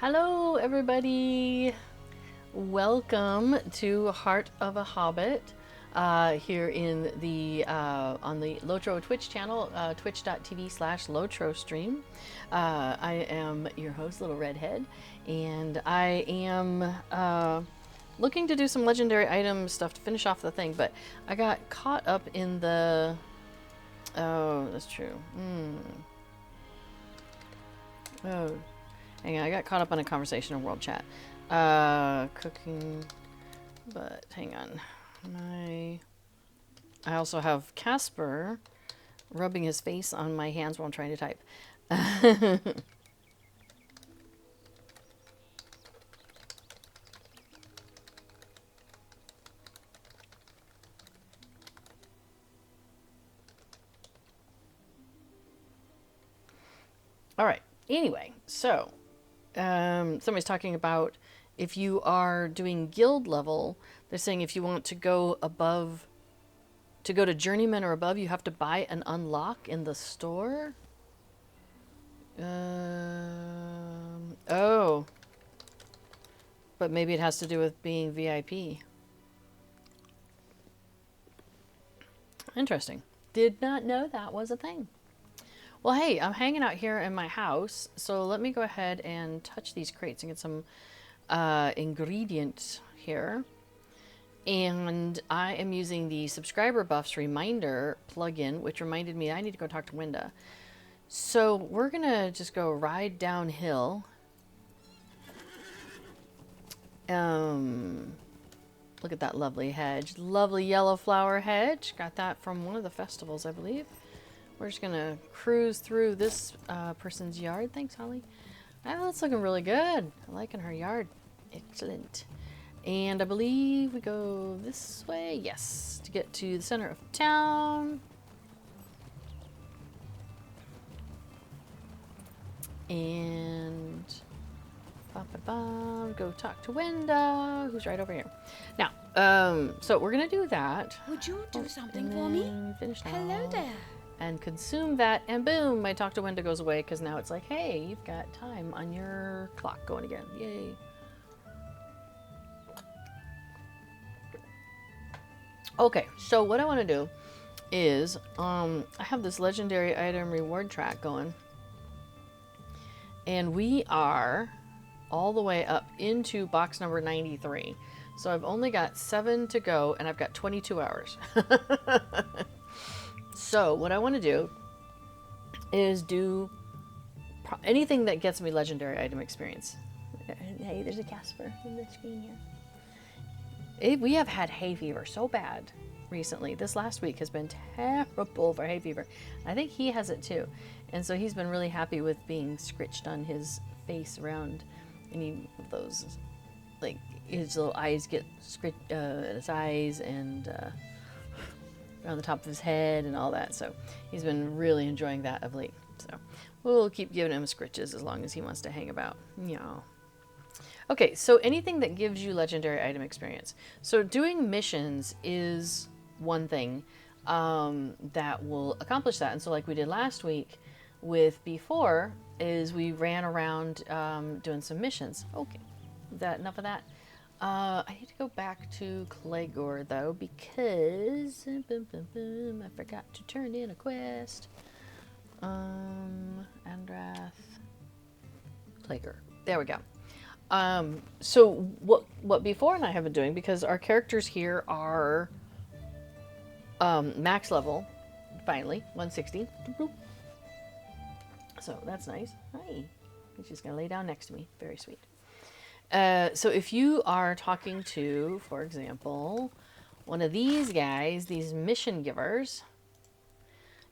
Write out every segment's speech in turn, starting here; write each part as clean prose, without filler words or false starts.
Hello, everybody. Welcome to Heart of a Hobbit here in the on the Lotro Twitch channel, twitch.tv/Lotro stream. I am your host, Little Redhead, and I am looking to do some legendary item stuff to finish off the thing, but I got caught up in the... Oh, that's true. Oh, hang on, I got caught up on a conversation in World Chat. Cooking, but hang on. I also have Casper rubbing his face on my hands while I'm trying to type. All right. Anyway, so somebody's talking about if you are doing guild level, they're saying if you want to go above, to go to journeyman or above, you have to buy an unlock in the store. Oh, but maybe it has to do with being VIP. Interesting. Did not know that was a thing. Well, hey, I'm hanging out here in my house, so let me go ahead and touch these crates and get some ingredients here. And I am using the subscriber buffs reminder plugin, which reminded me I need to go talk to Winda. So we're gonna just go ride downhill. Look at that lovely hedge, lovely yellow flower hedge. Got that from one of the festivals, I believe. We're just gonna cruise through this person's yard. Thanks, Holly. Oh, that's looking really good. I'm liking her yard. Excellent. And I believe we go this way. Yes, to get to the center of town. And go talk to Wenda, who's right over here. Now, so we're gonna do that. Would you do something for me? Finish that. Hello there. And consume that, and boom, my talk to Winda goes away because now it's like, hey, you've got time on your clock going again. Yay. Okay, so what I want to do is I have this legendary item reward track going, and we are all the way up into box number 93. So I've only got 7 to go, and I've got 22 hours. So what I want to do is do anything that gets me legendary item experience. Hey, there's a Casper in the screen here. We have had hay fever so bad recently. This last week has been terrible for hay fever. I think he has it too. And so he's been really happy with being scritched on his face around any of those, like his little eyes get scritched at his eyes and around the top of his head and all that. So he's been really enjoying that of late. So we'll keep giving him scritches as long as he wants to hang about. Yeah. Okay, so anything that gives you legendary item experience. So doing missions is one thing that will accomplish that. And so like we did last week with B4 is we ran around doing some missions. Okay, enough of that. I need to go back to Clegor though because I forgot to turn in a quest. Andrath, Clegor. There we go. So what B4 and I have been doing, because our characters here are max level, finally 160. So that's nice. Hi. She's gonna lay down next to me. Very sweet. So if you are talking to, for example, one of these guys, these mission givers,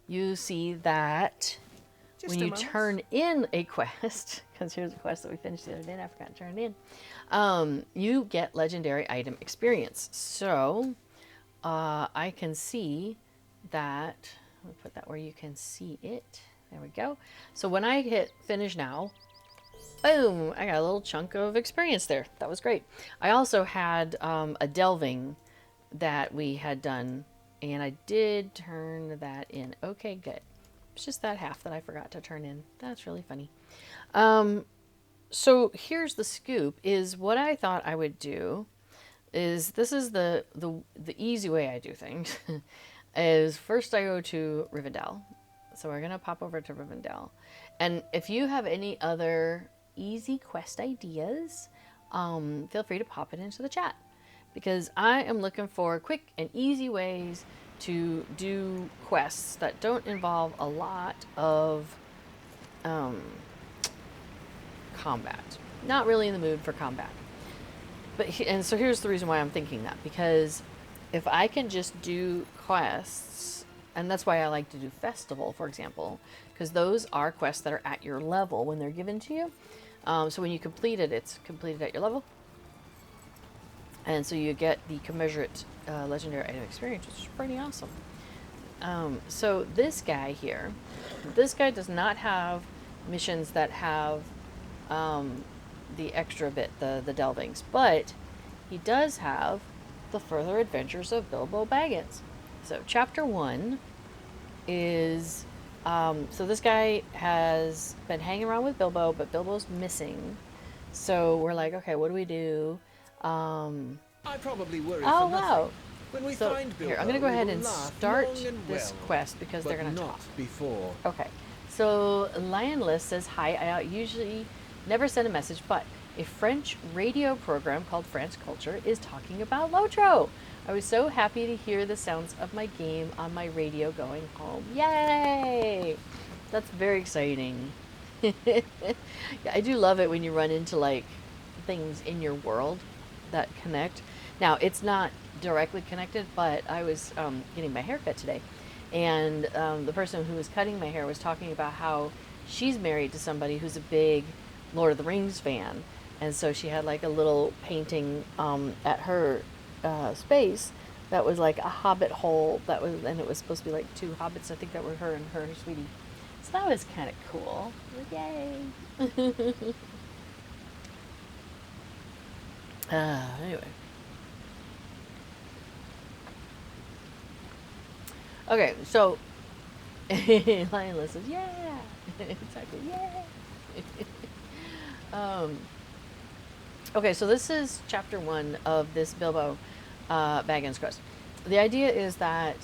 you see that when you turn in a quest, because here's a quest that we finished the other day and I forgot to turn it in, you get legendary item experience. So I can see that, let me put that where you can see it. There we go. So when I hit finish now, boom, I got a little chunk of experience there. That was great. I also had a delving that we had done, and I did turn that in. Okay, good. It's just that half that I forgot to turn in. That's really funny. So here's the scoop: is what I thought I would do is this is the easy way I do things. Is first I go to Rivendell. So we're gonna pop over to Rivendell, and if you have any other easy quest ideas, feel free to pop it into the chat because I am looking for quick and easy ways to do quests that don't involve a lot of combat. Not really in the mood for combat. And so here's the reason why I'm thinking that, because if I can just do quests, and that's why I like to do festival, for example, because those are quests that are at your level when they're given to you. So when you complete it, it's completed at your level. And so you get the commensurate legendary item experience, which is pretty awesome. So this guy here, this guy does not have missions that have the extra bit, the delvings, but he does have the further adventures of Bilbo Baggins. So chapter 1 is so this guy has been hanging around with Bilbo, but Bilbo's missing. So we're like, okay, what do we do? I probably worry Oh for nothing. wow! When we So find Bilbo, here, I'm gonna go we ahead will and laugh start long and this well, quest because they're but gonna not talk. before. Okay, so Lionless says, hi, I usually never send a message, but a French radio program called France Culture is talking about Lotro. I was so happy to hear the sounds of my game on my radio going home. Yay! That's very exciting. Yeah, I do love it when you run into like things in your world that connect. Now, it's not directly connected, but I was getting my hair cut today, and the person who was cutting my hair was talking about how she's married to somebody who's a big Lord of the Rings fan, and so she had like a little painting at her space that was like a Hobbit hole that was, and it was supposed to be like two hobbits. I think that were her and her sweetie. So that was kind of cool. Yay! Anyway. Okay, so Lionel says, yeah! Exactly, yeah! Okay, so this is chapter 1 of this Bilbo Baggins quest. The idea is that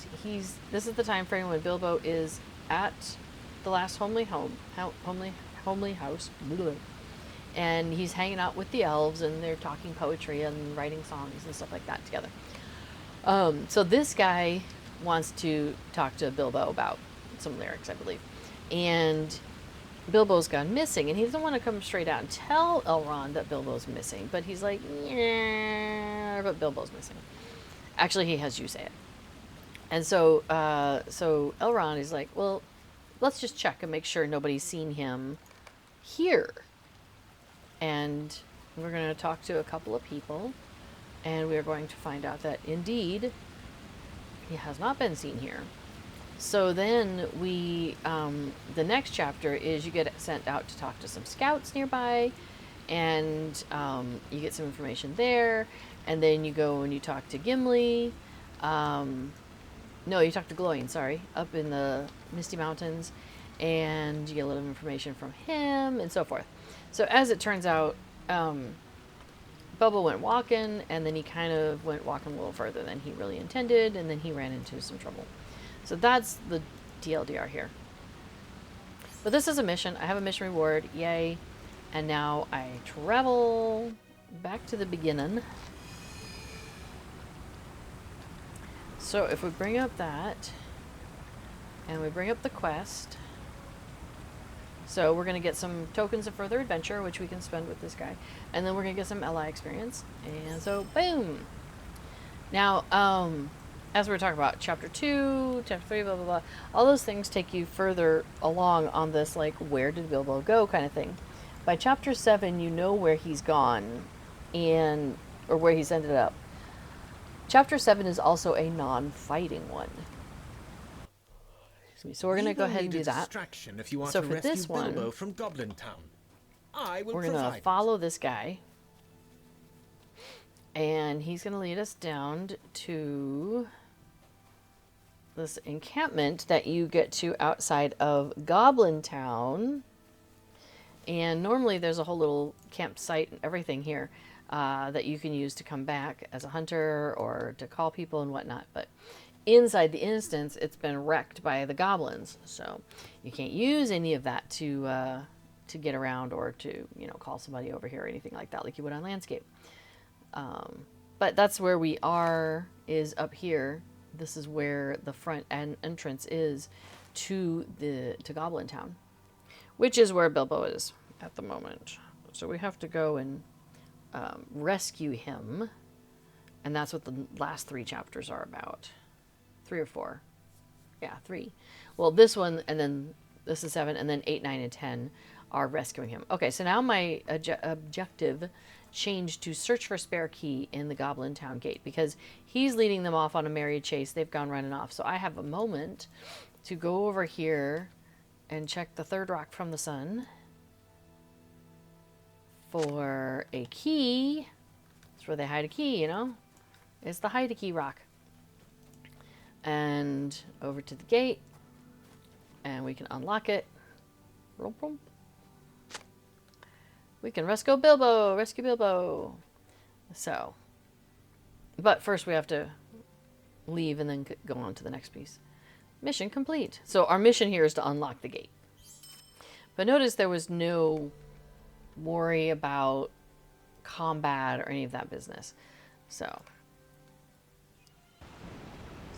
this is the time frame when Bilbo is at the last homely house, and he's hanging out with the elves, and they're talking poetry and writing songs and stuff like that together. So this guy wants to talk to Bilbo about some lyrics, I believe, and Bilbo's gone missing, and he doesn't want to come straight out and tell Elrond that Bilbo's missing, but he's like, yeah, but Bilbo's missing. Actually, he has you say it. And so Elrond is like, well, let's just check and make sure nobody's seen him here. And we're going to talk to a couple of people, and we're going to find out that indeed he has not been seen here. So then the next chapter is you get sent out to talk to some scouts nearby, and you get some information there, and then you go and you talk to Gimli. No, you talk to Gloin, sorry, up in the Misty Mountains, and you get a little information from him, and so forth. So as it turns out, Bilbo went walking, and then he kind of went walking a little further than he really intended, and then he ran into some trouble. So that's the TLDR here. But this is a mission. I have a mission reward. Yay. And now I travel back to the beginning. So if we bring up that, and we bring up the quest, so we're going to get some tokens of further adventure, which we can spend with this guy. And then we're going to get some ally experience. And so, boom! Now, as we were talking about, chapter 2, chapter 3, blah, blah, blah, all those things take you further along on this, like, where did Bilbo go kind of thing. By chapter 7, you know where he's gone, or where he's ended up. Chapter 7 is also a non-fighting one. So we're going to go ahead and do that. If you want So to for rescue this Bilbo one, from Goblin Town. I will we're going to provide follow this guy. And he's going to lead us down to this encampment that you get to outside of Goblin Town. And normally there's a whole little campsite and everything here that you can use to come back as a hunter or to call people and whatnot. But inside the instance, it's been wrecked by the goblins, so you can't use any of that to get around or to, you know, call somebody over here or anything like that, like you would on landscape. But that's where we are, is up here. This is where the front entrance is to Goblin Town, which is where Bilbo is at the moment. So we have to go and rescue him, and that's what the last 3 chapters are about. 3 or 4. Yeah, 3. Well, this one, and then this is 7, and then 8, 9, and 10 are rescuing him. Okay, so now my objective changed to search for spare key in the Goblin Town gate, because he's leading them off on a merry chase. They've gone running off. So I have a moment to go over here and check the 3rd rock from the sun for a key. That's where they hide a key, you know? It's the hide a key rock. And over to the gate, and we can unlock it. We can rescue Bilbo. So, but first we have to leave and then go on to the next piece. Mission complete. So our mission here is to unlock the gate. But notice there was no worry about combat or any of that business. So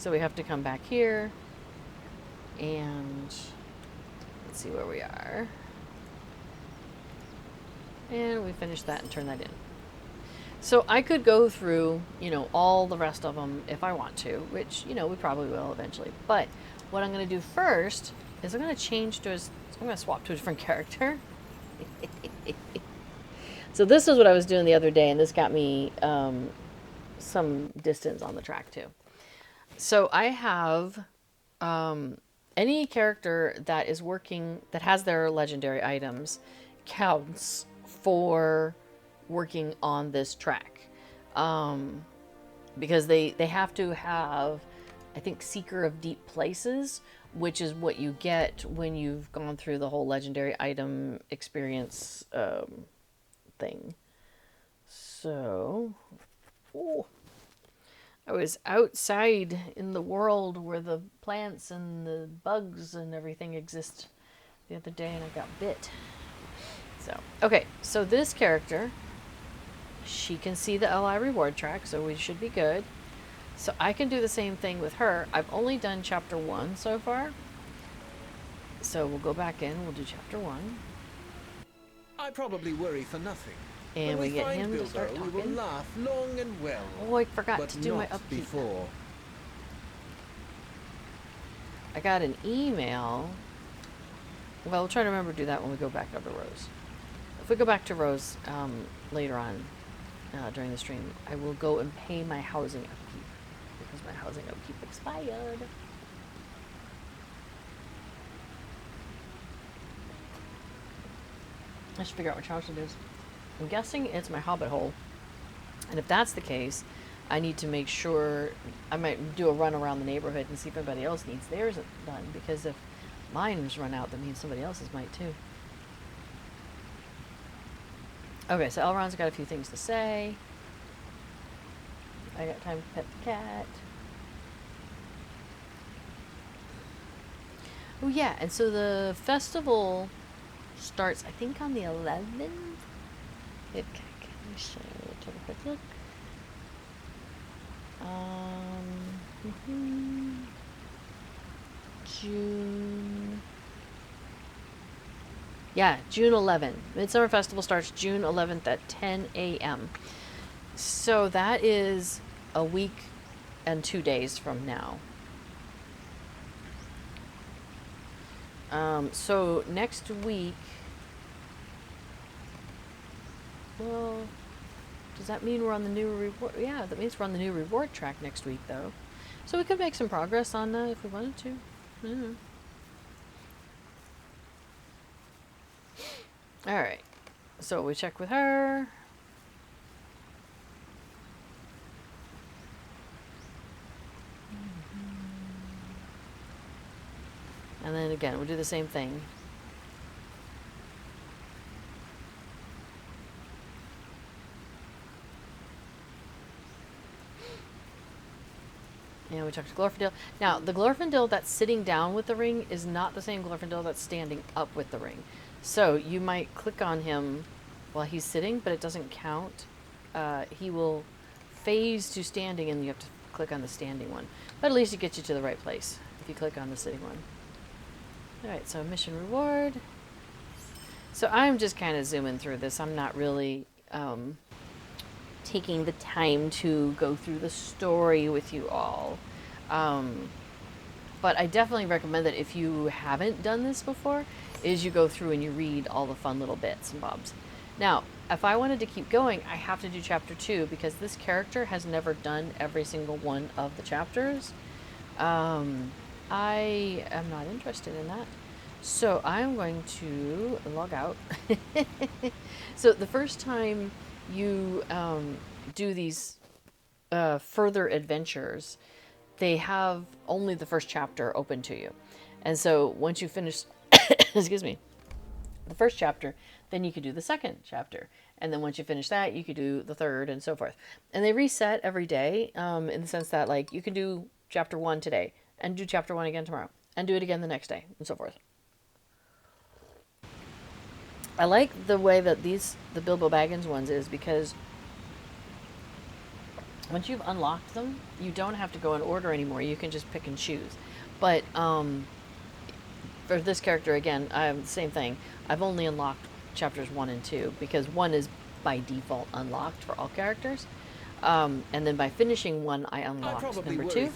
we have to come back here and let's see where we are. And we finish that and turn that in. So I could go through, you know, all the rest of them if I want to, which, you know, we probably will eventually. But what I'm going to do first is I'm going to change to I'm going to swap to a different character. So this is what I was doing the other day, and this got me some distance on the track too. So I have any character that is working, that has their legendary items, counts for working on this track. Because they have to have, I think, Seeker of Deep Places, which is what you get when you've gone through the whole legendary item experience thing. So, I was outside in the world where the plants and the bugs and everything exist the other day, and I got bit. So, okay, so this character, she can see the LI reward track, so we should be good. So I can do the same thing with her. I've only done chapter 1 so far. So we'll go back in, we'll do chapter 1. I probably worry for nothing. And when we get find him Bilbo, to start we will talking. laugh long and well. Oh, I forgot but to do my not upkeep. before. I got an email. Well, we'll try to remember to do that when we go back up to Rose. If we go back to Rose later on during the stream, I will go and pay my housing upkeep because my housing upkeep expired. I should figure out which house it is. I'm guessing it's my Hobbit hole. And if that's the case, I need to make sure, I might do a run around the neighborhood and see if anybody else needs theirs done, because if mine's run out, that means somebody else's might too. Okay, so Elrond's got a few things to say. I got time to pet the cat. Oh yeah, and so the festival starts, I think, on the 11th. It can we show? Take a quick look. June. Yeah, June 11th. Midsummer Festival starts June 11th at 10 a.m. So that is a week and 2 days from now. So next week, well, does that mean we're on the new reward? Yeah, that means we're on the new reward track next week, though. So we could make some progress on that if we wanted to. I don't know. All right. So we check with her. And then again, we'll do the same thing. And we talked to Glorfindel. Now, the Glorfindel that's sitting down with the ring is not the same Glorfindel that's standing up with the ring. So you might click on him while he's sitting, but it doesn't count. He will phase to standing, and you have to click on the standing one. But at least it gets you to the right place if you click on the sitting one. Alright, so mission reward. So I'm just kind of zooming through this. I'm not really taking the time to go through the story with you all. But I definitely recommend that if you haven't done this before, is you go through and you read all the fun little bits and bobs. Now, if I wanted to keep going, I have to do chapter 2 because this character has never done every single one of the chapters. I am not interested in that. So I'm going to log out. So the first time you do these further adventures, they have only the first chapter open to you. And so once you finish, excuse me, the first chapter, then you could do the second chapter. And then once you finish that, you could do the third and so forth. And they reset every day in the sense that, like, you can do chapter 1 today and do chapter 1 again tomorrow and do it again the next day and so forth. I like the way that the Bilbo Baggins ones is because once you've unlocked them, you don't have to go in order anymore. You can just pick and choose. But for this character, again, same thing. I've only unlocked chapters 1 and 2 because 1 is by default unlocked for all characters. And then by finishing 1, I unlocked number 2.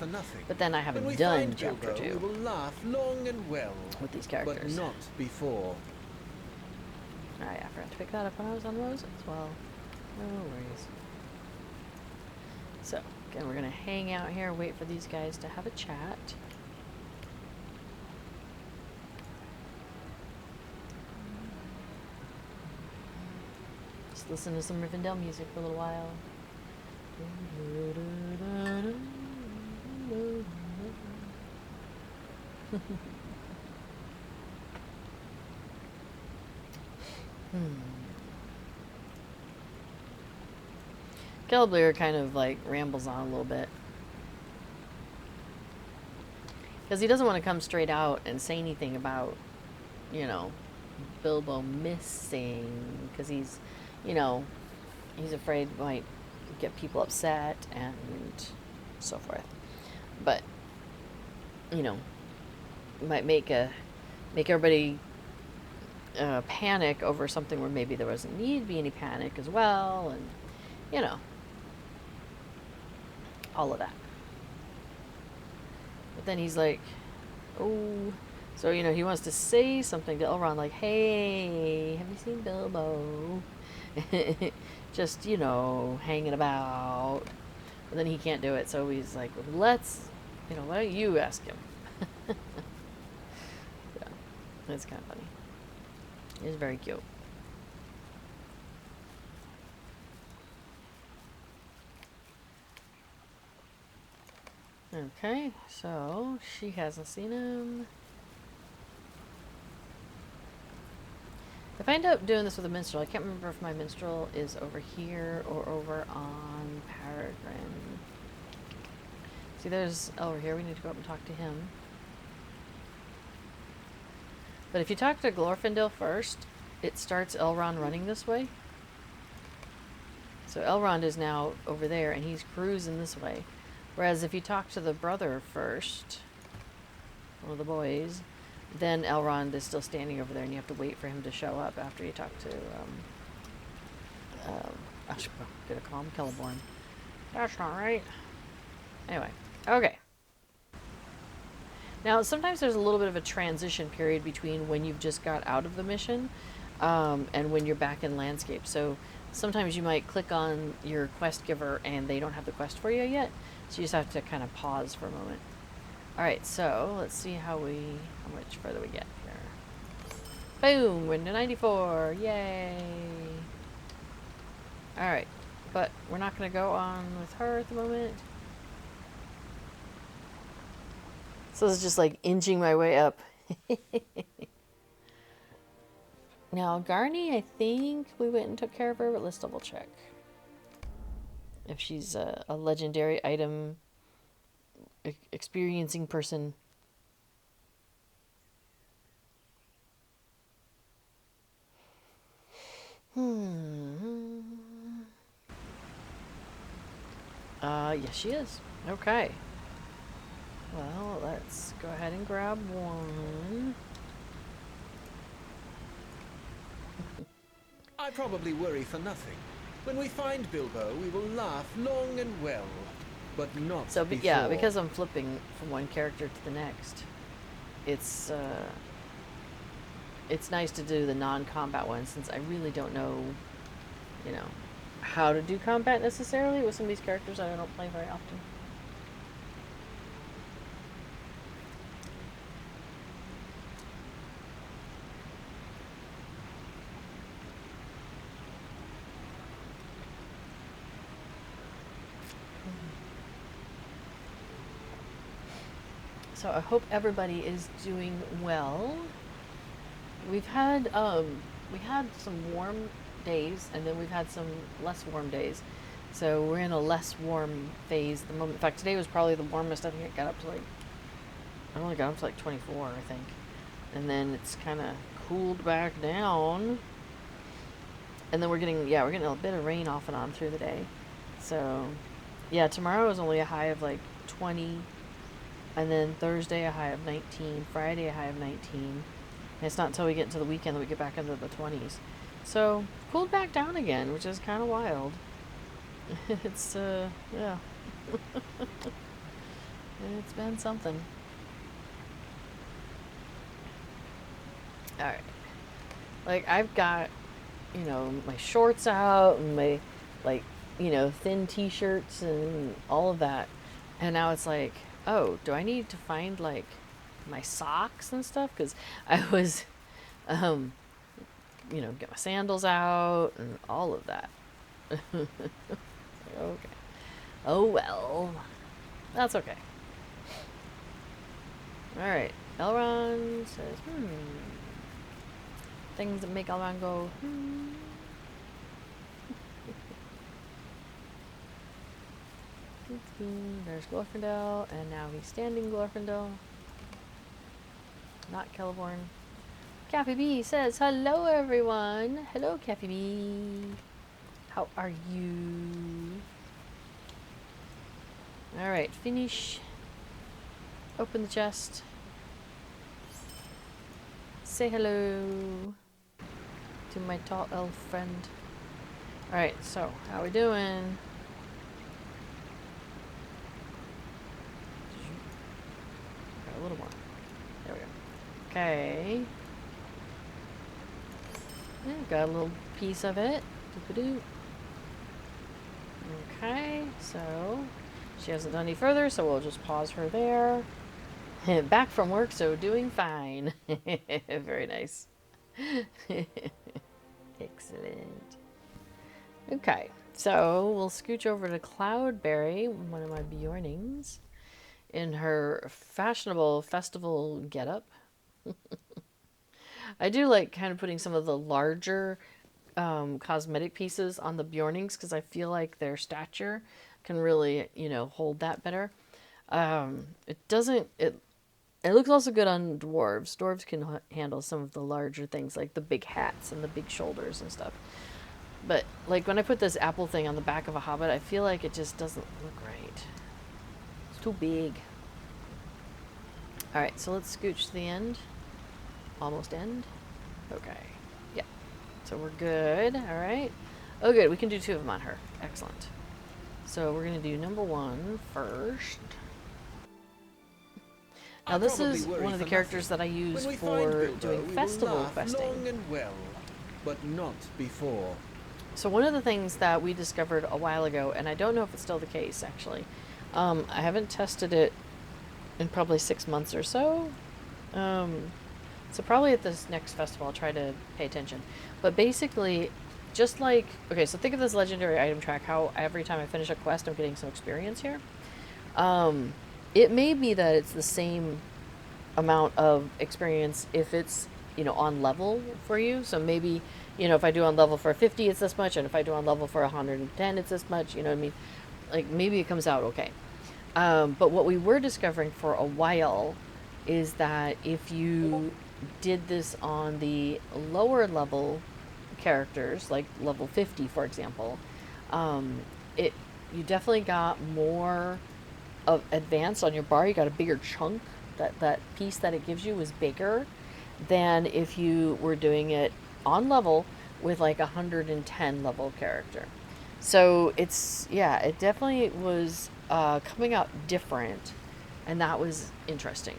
But then I haven't done chapter 2 we will laugh long and well with these characters. But not before. Alright, I forgot to pick that up when I was on Rose as well. No worries. So, again, we're going to hang out here, wait for these guys to have a chat. Just listen to some Rivendell music for a little while. Gelblier kind of like rambles on a little bit because he doesn't want to come straight out and say anything about, you know, Bilbo missing because he's, you know, he's afraid it might get people upset and so forth. But, you know, might make everybody panic over something where maybe there doesn't need to be any panic as well, and you know, all of that. But then he's like, oh, so you know, he wants to say something to Elrond like, hey, have you seen Bilbo? Just, you know, hanging about. But then he can't do it, so he's like, let's, you know, why don't you ask him? Yeah, that's kind of funny. It's very cute. Okay, so she hasn't seen him. If I end up doing this with a minstrel, I can't remember if my minstrel is over here or over on Peregrine. See, there's over here. We need to go up and talk to him. But if you talk to Glorfindel first, it starts Elrond running this way. So Elrond is now over there, and he's cruising this way. Whereas if you talk to the brother first, one of the boys, then Elrond is still standing over there, and you have to wait for him to show up after you talk to, I should get a call him Celeborn. That's not right. Anyway, okay. Now, sometimes there's a little bit of a transition period between when you've just got out of the mission and when you're back in landscape. So sometimes you might click on your quest giver and they don't have the quest for you yet. So you just have to kind of pause for a moment. Alright, so let's see how much further we get here. Boom! We're into 94! Yay! Alright, but we're not going to go on with her at the moment. So it's just like inching my way up. Now, Garni, I think we went and took care of her, but let's double check. If she's a legendary item experiencing person. Yes, she is. Okay. Well, let's go ahead and grab one. I probably worry for nothing. When we find Bilbo, we will laugh long and well, but not So, before. yeah, because I'm flipping from one character to the next, it's nice to do the non-combat one since I really don't know, you know, how to do combat necessarily with some of these characters I don't play very often. So I hope everybody is doing well. We had some warm days, and then we've had some less warm days. So we're in a less warm phase at the moment. In fact, today was probably the warmest. I think it got up to I only got up to 24, I think. And then it's kind of cooled back down. And then we're getting a bit of rain off and on through the day. So, yeah, tomorrow is only a high of 20. And then Thursday a high of 19, Friday a high of 19. And it's not until we get into the weekend that we get back into the 20s. So, cooled back down again, which is kind of wild. It's, yeah. It's been something. Alright. I've got, my shorts out and my, thin t-shirts and all of that. And now it's oh, do I need to find my socks and stuff? Because I was, get my sandals out and all of that. Okay. Oh well. That's okay. Alright. Elrond says, things that make Elrond go, There's Glorfindel, and now he's standing Glorfindel. Not Celeborn. Cappy B says, hello everyone. Hello Cappy B. How are you? Alright, finish. Open the chest. Say hello to my tall elf friend. Alright, so, how we doing? A little more. There we go. Okay. Yeah, got a little piece of it. Doo-ba-doo. Okay, so she hasn't done any further, so we'll just pause her there. Back from work, so doing fine. Very nice. Excellent. Okay, so we'll scooch over to Cloudberry, one of my Bjornings, in her fashionable festival getup. I do like kind of putting some of the larger cosmetic pieces on the Bjornings because I feel like their stature can really, hold that better. It looks also good on dwarves. Dwarves can handle some of the larger things like the big hats and the big shoulders and stuff. But when I put this apple thing on the back of a Hobbit, I feel like it just doesn't look right. It's too big. Alright, so let's scooch to the end. Almost end. Okay. Yeah. So we're good. Alright. Oh good, we can do 2 of them on her. Excellent. So we're going to do number 1 first. Now this is one of the characters that I use for doing festival questing. Long and well, but not before. So one of the things that we discovered a while ago, and I don't know if it's still the case actually, I haven't tested it in probably 6 months or so. So probably at this next festival I'll try to pay attention. But basically, just okay, so think of this legendary item track, how every time I finish a quest I'm getting some experience here. It may be that it's the same amount of experience if it's, on level for you. So maybe, if I do on level for 50, it's this much, and if I do on level for 110, it's this much, you know what I mean? Maybe it comes out okay. But what we were discovering for a while is that if you did this on the lower level characters, like level 50, for example, it you definitely got more of advance on your bar. You got a bigger chunk. That piece that it gives you was bigger than if you were doing it on level with like a 110 level character. So it's, yeah, it definitely was coming out different, and that was interesting.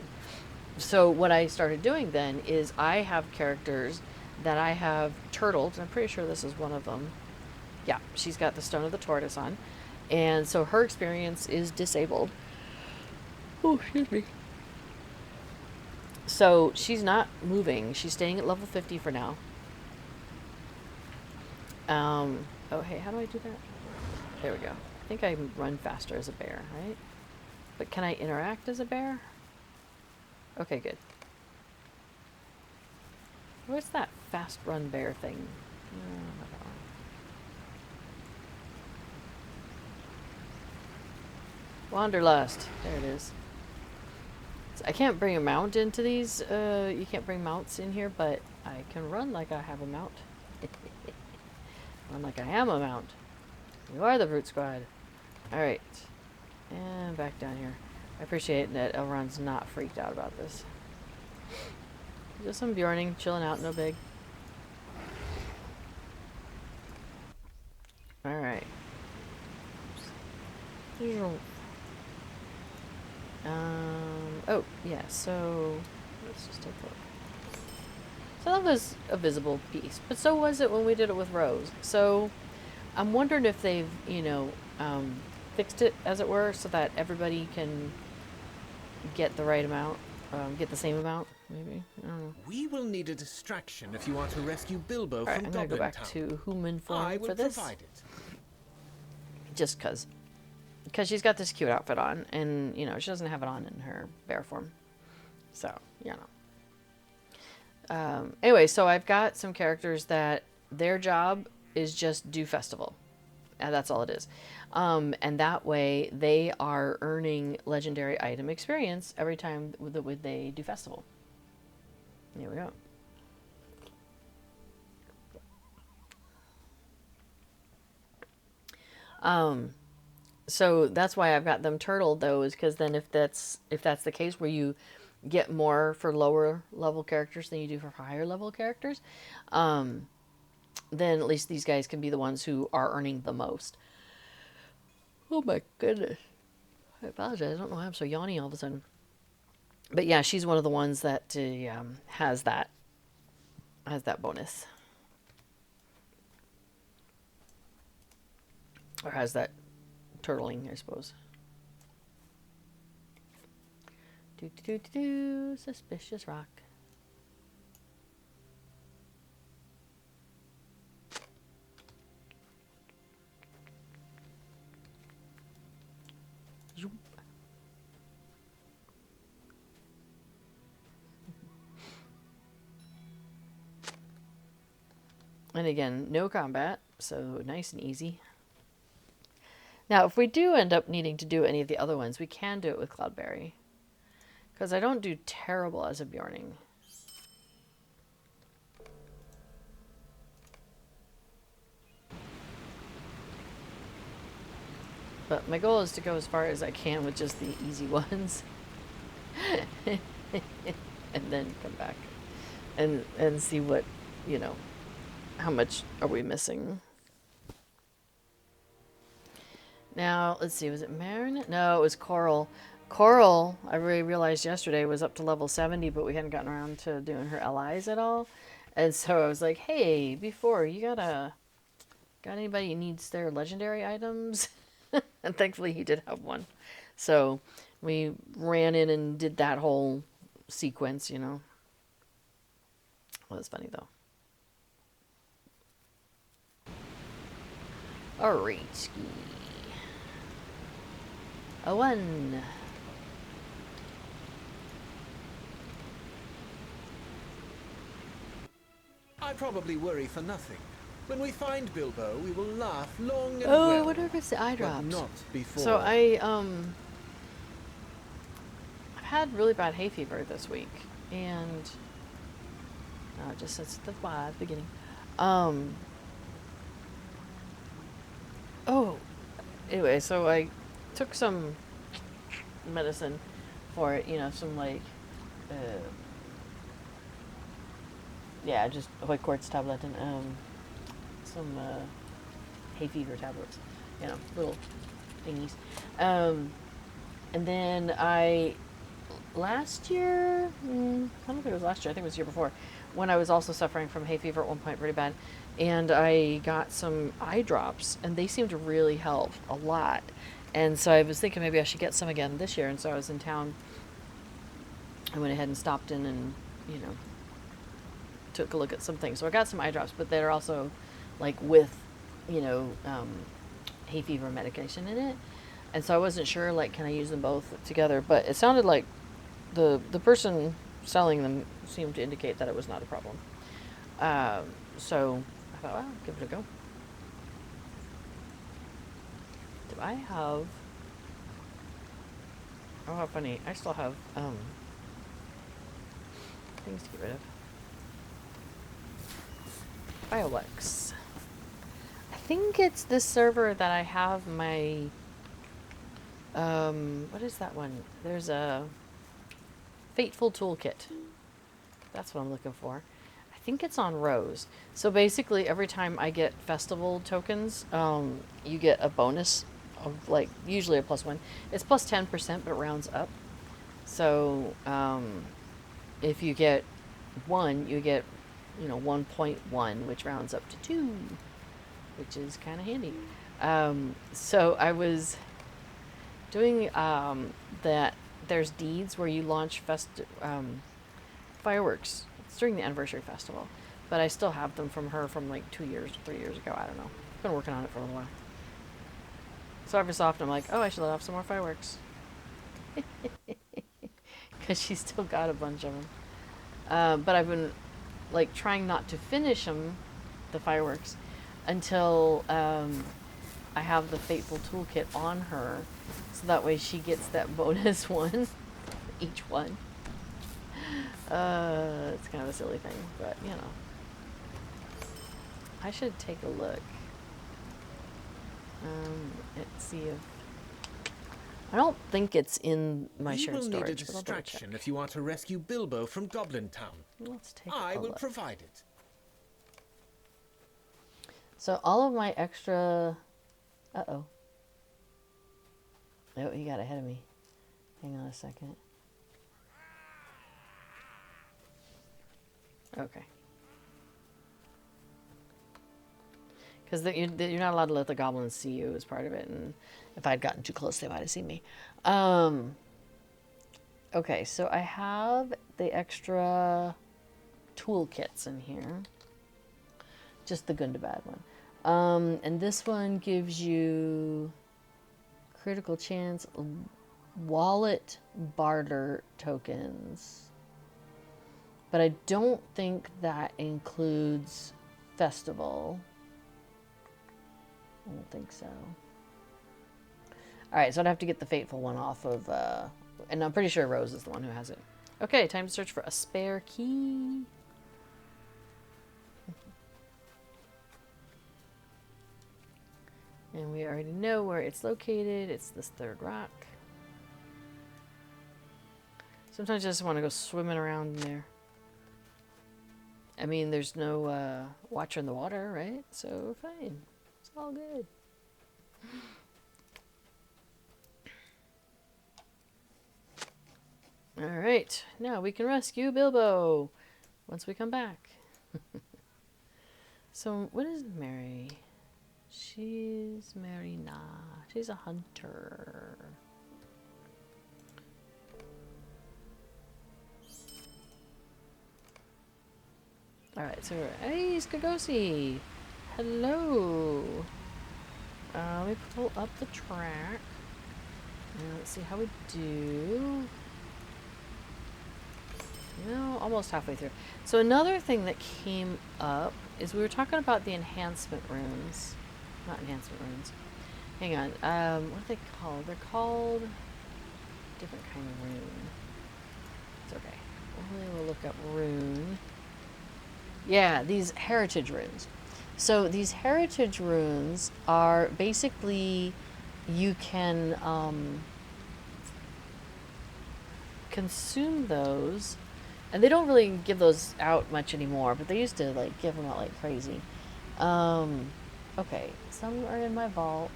So what I started doing then is I have characters that I have turtled. I'm pretty sure this is one of them. Yeah, she's got the Stone of the Tortoise on. And so her experience is disabled. Oh, excuse me. So she's not moving. She's staying at level 50 for now. Oh, hey, how do I do that? There we go. I think I run faster as a bear, right? But can I interact as a bear? Okay, good. What's that fast run bear thing? Wanderlust. There it is. So I can't bring a mount into these. You can't bring mounts in here, but I can run like I have a mount. Run like I am a mount. You are the Brute Squad. Alright. And back down here. I appreciate that Elrond's not freaked out about this. Just some Bjorning, chilling out, no big. Alright. Oh, yeah, so let's just take a look. So that was a visible piece, but so was it when we did it with Rose. So I'm wondering if they've, fixed it, as it were, so that everybody can get the right amount, get the same amount, maybe. I don't know. We will need a distraction if you are to rescue Bilbo All right, from I'm gonna Goblin go back Town. to human form I will for this, provide it. just because she's got this cute outfit on, and she doesn't have it on in her bear form. So anyway, so I've got some characters that their job is just do festival. And that's all it is. And that way they are earning legendary item experience every time that they do festival. Here we go. So that's why I've got them turtled, though, is because then if that's the case where you get more for lower level characters than you do for higher level characters, then at least these guys can be the ones who are earning the most. Oh my goodness. I apologize. I don't know why I'm so yawny all of a sudden. But yeah, she's one of the ones that has that bonus. Or has that turtling, I suppose. Suspicious rock. And again, no combat, so nice and easy. Now, if we do end up needing to do any of the other ones, we can do it with Cloudberry. Because I don't do terrible as a Bjorning. But my goal is to go as far as I can with just the easy ones. And then come back. And see what, how much are we missing? Now, let's see, was it Marin? No, it was Coral. Coral, I really realized yesterday, was up to level 70, but we hadn't gotten around to doing her allies at all. And so I was like, hey, before, got anybody who needs their legendary items? And thankfully he did have one. So we ran in and did that whole sequence, Well, it's funny, though. Alright, ski. A 1. I probably worry for nothing. When we find Bilbo, we will laugh long and Oh, well. I wonder if it's the eye But drops. not before. So I had really bad hay fever this week, and just since the beginning. Oh, anyway, so I took some medicine for it, you know, some like, yeah, just white quartz tablet and some hay fever tablets, you know, little thingies. And then last year, I don't think it was last year, I think it was the year before, when I was also suffering from hay fever at one point really bad, and I got some eye drops, and they seemed to really help a lot. And so I was thinking maybe I should get some again this year, and so I was in town. I went ahead and stopped in and, you know, took a look at some things. So I got some eye drops, but they're also like with, you know, hay fever medication in it. And so I wasn't sure, like, can I use them both together? But it sounded like the person selling them seemed to indicate that it was not a problem. So I thought, well, give it a go. Do I have... Oh, how funny. I still have things to get rid of. Fireworks. I think it's this server that I have my... what is that one? There's a Fateful Toolkit. That's what I'm looking for. I think it's on Rose. So basically, every time I get festival tokens, you get a bonus of, like, usually a +1. It's plus 10%, but it rounds up. So if you get 1, you get, you know, 1.1, which rounds up to 2, which is kind of handy. So I was doing that. There's deeds where you launch fireworks. It's during the anniversary festival, but I still have them from her from like 2 years, 3 years ago. I don't know. I've been working on it for a little while. So every so often I'm like, oh, I should let off some more fireworks. Because she's still got a bunch of them. But I've been like trying not to finish them, the fireworks, until I have the Fateful Toolkit on her. So that way she gets that bonus one, each one. It's kind of a silly thing, but you know. I should take a look. Let's see if... I don't think it's in my shared storage. You will need a distraction if you are to rescue Bilbo from Goblin Town. Let's take a I will look. provide it. So all of my extra... Uh-oh. Oh, he got ahead of me. Hang on a second. Okay. Because you're not allowed to let the goblins see you as part of it, and if I'd gotten too close, they might have seen me. Okay, so I have the extra toolkits in here. Just the Gundabad one. And this one gives you critical chance wallet barter tokens. But I don't think that includes festival. I don't think so. Alright, so I'd have to get the Fateful one off of, and I'm pretty sure Rose is the one who has it. Okay, time to search for a spare key. And we already know where it's located. It's this third rock. Sometimes I just want to go swimming around in there. I mean, there's no watcher in the water, right? So, fine. It's all good. Alright, now we can rescue Bilbo once we come back. So, what is Mary? She's Marina. She's a hunter. Alright, so hey, Skagosi! Hello! Let me pull up the track. And let's see how we do. No, almost halfway through. So another thing that came up is we were talking about the enhancement runes. Not enhancement runes. Hang on. What are they called? They're called a different kind of rune. It's okay. We'll look up rune. Yeah, these heritage runes. So these heritage runes are basically, you can consume those, and they don't really give those out much anymore, but they used to like give them out like crazy. Okay, some are in my vault.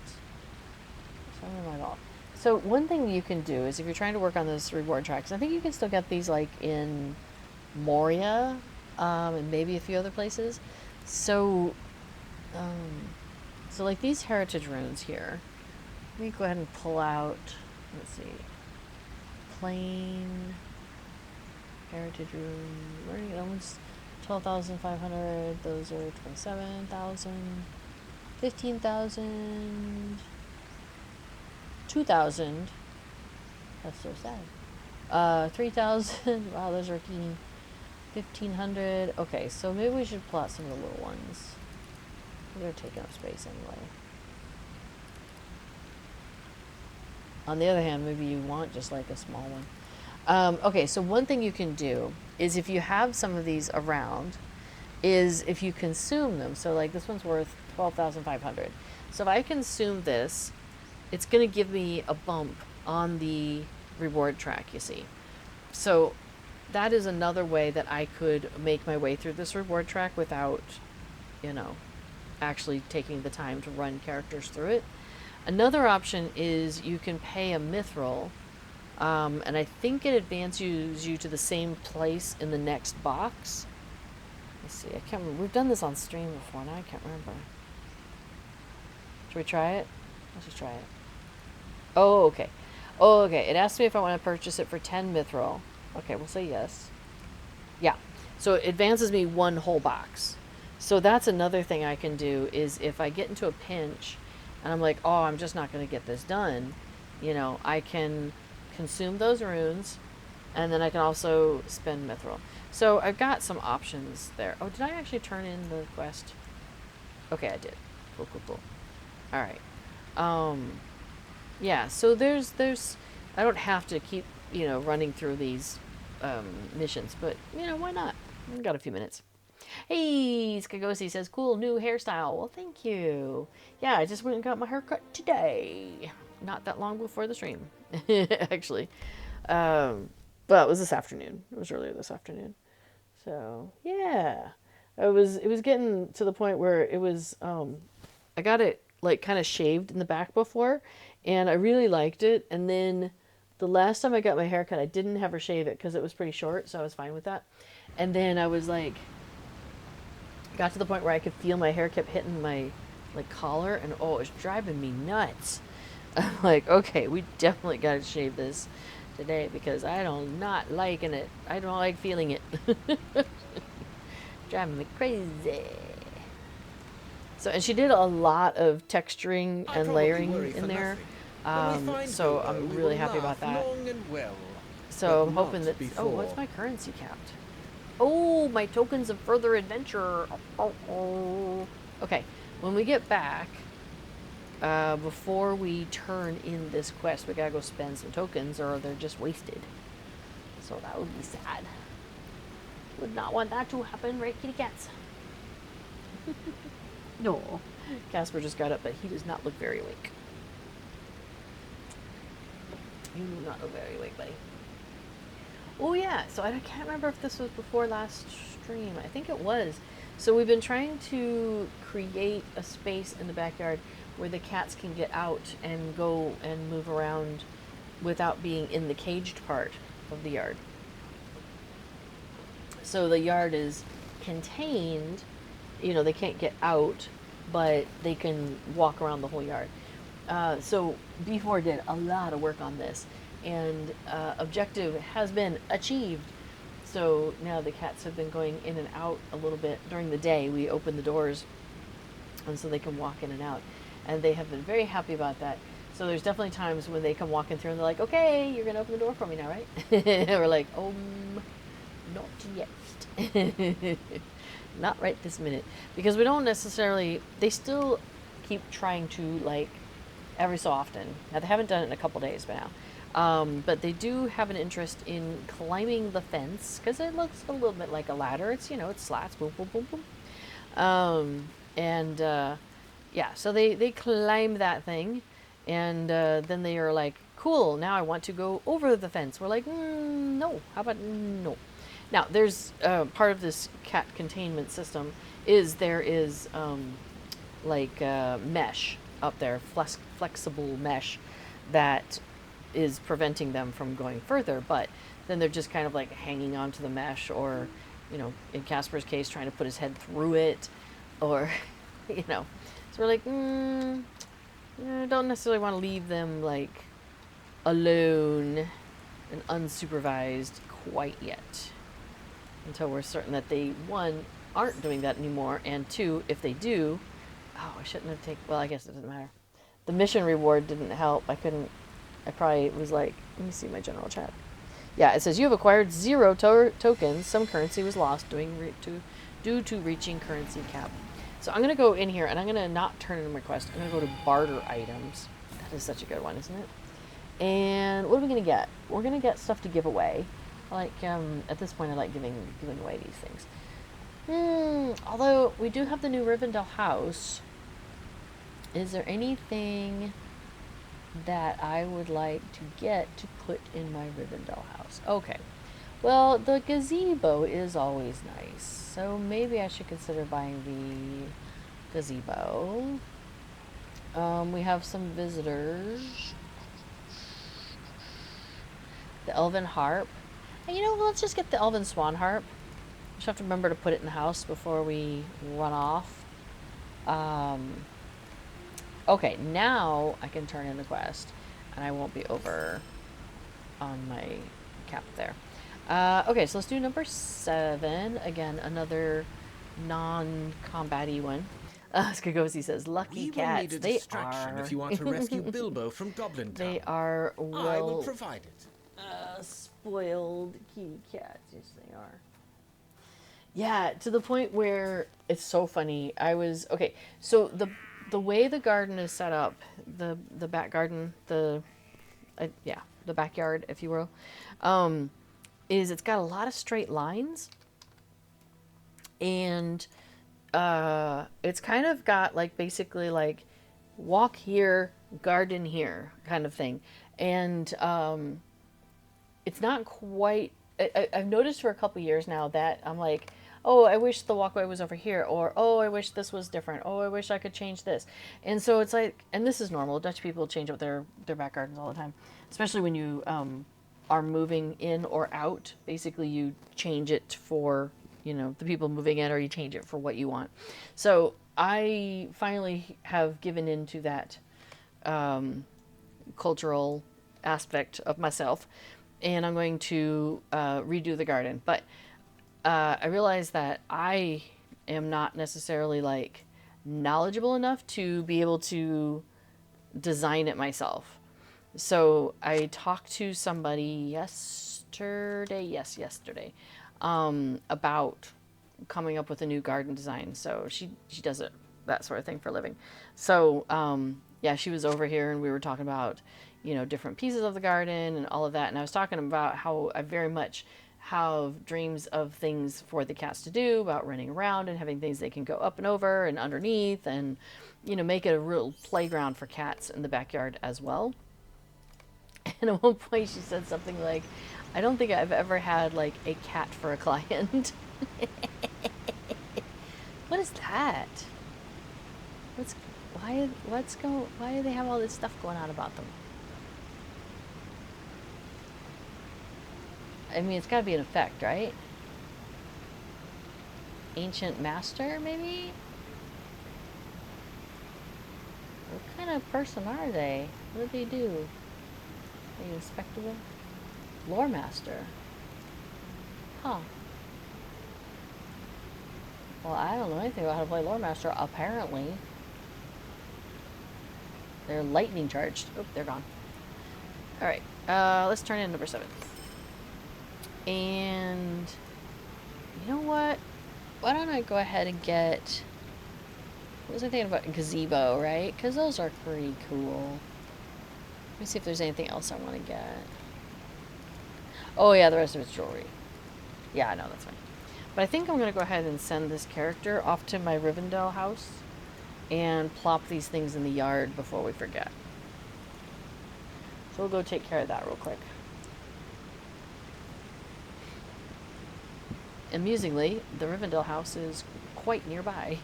Some are in my vault. So one thing you can do is if you're trying to work on this reward tracks, I think you can still get these like in Moria, and maybe a few other places. So, so like these heritage runes here, let me go ahead and pull out, let's see, plain heritage rune, learning elements, 12,500, those are 27,000, 15,000, 2,000, that's so sad, 3,000, wow, those are teeny, 1,500, okay, so maybe we should plot some of the little ones. They're taking up space anyway. On the other hand, maybe you want just like a small one. Okay, so one thing you can do is if you have some of these around, is if you consume them. So like this one's worth 12,500. So if I consume this, it's going to give me a bump on the reward track, you see. So that is another way that I could make my way through this reward track without, you know, actually taking the time to run characters through it. Another option is you can pay a mithril, and I think it advances you to the same place in the next box. Let's see, I can't remember. We've done this on stream before, now I can't remember. Should we try it? Let's just try it. Oh, okay. Oh, okay. It asked me if I want to purchase it for 10 mithril. Okay, we'll say yes. Yeah. So it advances me one whole box. So that's another thing I can do is if I get into a pinch and I'm like, oh, I'm just not going to get this done, you know, I can consume those runes and then I can also spend mithril. So I've got some options there. Oh, did I actually turn in the quest? Okay, I did. Cool, cool, cool. All right. Yeah, so there's I don't have to keep, you know, running through these missions, but, you know, why not? I've got a few minutes. Hey, Skagosi says, cool new hairstyle. Well, thank you. Yeah, I just went and got my hair cut today. Not that long before the stream, actually. But it was this afternoon. It was earlier this afternoon. So, yeah. It was getting to the point where it was, I got it, like, kind of shaved in the back before, and I really liked it. And then the last time I got my hair cut, I didn't have her shave it because it was pretty short, so I was fine with that. And then I was like, got to the point where I could feel my hair kept hitting my like collar, and oh, it was driving me nuts. I'm like, okay, we definitely got to shave this today because I don't not liking it. I don't like feeling it. Driving me crazy. So, and she did a lot of texturing and layering in there. So I'm really happy about that. So I'm hoping that, oh, what's my currency capped? Oh, my tokens of further adventure. Okay, when we get back, before we turn in this quest, we gotta go spend some tokens or they're just wasted. So that would be sad. Would not want that to happen, right, kitty cats? No. Casper just got up, but he does not look very awake. You do not look very awake, buddy. Oh yeah, so I can't remember if this was before last stream. I think it was. So we've been trying to create a space in the backyard where the cats can get out and go and move around without being in the caged part of the yard. So the yard is contained, you know, they can't get out, but they can walk around the whole yard. So B4 did a lot of work on this. And objective has been achieved. So now the cats have been going in and out a little bit during the day. We open the doors, and so they can walk in and out. And they have been very happy about that. So there's definitely times when they come walking through and they're like, okay, you're going to open the door for me now, right? We're like, not yet. Not right this minute. Because we don't necessarily, they still keep trying to, like, every so often. Now, they haven't done it in a couple days by now. But they do have an interest in climbing the fence because it looks a little bit like a ladder. It's, you know, it's slats, boom, boom, boom, boom. Yeah, so they climb that thing, and then they are like, cool, now I want to go over the fence. We're like, no, how about no? Now, there's part of this cat containment system is there is mesh up there, flexible mesh that is preventing them from going further, but then they're just kind of like hanging onto the mesh, or, you know, in Casper's case, trying to put his head through it, or, you know. So we're like, don't necessarily want to leave them like alone and unsupervised quite yet, until we're certain that they, one, aren't doing that anymore, and two, if they do, I shouldn't have taken, well, I guess it doesn't matter. The mission reward didn't help. I probably was like, let me see my general chat. Yeah, it says you have acquired 0 tokens. Some currency was lost due to reaching currency cap. So I'm going to go in here, and I'm going to not turn in a request. I'm going to go to barter items. That is such a good one, isn't it? And what are we going to get? We're going to get stuff to give away. At this point, I like giving away these things. Although we do have the new Rivendell house. Is there anything that I would like to get to put in my Rivendell house? Okay. Well, the gazebo is always nice, so maybe I should consider buying the gazebo. We have some visitors. The elven harp. And, you know, let's just get the elven swan harp. Just have to remember to put it in the house before we run off. Okay, now I can turn in the quest, and I won't be over on my cap there. Okay, so let's do number 7. Again, another non-combat-y one. Skagosi says, lucky cats. Need a they distraction are. If you want to rescue Bilbo from Goblin Town. They are well. I will provide it. Spoiled kitty cats. Yes, they are. Yeah, to the point where it's so funny. Okay. So the way the garden is set up, the back garden, the backyard, if you will, is it's got a lot of straight lines, and it's kind of got like basically like walk here, garden here kind of thing, and it's not quite. I've noticed for a couple years now that I'm like, oh, I wish the walkway was over here, or oh, I wish this was different. Oh, I wish I could change this. And so it's like, and this is normal. Dutch people change up their back gardens all the time, especially when you are moving in or out. Basically, you change it for, you know, the people moving in, or you change it for what you want. So I finally have given into that cultural aspect of myself, and I'm going to redo the garden. But I realize that I am not necessarily like knowledgeable enough to be able to design it myself. So I talked to somebody yesterday, about coming up with a new garden design. So she does that sort of thing for a living. So yeah, she was over here, and we were talking about, you know, different pieces of the garden and all of that. And I was talking about how I very much have dreams of things for the cats to do, about running around and having things they can go up and over and underneath, and, you know, make it a real playground for cats in the backyard as well. And at one point she said something like, I don't think I've ever had like a cat for a client. What is that? Why do they have all this stuff going on about them? I mean, it's got to be an effect, right? Ancient Master, maybe? What kind of person are they? What do they do? Are you respectable? Lore Master. Huh. Well, I don't know anything about how to play Lore Master, apparently. They're lightning charged. Oh, they're gone. Alright, let's turn in number 7. And you know what? Why don't I go ahead and get, what was I thinking about? Gazebo, right? Because those are pretty cool. Let me see if there's anything else I want to get. Oh yeah, the rest of it's jewelry. Yeah, no, that's fine. But I think I'm going to go ahead and send this character off to my Rivendell house and plop these things in the yard before we forget. So we'll go take care of that real quick. Amusingly, the Rivendell house is quite nearby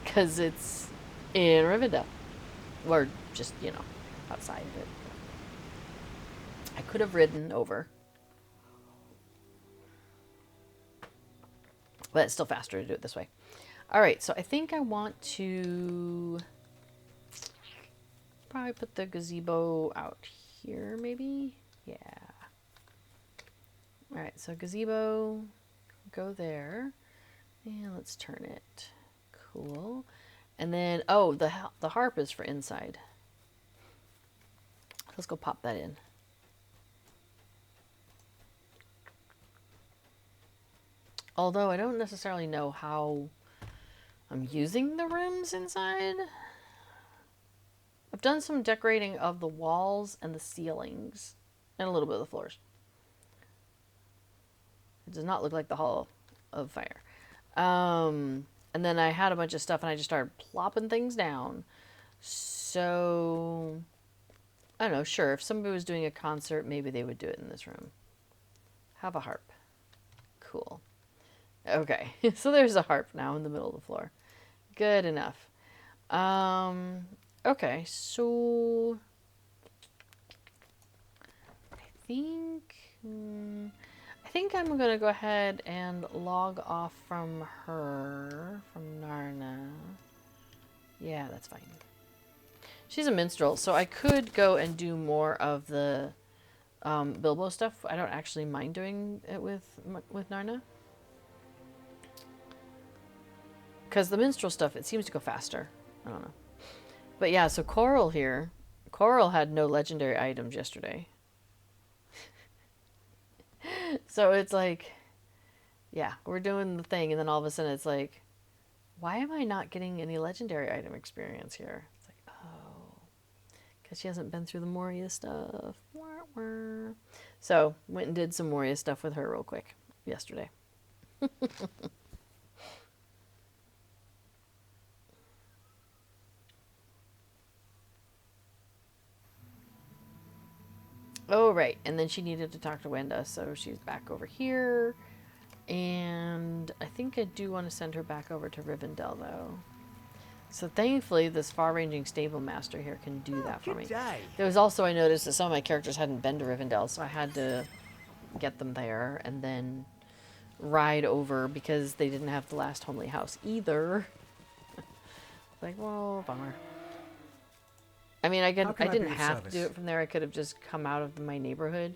because it's in Rivendell. Or just, you know, outside of it. I could have ridden over. But it's still faster to do it this way. Alright, so I think I want to probably put the gazebo out here, maybe? Yeah. Alright, so gazebo, go there. And let's turn it. Cool. And then, oh, the harp is for inside. Let's go pop that in. Although I don't necessarily know how I'm using the rooms inside. I've done some decorating of the walls and the ceilings. And a little bit of the floors. It does not look like the Hall of Fire. And then I had a bunch of stuff and I just started plopping things down. So, I don't know, sure. If somebody was doing a concert, maybe they would do it in this room. Have a harp. Cool. Okay, so there's a harp now in the middle of the floor. Good enough. Okay, so I think I'm gonna go ahead and log off from her, from Narna. Yeah, that's fine. She's a minstrel, so I could go and do more of the Bilbo stuff. I don't actually mind doing it with Narna. Because the minstrel stuff, it seems to go faster. I don't know. But yeah, so Coral here. Coral had no legendary items yesterday. So it's like, yeah, we're doing the thing, and then all of a sudden it's like, why am I not getting any legendary item experience here? It's like, oh, because she hasn't been through the Moria stuff. So, went and did some Moria stuff with her real quick yesterday. Oh, right. And then she needed to talk to Wenda, so she's back over here. And I think I do want to send her back over to Rivendell, though. So thankfully, this far-ranging stable master here can do that for me. There was also, I noticed that some of my characters hadn't been to Rivendell, so I had to get them there and then ride over because they didn't have the last homely house either. Like, well, bummer. I mean, I didn't have to do it from there. I could have just come out of my neighborhood.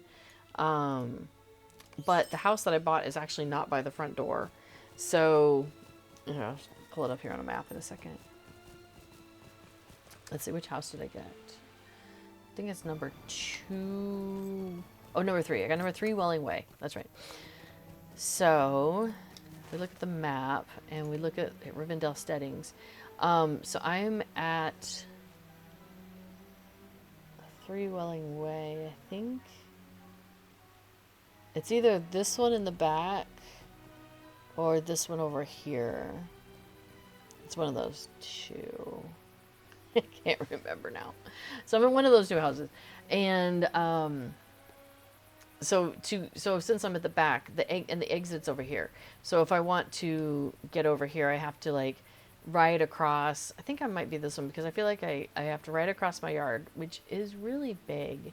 But the house that I bought is actually not by the front door. So, you know, I'll pull it up here on a map in a second. Let's see, which house did I get? I think it's number 2. Oh, number 3. I got number 3 Welling Way. That's right. So, we look at the map and we look at Rivendell Steadings. So I'm at 3 Welling Way, I think. It's either this one in the back or this one over here. It's one of those two. I can't remember now. So I'm in one of those two houses. And so since I'm at the back, the exit's over here. So if I want to get over here, I have to like ride across. I think I might be this one because I feel like I have to ride across my yard, which is really big.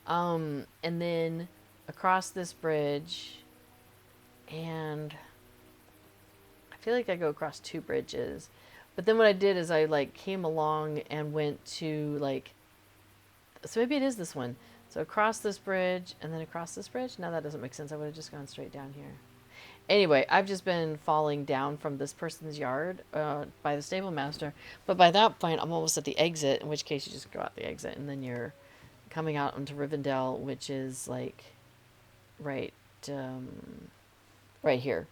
And then across this bridge, and I feel like I go across 2 bridges. But then what I did is I like came along and went to like, so maybe it is this one. So across this bridge and then across this bridge. Now that doesn't make sense. I would have just gone straight down here. Anyway, I've just been falling down from this person's yard by the stable master. But by that point, I'm almost at the exit, in which case you just go out the exit and then you're coming out into Rivendell, which is like right here.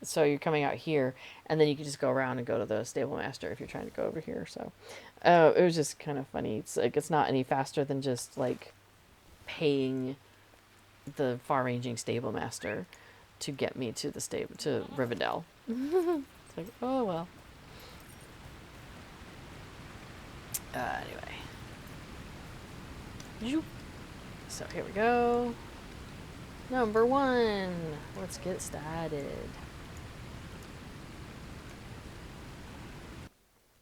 So you're coming out here, and then you can just go around and go to the stable master if you're trying to go over here. So it was just kind of funny. It's like it's not any faster than just like paying the far-ranging stable master to get me to the stable to Rivendell. It's like, oh well. Anyway. Zoop. So here we go. Number 1. Let's get started.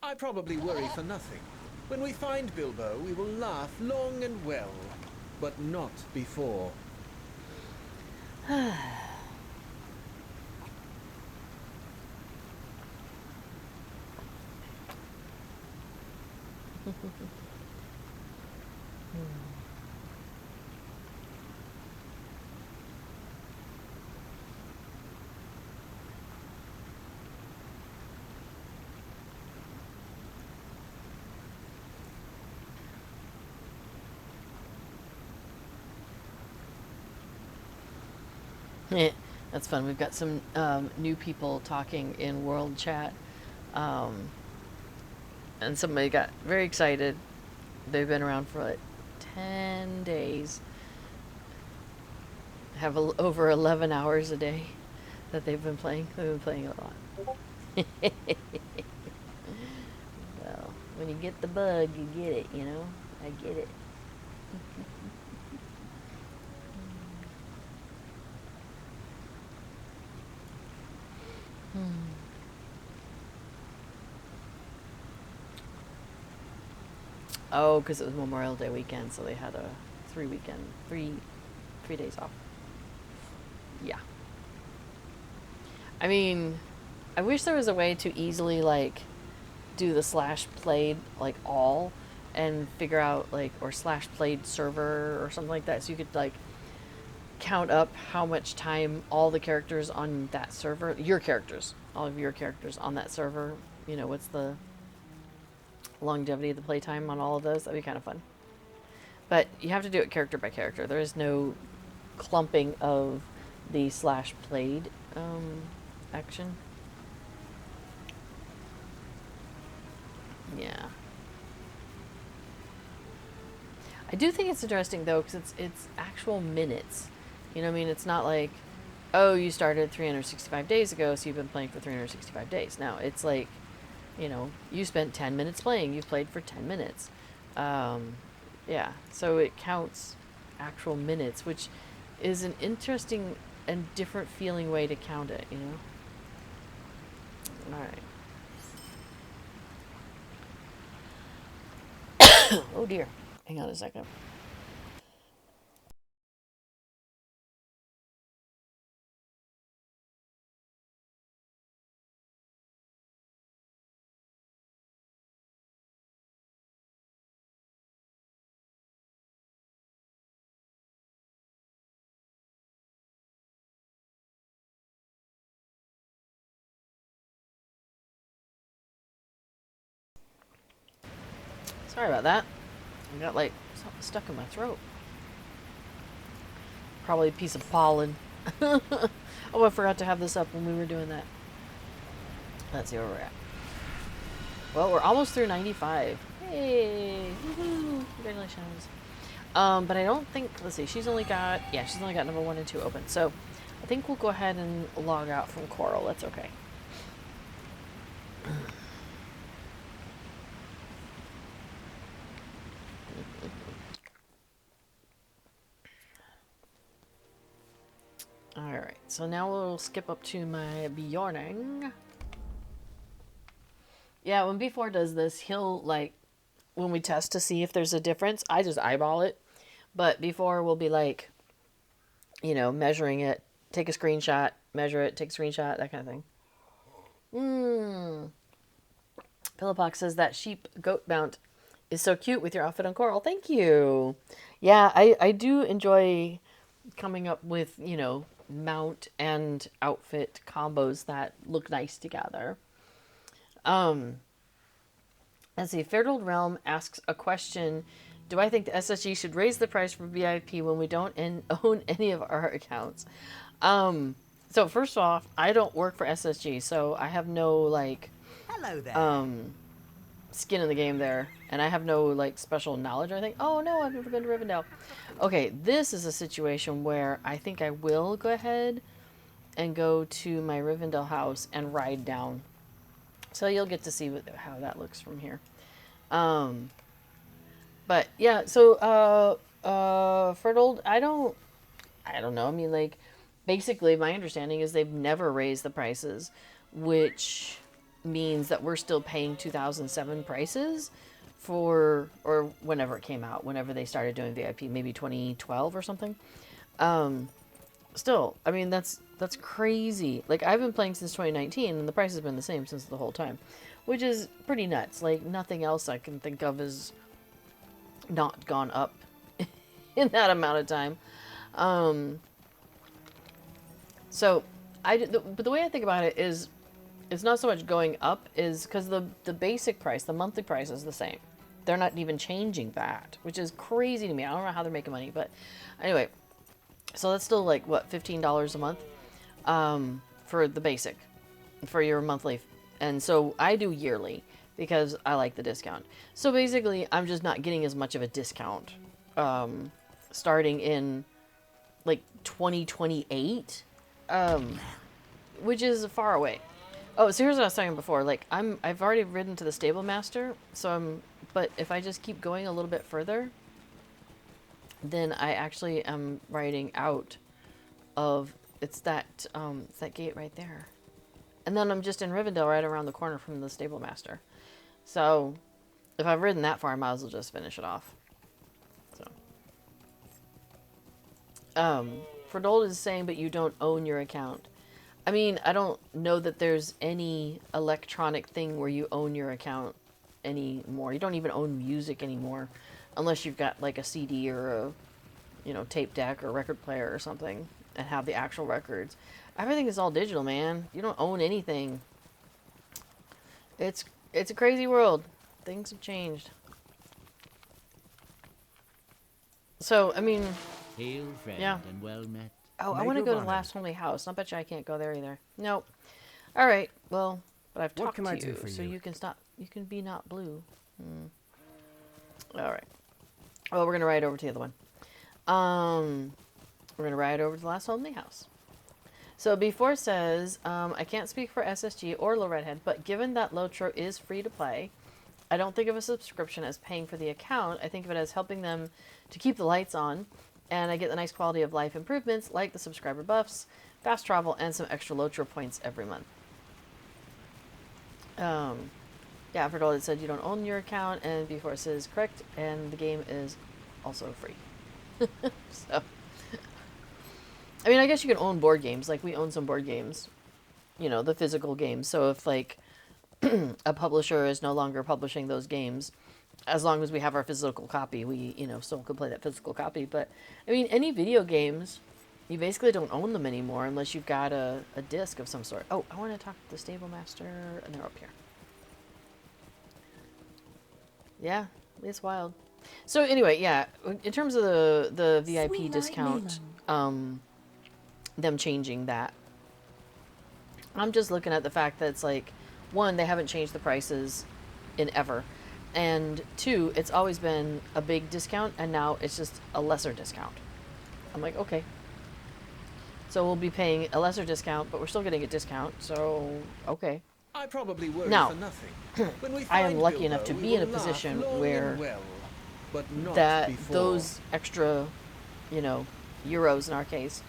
I probably worry for nothing. When we find Bilbo, we will laugh long and well, but not before. That's fun. We've got some new people talking in world chat. And somebody got very excited. They've been around for like 10 days. Have over 11 hours a day that they've been playing. They've been playing a lot. Well, when you get the bug, you get it, you know? I get it. Oh, because it was Memorial Day weekend, so they had a 3 days off. Yeah. I mean, I wish there was a way to easily, like, do the slash played, like, all, and figure out, like, or slash played server or something like that, so you could, like, count up how much time all the characters on that server, all of your characters on that server, you know, what's the longevity of the playtime on all of those. That'd be kind of fun. But you have to do it character by character. There is no clumping of the slash played action. Yeah. I do think it's interesting though, because it's actual minutes. You know what I mean? It's not like, oh, you started 365 days ago, so you've been playing for 365 days. No, it's like, you know, you spent 10 minutes playing. You've played for 10 minutes. Yeah, so it counts actual minutes, which is an interesting and different feeling way to count it, you know? Alright. Oh dear. Hang on a second. Sorry about that. I got like something stuck in my throat. Probably a piece of pollen. Oh, I forgot to have this up when we were doing that. Let's see where we're at. Well, we're almost through 95. Hey! Woohoo! Congratulations. But I don't think, let's see, she's only got number 1 and 2 open. So I think we'll go ahead and log out from Coral. That's okay. Alright, so now we'll skip up to my Bjorning. Yeah, when B4 does this, he'll, like, when we test to see if there's a difference, I just eyeball it. But B4 will be like, you know, measuring it, take a screenshot, measure it, take a screenshot, that kind of thing. Pillowpox says that sheep goat mount is so cute with your outfit on Coral. Thank you. Yeah, I do enjoy coming up with, you know, mount and outfit combos that look nice together. Let's see. Fairdold Realm asks a question. Do I think the SSG should raise the price for VIP when we don't own any of our accounts? So first off, I don't work for SSG, so I have no like Hello there. skin in the game there, and I have no like special knowledge or anything. Oh no, I've never been to Rivendell. Okay, this is a situation where I think I will go ahead and go to my Rivendell house and ride down. So you'll get to see how that looks from here. But yeah, so Fertile, I don't know. I mean, like, basically, my understanding is they've never raised the prices, which means that we're still paying 2007 prices for, or whenever it came out, whenever they started doing VIP, maybe 2012 or something. Still, I mean, that's crazy. Like, I've been playing since 2019, and the price has been the same since the whole time, which is pretty nuts. Like, nothing else I can think of has not gone up in that amount of time. So, but the way I think about it is, it's not so much going up, is because the basic price, the monthly price is the same. They're not even changing that, which is crazy to me. I don't know how they're making money, but anyway. So that's still like, what, $15 a month for the basic, for your monthly. And so I do yearly because I like the discount. So basically, I'm just not getting as much of a discount starting in like 2028, which is far away. Oh, so here's what I was talking before. Like, I've already ridden to the Stable Master, but if I just keep going a little bit further, then I actually am riding out of, it's that gate right there. And then I'm just in Rivendell right around the corner from the Stable Master. So, if I've ridden that far, I might as well just finish it off. So. Ferdold is saying, but you don't own your account. I mean, I don't know that there's any electronic thing where you own your account anymore. You don't even own music anymore, unless you've got like a CD or a, tape deck or record player or something and have the actual records. Everything is all digital, man. You don't own anything. It's a crazy world. Things have changed. So, I mean, Hail, friend, yeah. and well met. Oh, I Make want to your go to the mind. last holy house. I bet you I can't go there either. Nope. All right. Well, but I've What talked can to I you, do for so you? you can stop. You can be not blue. All right. Well, we're gonna ride over to the other one. We're gonna ride over to the last holy house. So before says, I can't speak for SSG or Low Redhead, but given that Lotro is free to play, I don't think of a subscription as paying for the account. I think of it as helping them to keep the lights on, and I get the nice quality of life improvements like the subscriber buffs, fast travel, and some extra Lotro points every month. Yeah, for all it said you don't own your account, and before it says correct, and the game is also free. So, I mean, I guess you can own board games. Like, we own some board games, the physical games. So if like a publisher is no longer publishing those games, as long as we have our physical copy, we, still could play that physical copy. But, I mean, any video games, you basically don't own them anymore unless you've got a disc of some sort. Oh, I want to talk to the Stable Master, and they're up here. Yeah, it's wild. So anyway, yeah, in terms of the VIP Sweet discount, them changing that, I'm just looking at the fact that it's like, one, they haven't changed the prices in ever. And two, it's always been a big discount, and now it's just a lesser discount. I'm like, okay. So we'll be paying a lesser discount, but we're still getting a discount, so okay. I probably worry Now, for nothing. When we I am find lucky Bilbo, enough to we be in a will laugh position long where and well, but not that before. those extra, euros in our case,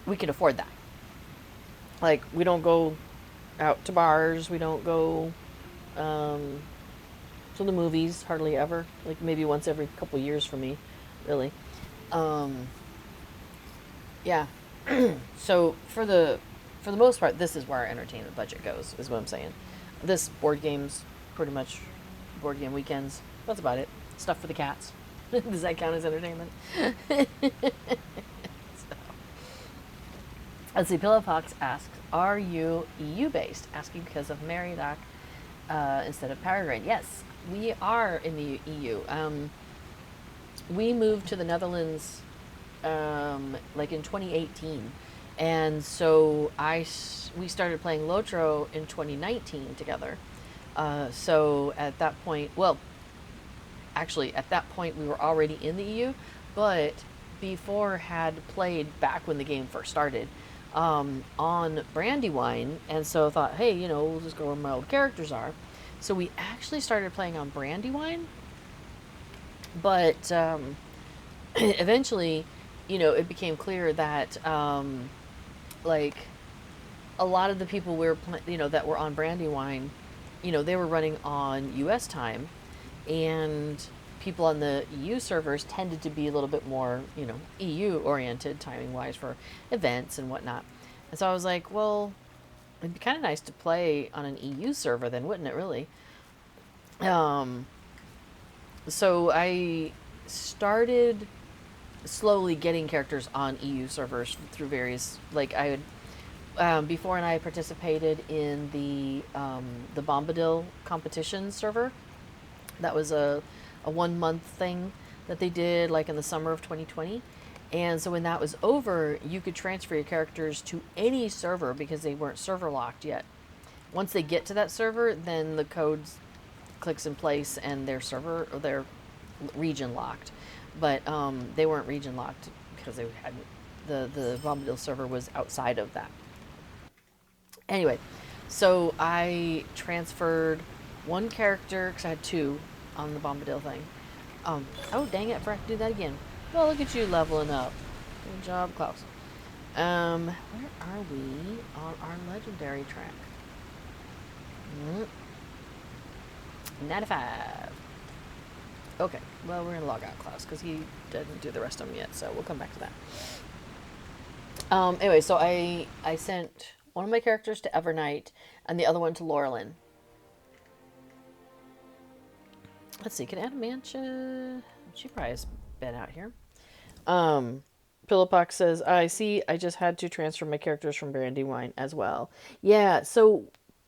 we can afford that. Like, we don't go out to bars, we don't go to the movies hardly ever, like maybe once every couple years for me, really. Yeah. So for the most part, this is where our entertainment budget goes, is what I'm saying. This board games, pretty much board game weekends, that's about it. Stuff for the cats. Does that count as entertainment? Let's see, Pillowpox asks, are you EU based? Asking because of Meridoc instead of Paragrain. Yes, we are in the EU. We moved to the Netherlands like in 2018, And so we started playing Lotro in 2019 together. So at that point, well, actually at that point we were already in the EU, but before had played back when the game first started on Brandywine, and so thought, hey, we'll just go where my old characters are. So we actually started playing on Brandywine, but eventually, it became clear that like a lot of the people that were on Brandywine, they were running on US time, and people on the EU servers tended to be a little bit more, EU oriented timing wise for events and whatnot. And so I was like, well, it'd be kind of nice to play on an EU server then, wouldn't it really? So I started slowly getting characters on EU servers through various, like I would, before, and I participated in the Bombadil competition server. That was a 1 month thing that they did like in the summer of 2020. And so when that was over, you could transfer your characters to any server because they weren't server locked yet. Once they get to that server, then the codes clicks in place and their server or their region locked. But they weren't region locked because they hadn't, the Bombadil server was outside of that. Anyway, so I transferred one character because I had two on the Bombadil thing. Oh dang it! I forgot to do that again. Well, look at you leveling up. Good job, Klaus. Where are we on our legendary track? 95. Okay, well, we're gonna log out Klaus because he didn't do the rest of them yet, so we'll come back to that. Anyway, so I sent one of my characters to Evernight and the other one to Laurelin. Let's see, can Adamantia... She probably has been out here. Pillowpox says, I see, I just had to transfer my characters from Brandywine as well. Yeah, so,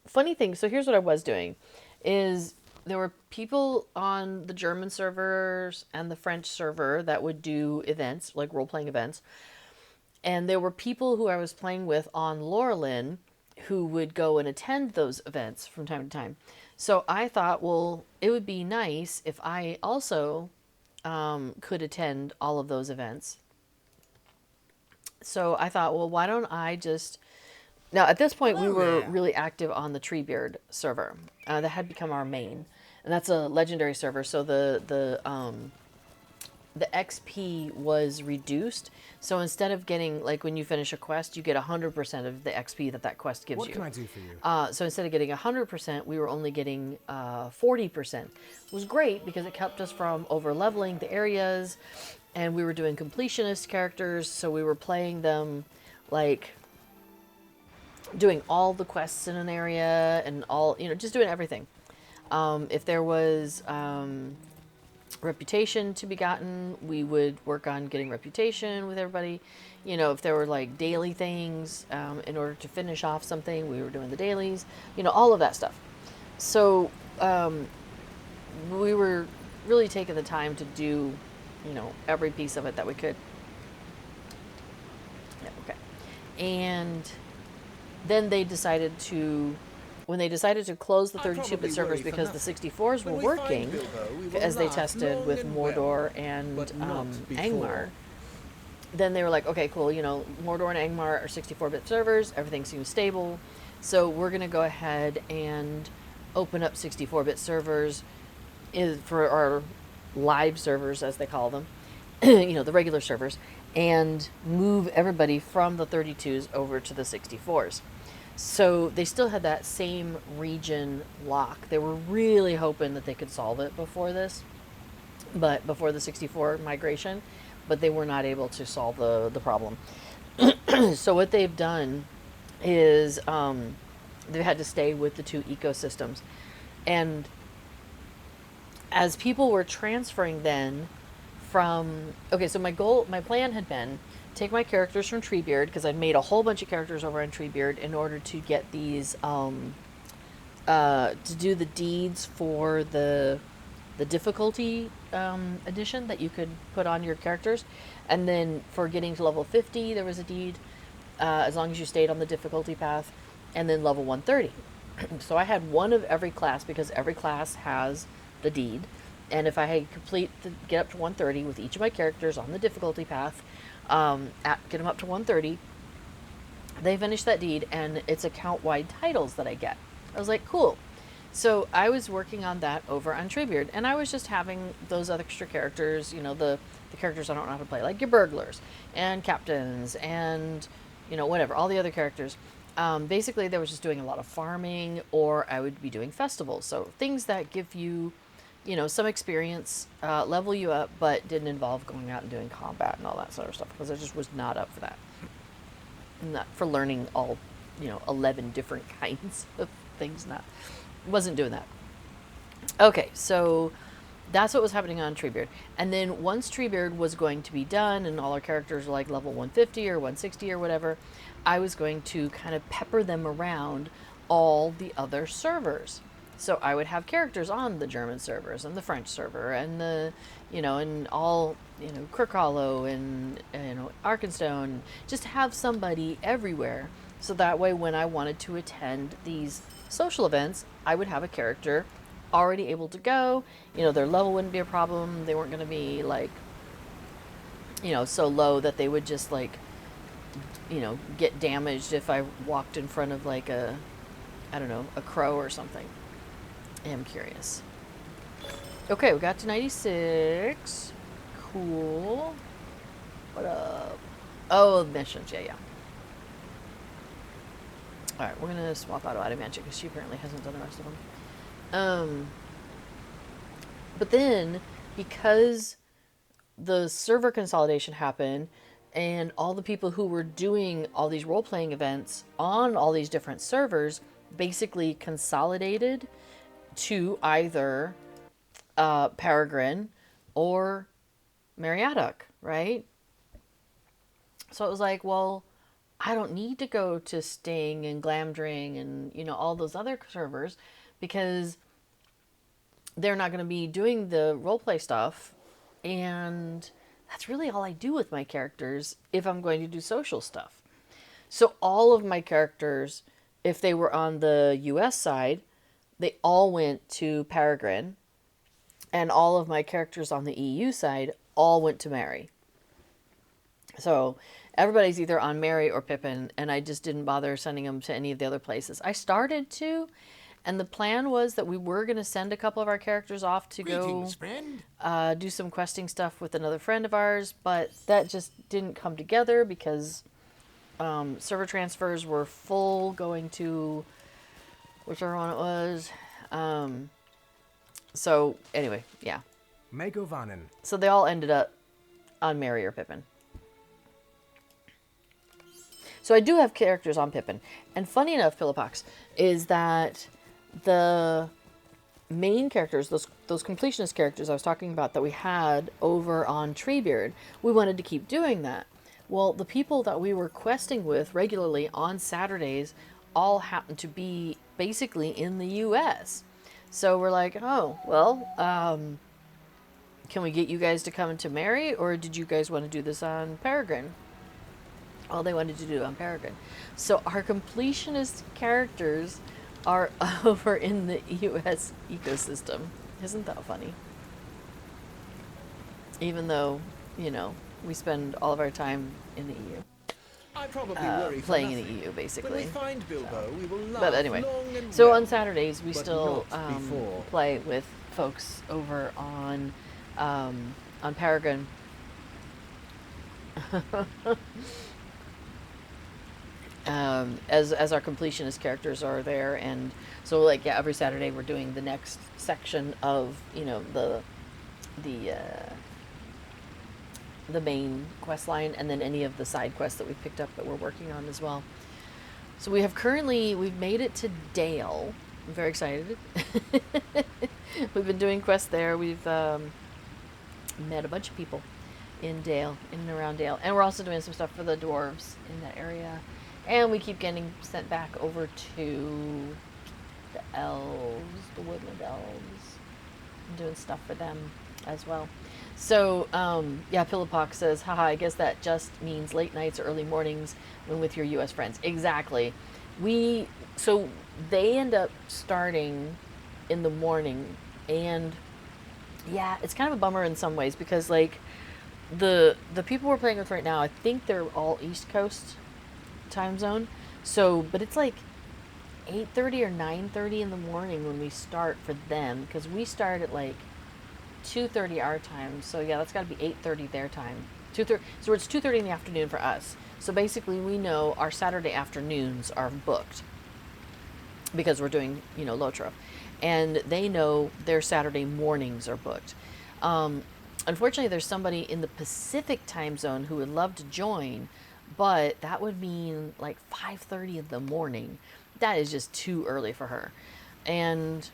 funny thing, so here's what I was doing, is there were people on the German servers and the French server that would do events, like role-playing events, and there were people who I was playing with on Laurelin who would go and attend those events from time to time. So I thought, well, it would be nice if I also could attend all of those events. So I thought, well, why don't I just... Now, at this point, we were really active on the Treebeard server. That had become our main. And that's a legendary server, so the XP was reduced. So instead of getting, like when you finish a quest, you get 100% of the XP that quest gives you. What can I do for you? So instead of getting 100%, we were only getting 40%. It was great because it kept us from over-leveling the areas, and we were doing completionist characters, so we were playing them, like, doing all the quests in an area, and all, just doing everything. If there was... reputation to be gotten, we would work on getting reputation with everybody. If there were like daily things, in order to finish off something, we were doing the dailies, all of that stuff. So we were really taking the time to do, every piece of it that we could. Yeah, okay. And then they decided to... When they decided to close the 32-bit servers because the 64s were working, as they tested with Mordor and Angmar, then they were like, okay, cool, Mordor and Angmar are 64-bit servers, everything seems stable, so we're going to go ahead and open up 64-bit servers for our live servers, as they call them, the regular servers, and move everybody from the 32s over to the 64s. So they still had that same region lock. They were really hoping that they could solve it before this, but before the 64 migration, but they were not able to solve the problem. So what they've done is they've had to stay with the two ecosystems. And as people were transferring then from... Okay, so my plan had been take my characters from Treebeard, because I'd made a whole bunch of characters over on Treebeard in order to get these, to do the deeds for the difficulty edition that you could put on your characters. And then for getting to level 50, there was a deed. as long as you stayed on the difficulty path, and then level 130. So I had one of every class because every class has the deed. And if I had get up to 130 with each of my characters on the difficulty path, get them up to 130, they finish that deed, and it's account-wide titles that I get. I was like, cool. So I was working on that over on Treebeard, and I was just having those other extra characters, the characters I don't know how to play, like your burglars and captains and, whatever, all the other characters. Basically, they was just doing a lot of farming, or I would be doing festivals. So things that give you, some experience, level you up, but didn't involve going out and doing combat and all that sort of stuff, because I just was not up for that. Not for learning all, 11 different kinds of things. Wasn't doing that. Okay, so that's what was happening on Treebeard. And then once Treebeard was going to be done and all our characters were like level 150 or 160 or whatever, I was going to kind of pepper them around all the other servers. So I would have characters on the German servers and the French server and the, and all, Crook Hollow and, Arkenstone, just have somebody everywhere. So that way when I wanted to attend these social events, I would have a character already able to go. Their level wouldn't be a problem. They weren't going to be like, so low that they would just like, get damaged if I walked in front of like a crow or something. I am curious. Okay, we got to 96. Cool. What up? Oh, missions. Yeah. Alright, we're going to swap out Adamantia because she apparently hasn't done the rest of them. But then, because the server consolidation happened, and all the people who were doing all these role-playing events on all these different servers basically consolidated to either Peregrine or Mariadoc, right? So it was like, well, I don't need to go to Sting and Glamdring and, all those other servers, because they're not going to be doing the roleplay stuff. And that's really all I do with my characters if I'm going to do social stuff. So all of my characters, if they were on the US side, they all went to Peregrine. And all of my characters on the EU side all went to Mary. So everybody's either on Mary or Pippin, and I just didn't bother sending them to any of the other places. I started to, and the plan was that we were going to send a couple of our characters off to Greetings, go friend. do some questing stuff with another friend of ours, but that just didn't come together because server transfers were full going to whichever one it was. So anyway, yeah. Megovanen. So they all ended up on Mary or Pippin. So I do have characters on Pippin. And funny enough, Pillowpox, is that the main characters, those completionist characters I was talking about that we had over on Treebeard, we wanted to keep doing that. Well, the people that we were questing with regularly on Saturdays all happened to be basically in the US. So we're like, oh, well, can we get you guys to come into Mary, or did you guys want to do this on Peregrine? Well, they wanted to do it on Peregrine. So our completionist characters are over in the US ecosystem. Isn't that funny? Even though, we spend all of our time in the EU. I probably worry for Playing in nothing. the EU, basically. When we find Bilbo, we will laugh But anyway, long and so well, on Saturdays we but still not before. play with folks over on Peregrine. As our completionist characters are there, and so like every Saturday we're doing the next section of the main quest line, and then any of the side quests that we picked up that we're working on as well. So we've made it to Dale. I'm very excited. We've been doing quests there. We've met a bunch of people in Dale, in and around Dale, and we're also doing some stuff for the dwarves in that area. And we keep getting sent back over to the elves, the woodland elves. I'm doing stuff for them. as well. So, yeah, Pillipok says, haha, I guess that just means late nights or early mornings when with your US friends. Exactly. We, so they end up starting in the morning, and yeah, it's kind of a bummer in some ways because like the people we're playing with right now, I think they're all East Coast time zone. So, but it's like 8:30 or 9:30 in the morning when we start for them because we start at like 2:30 our time. So yeah, that's got to be 8:30 their time. 2:30. So it's 2:30 in the afternoon for us. So basically, we know our Saturday afternoons are booked because we're doing, you know, Lotro, and they know their Saturday mornings are booked. Unfortunately, there's somebody in the Pacific time zone who would love to join, but that would mean like 5:30 in the morning. That is just too early for her, and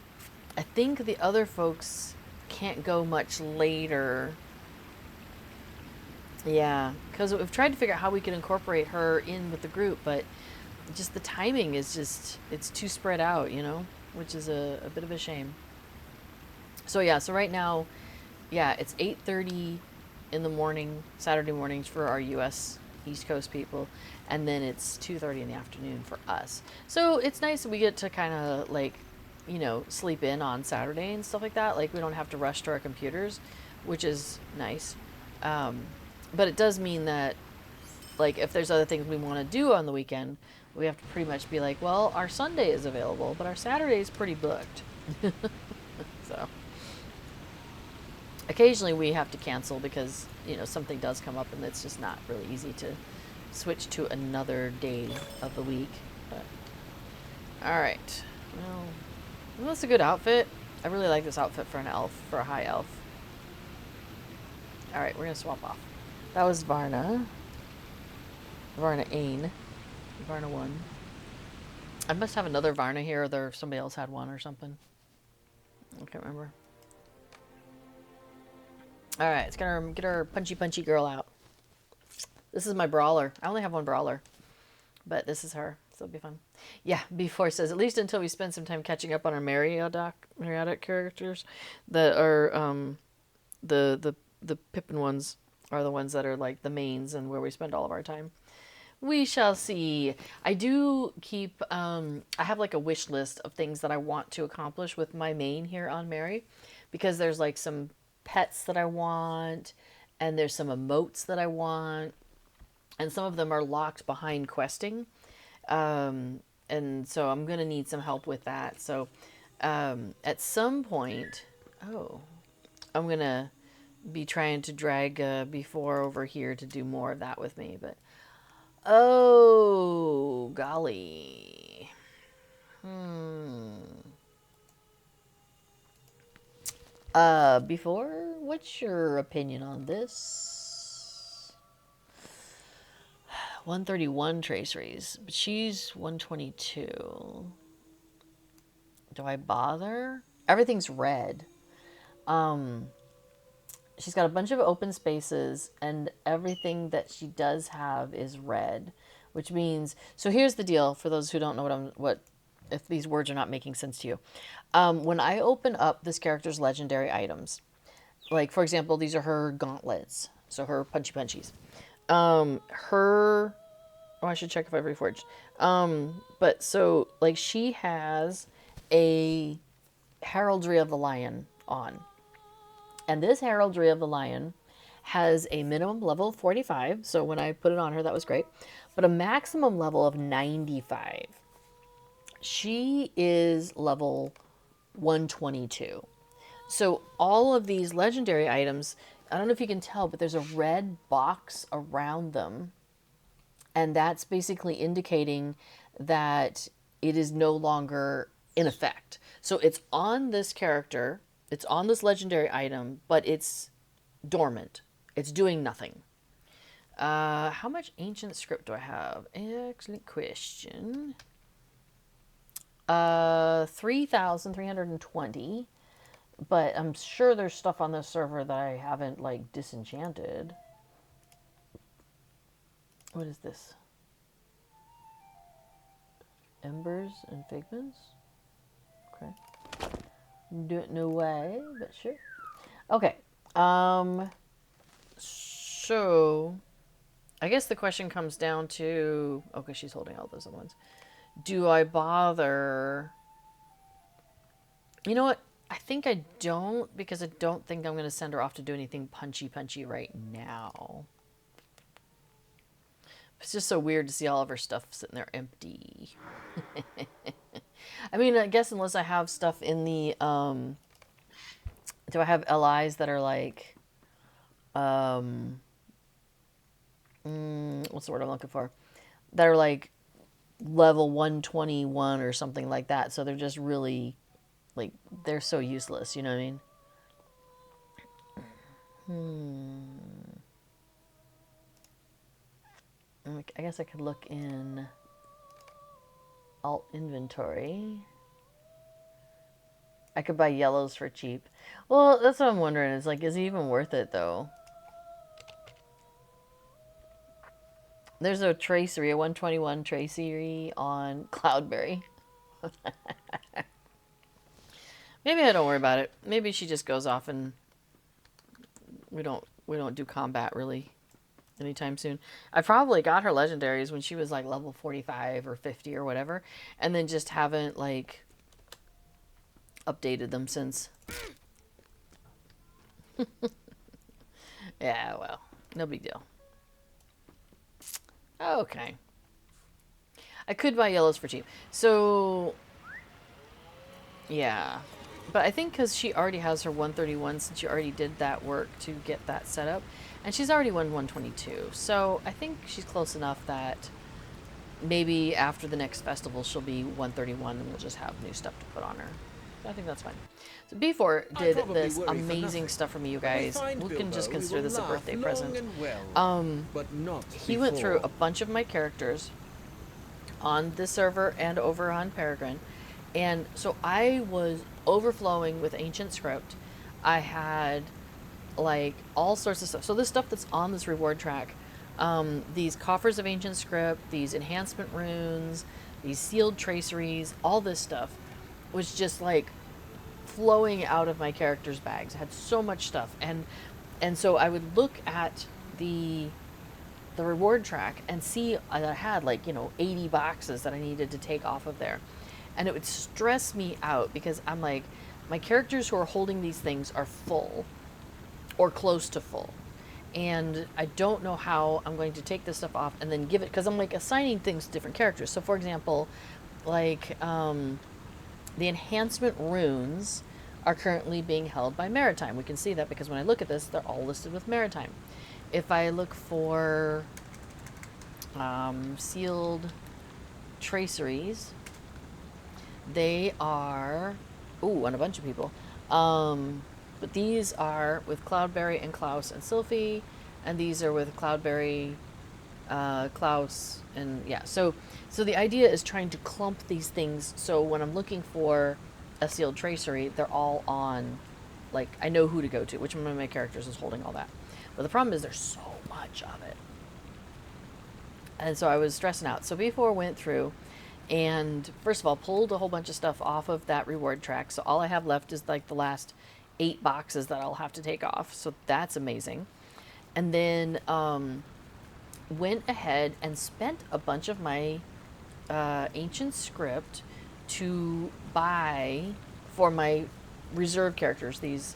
I think the other folks can't go much later. Yeah, because we've tried to figure out how we can incorporate her in with the group, but just the timing is just, it's too spread out, you know, which is a bit of a shame. So yeah, so right now, yeah, it's 8:30 in the morning, Saturday mornings for our US East Coast people, and then it's 2:30 in the afternoon for us. So it's nice that we get to kind of like, you know, sleep in on Saturday and stuff like that. Like we don't have to rush to our computers, which is nice. But it does mean that like if there's other things we want to do on the weekend, we have to pretty much be like, well, our Sunday is available, but our Saturday is pretty booked. So occasionally we have to cancel because, you know, something does come up and it's just not really easy to switch to another day of the week. But all right, well, that's a good outfit. I really like this outfit for an elf, for a high elf. All right, we're gonna swap off. That was Varna. Varna Ain. Varna 1. I must have another Varna here, or somebody else had one or something. I can't remember. Alright, let's get our punchy girl out. This is my brawler. I only have one brawler, but this is her, so it'll be fun. Yeah, B4 says, at least until we spend some time catching up on our Mariodoc characters that are, the Pippin ones are the ones that are like the mains and where we spend all of our time. We shall see. I do keep, I have like a wish list of things that I want to accomplish with my main here on Mary, because there's like some pets that I want, and there's some emotes that I want, and some of them are locked behind questing. And so I'm going to need some help with that. So at some point, I'm going to be trying to drag B4 over here to do more of that with me, but oh, golly. Before, what's your opinion on this? 131 traceries, but she's 122. Do I bother? Everything's red. She's got a bunch of open spaces, and everything that she does have is red, which means, so here's the deal for those who don't know what if these words are not making sense to you. When I open up this character's legendary items, like for example, these are her gauntlets, so her punchy punchies. I should check if I've reforged. But so like she has a heraldry of the lion on. And this heraldry of the lion has a minimum level of 45. So when I put it on her, that was great. But a maximum level of 95. She is level 122. So all of these legendary items, I don't know if you can tell, but there's a red box around them. And that's basically indicating that it is no longer in effect. So it's on this character, it's on this legendary item, but it's dormant. It's doing nothing. How much ancient script do I have? Excellent question. 3,320. But I'm sure there's stuff on this server that I haven't, like, disenchanted. What is this? Embers and figments? Okay. No way, but sure. Okay. So I guess the question comes down to, okay, she's holding all those other ones. Do I bother? You know what? I think I don't, because I don't think I'm going to send her off to do anything punchy right now. It's just so weird to see all of her stuff sitting there empty. I mean, I guess unless I have stuff in the, do I have LIs that are like, what's the word I'm looking for? That are like level 121 or something like that. So they're just really, like, they're so useless, you know what I mean? I guess I could look in alt inventory. I could buy yellows for cheap. Well, that's what I'm wondering. Is like, is it even worth it though? There's a tracery, a 121 tracery on Cloudberry. Maybe I don't worry about it. Maybe she just goes off and we don't do combat really anytime soon. I probably got her legendaries when she was like level 45 or 50 or whatever, and then just haven't like updated them since. Yeah, well, no big deal. Okay. I could buy yellows for cheap. So, yeah. But I think because she already has her 131, since she already did that work to get that set up, and she's already won 122. So I think she's close enough that maybe after the next festival she'll be 131 and we'll just have new stuff to put on her. I think that's fine. So B4 did this amazing stuff for me, you guys. We can just consider this a birthday present. He went through a bunch of my characters on this server and over on Peregrine. And so I was overflowing with ancient script. I had like all sorts of stuff. So this stuff that's on this reward track, these coffers of ancient script, these enhancement runes, these sealed traceries, all this stuff was just like flowing out of my character's bags. I had so much stuff, and so I would look at the reward track and see that I had like 80 boxes that I needed to take off of there, and it would stress me out because I'm like, my characters who are holding these things are full or close to full, and I don't know how I'm going to take this stuff off and then give it, because I'm like assigning things to different characters. So for example, like the enhancement runes are currently being held by Maritime. We can see that because when I look at this, they're all listed with Maritime. If I look for sealed traceries, they are, ooh, on a bunch of people. But these are with Cloudberry and Klaus and Sylphie, and these are with Cloudberry, Klaus, and yeah. So the idea is trying to clump these things so when I'm looking for a sealed tracery, they're all on, like, I know who to go to, which one of my characters is holding all that. But the problem is there's so much of it. And so I was stressing out. So B4 went through and first of all pulled a whole bunch of stuff off of that reward track. So all I have left is like the last 8 boxes that I'll have to take off. So that's amazing. And then went ahead and spent a bunch of my ancient script to buy for my reserve characters, these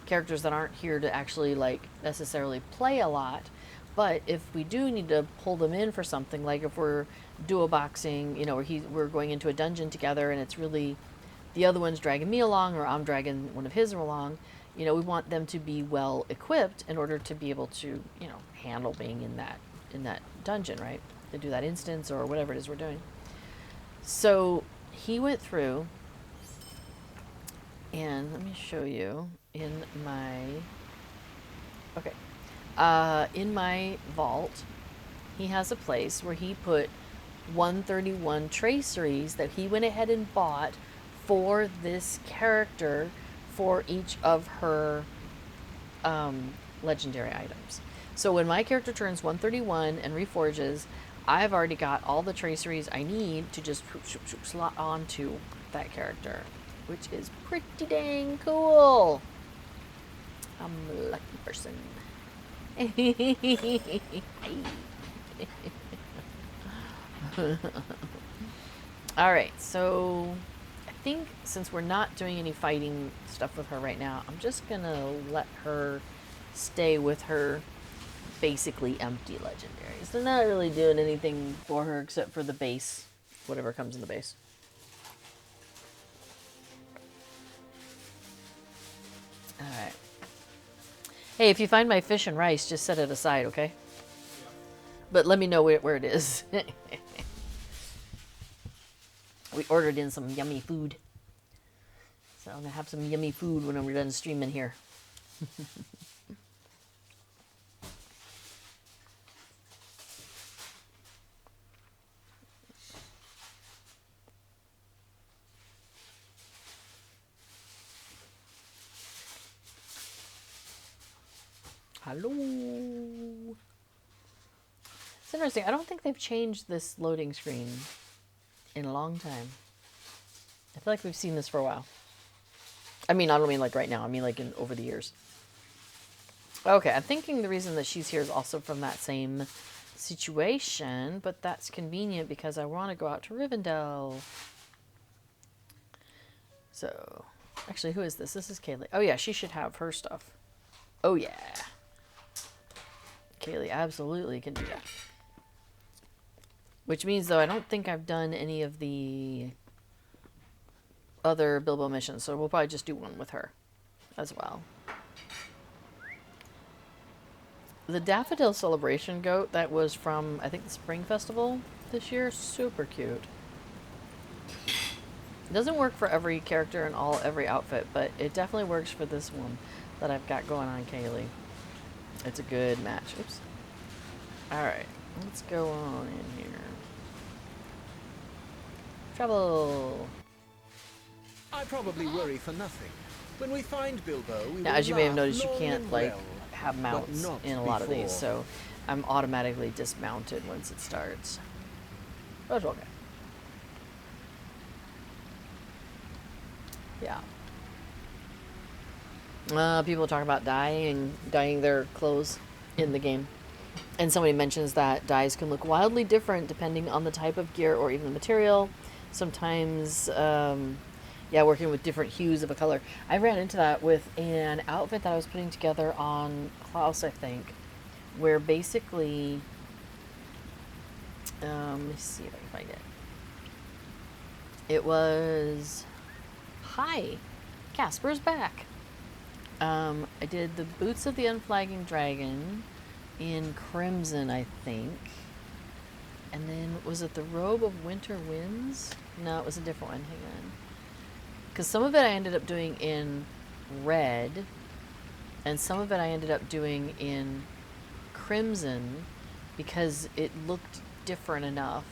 characters that aren't here to actually like necessarily play a lot, but if we do need to pull them in for something, like if we're duo boxing, we're going into a dungeon together and it's really the other one's dragging me along or I'm dragging one of his along, we want them to be well equipped in order to be able to handle being in that dungeon, right, to do that instance or whatever it is we're doing. So he went through, and let me show you in my, in my vault, he has a place where he put 131 traceries that he went ahead and bought for this character for each of her legendary items. So when my character turns 131 and reforges, I've already got all the traceries I need to just slot onto that character, which is pretty dang cool. I'm a lucky person. Alright, so I think since we're not doing any fighting stuff with her right now, I'm just gonna let her stay with her basically empty legendaries. They're not really doing anything for her except for the base, whatever comes in the base. Alright. Hey, if you find my fish and rice, just set it aside, okay? But let me know where it is. We ordered in some yummy food. So I'm gonna have some yummy food when we're done streaming here. Hello. It's interesting. I don't think they've changed this loading screen in a long time. I feel like we've seen this for a while. I mean, I don't mean like right now. I mean like over the years. Okay, I'm thinking the reason that she's here is also from that same situation, but that's convenient because I want to go out to Rivendell. So, actually, who is this? This is Kaylee. Oh yeah, she should have her stuff. Oh yeah. Kaylee absolutely can do that. Which means, though, I don't think I've done any of the other Bilbo missions, so we'll probably just do one with her as well. The Daffodil Celebration goat that was from, I think, the Spring Festival this year, super cute. It doesn't work for every character and every outfit, but it definitely works for this one that I've got going on Kaylee. It's a good match. Oops. Alright, let's go on in here. Travel! I probably worry for nothing. When we find Bilbo, we Now, will as you may have laugh noticed, you long can't, and like, well, have but mounts not in a lot of these, before. so I'm automatically dismounted once it starts. That's okay. Yeah. People talk about dyeing their clothes in the game. And somebody mentions that dyes can look wildly different depending on the type of gear or even the material. Sometimes, yeah, working with different hues of a color. I ran into that with an outfit that I was putting together on Klaus, I think, where basically, let me see if I can find it. It was, hi, Casper's back. I did the Boots of the Unflagging Dragon in Crimson, I think. And then, was it the Robe of Winter Winds? No, it was a different one. Hang on. Because some of it I ended up doing in red, and some of it I ended up doing in Crimson, because it looked different enough.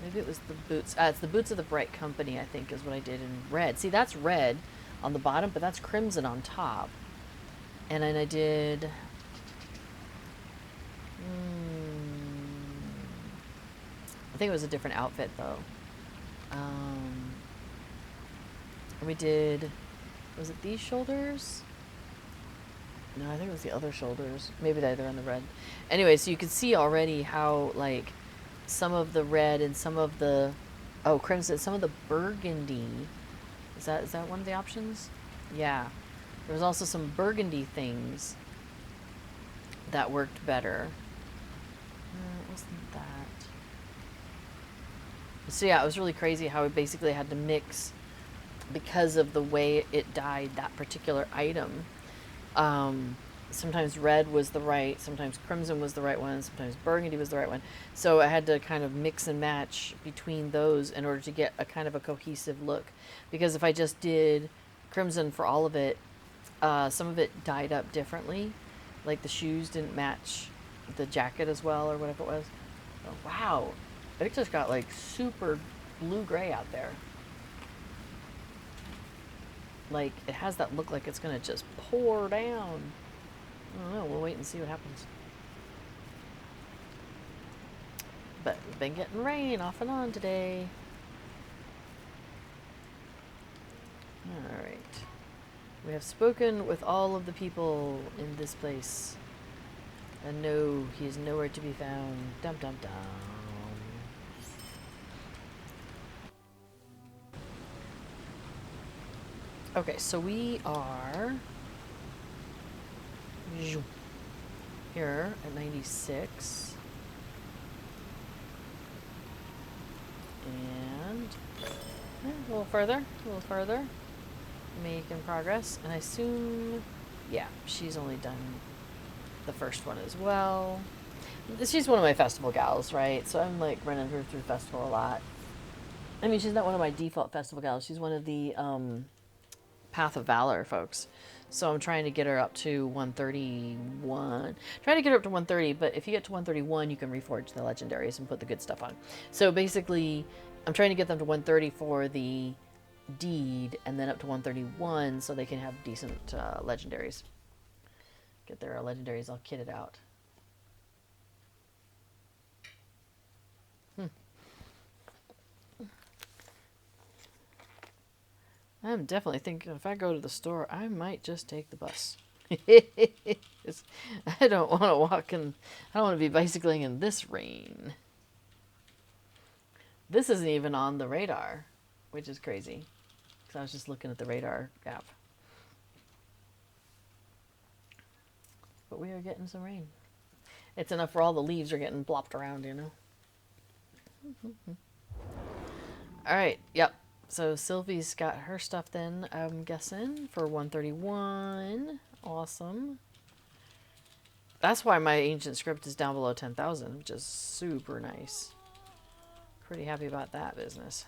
Maybe it was the Boots. It's the Boots of the Bright Company, I think, is what I did in red. See, that's red on the bottom, but that's crimson on top. And then I did... I think it was a different outfit, though. We did... Was it these shoulders? No, I think it was the other shoulders. Maybe they're on the red. Anyway, so you can see already how, like, some of the red and some of the... Oh, crimson. Some of the burgundy... Is that one of the options? Yeah. There was also some burgundy things that worked better. It wasn't that. So yeah, it was really crazy how we basically had to mix because of the way it dyed that particular item. Sometimes red was the right, sometimes crimson was the right one, sometimes burgundy was the right one. So I had to kind of mix and match between those in order to get a kind of a cohesive look. Because if I just did crimson for all of it, some of it dyed up differently. Like the shoes didn't match the jacket as well or whatever it was. Oh, wow. It just got like super blue-gray out there. Like, it has that look like it's gonna just pour down. I don't know, we'll wait and see what happens. But we've been getting rain off and on today. Alright. We have spoken with all of the people in this place. And no, he is nowhere to be found. Dum dum dum. Okay, so we are here at 96. And a little further, making progress. And I assume, yeah, she's only done the first one as well. She's one of my festival gals, right? So I'm like running her through festival a lot. I mean, she's not one of my default festival gals. She's one of the Path of Valor folks. So I'm trying to get her up to 131. Trying to get her up to 130, but if you get to 131, you can reforge the legendaries and put the good stuff on. So basically, I'm trying to get them to 130 for the deed, and then up to 131 so they can have decent legendaries. Get their legendaries all kitted out. I'm definitely thinking if I go to the store, I might just take the bus. I don't want to walk in, I don't want to be bicycling in this rain. This isn't even on the radar, which is crazy. Because I was just looking at the radar app. But we are getting some rain. It's enough where all the leaves are getting plopped around, you know. Alright, yep. So Sylvie's got her stuff then, I'm guessing, for 131. Awesome. That's why my ancient script is down below 10,000, which is super nice. Pretty happy about that business.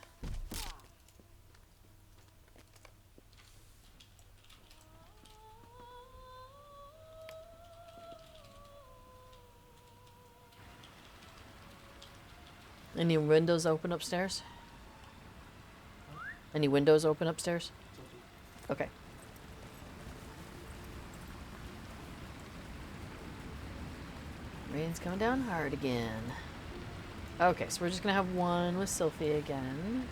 Any windows open upstairs? Any windows open upstairs? Okay. Rain's coming down hard again. Okay, so we're just gonna have one with Sophie again.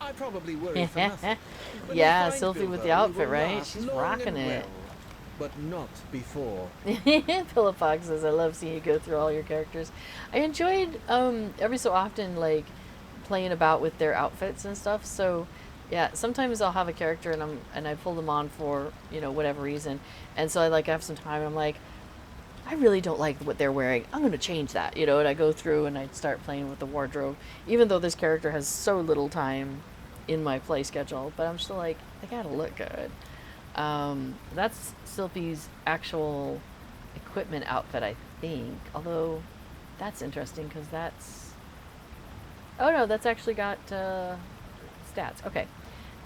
I probably worry for nothing. When we Yeah, find Sophie with the Bilbo, we outfit, will right? laugh She's long rocking and it. well, but not before. Pillow Fox says, I love seeing you go through all your characters. I enjoyed every so often like playing about with their outfits and stuff. So yeah, sometimes I'll have a character and I pull them on for, you know, whatever reason. And so I like have some time and I'm like, I really don't like what they're wearing. I'm going to change that, you know, and I go through and I start playing with the wardrobe, even though this character has so little time in my play schedule, but I'm still like, they gotta look good. That's Sylphie's actual equipment outfit, I think, although that's interesting because that's, oh no, that's actually got stats. Okay.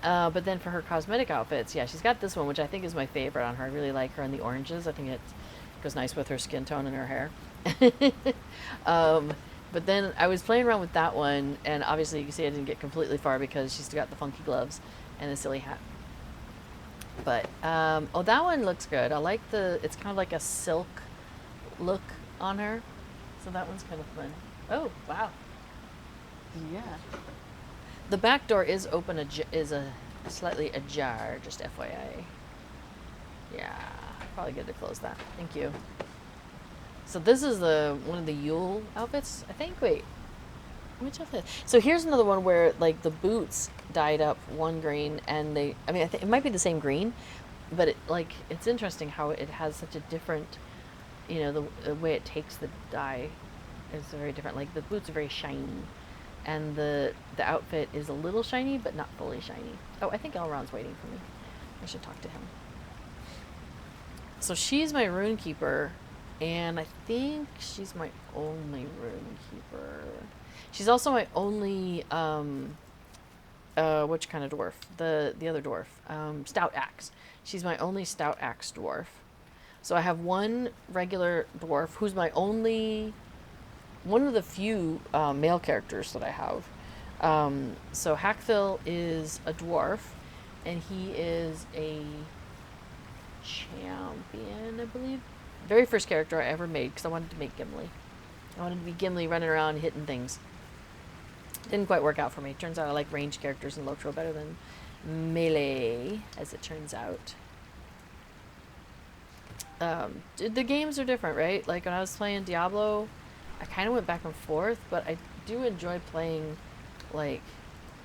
But then for her cosmetic outfits, yeah, she's got this one, which I think is my favorite on her. I really like her in the oranges. I think it goes nice with her skin tone and her hair. But then I was playing around with that one, and obviously you can see I didn't get completely far because she's got the funky gloves and the silly hat. But, oh, that one looks good. I like it's kind of like a silk look on her. So that one's kind of fun. Oh, wow. Yeah. The back door is open, slightly ajar, just FYI. Yeah, probably good to close that. Thank you. So this is one of the Yule outfits, I think. Wait, which outfit? So here's another one where like the boots dyed up one green, and I think it might be the same green, but it's interesting how it has such a different, you know, the way it takes the dye is very different. Like the boots are very shiny, and the outfit is a little shiny, but not fully shiny. Oh, I think Elrond's waiting for me. I should talk to him. So she's my rune keeper. And I think she's my only rune keeper. She's also my only, which kind of dwarf? The other dwarf. Stout axe. She's my only stout axe dwarf. So I have one regular dwarf who's my only, one of the few male characters that I have. So Hackfill is a dwarf, and he is a champion, I believe. Very first character I ever made because I wanted to make Gimli. I wanted to be Gimli running around hitting things. Didn't quite work out for me. Turns out I like ranged characters in Lotro better than melee, as it turns out. The games are different, right? Like when I was playing Diablo, I kind of went back and forth, but I do enjoy playing like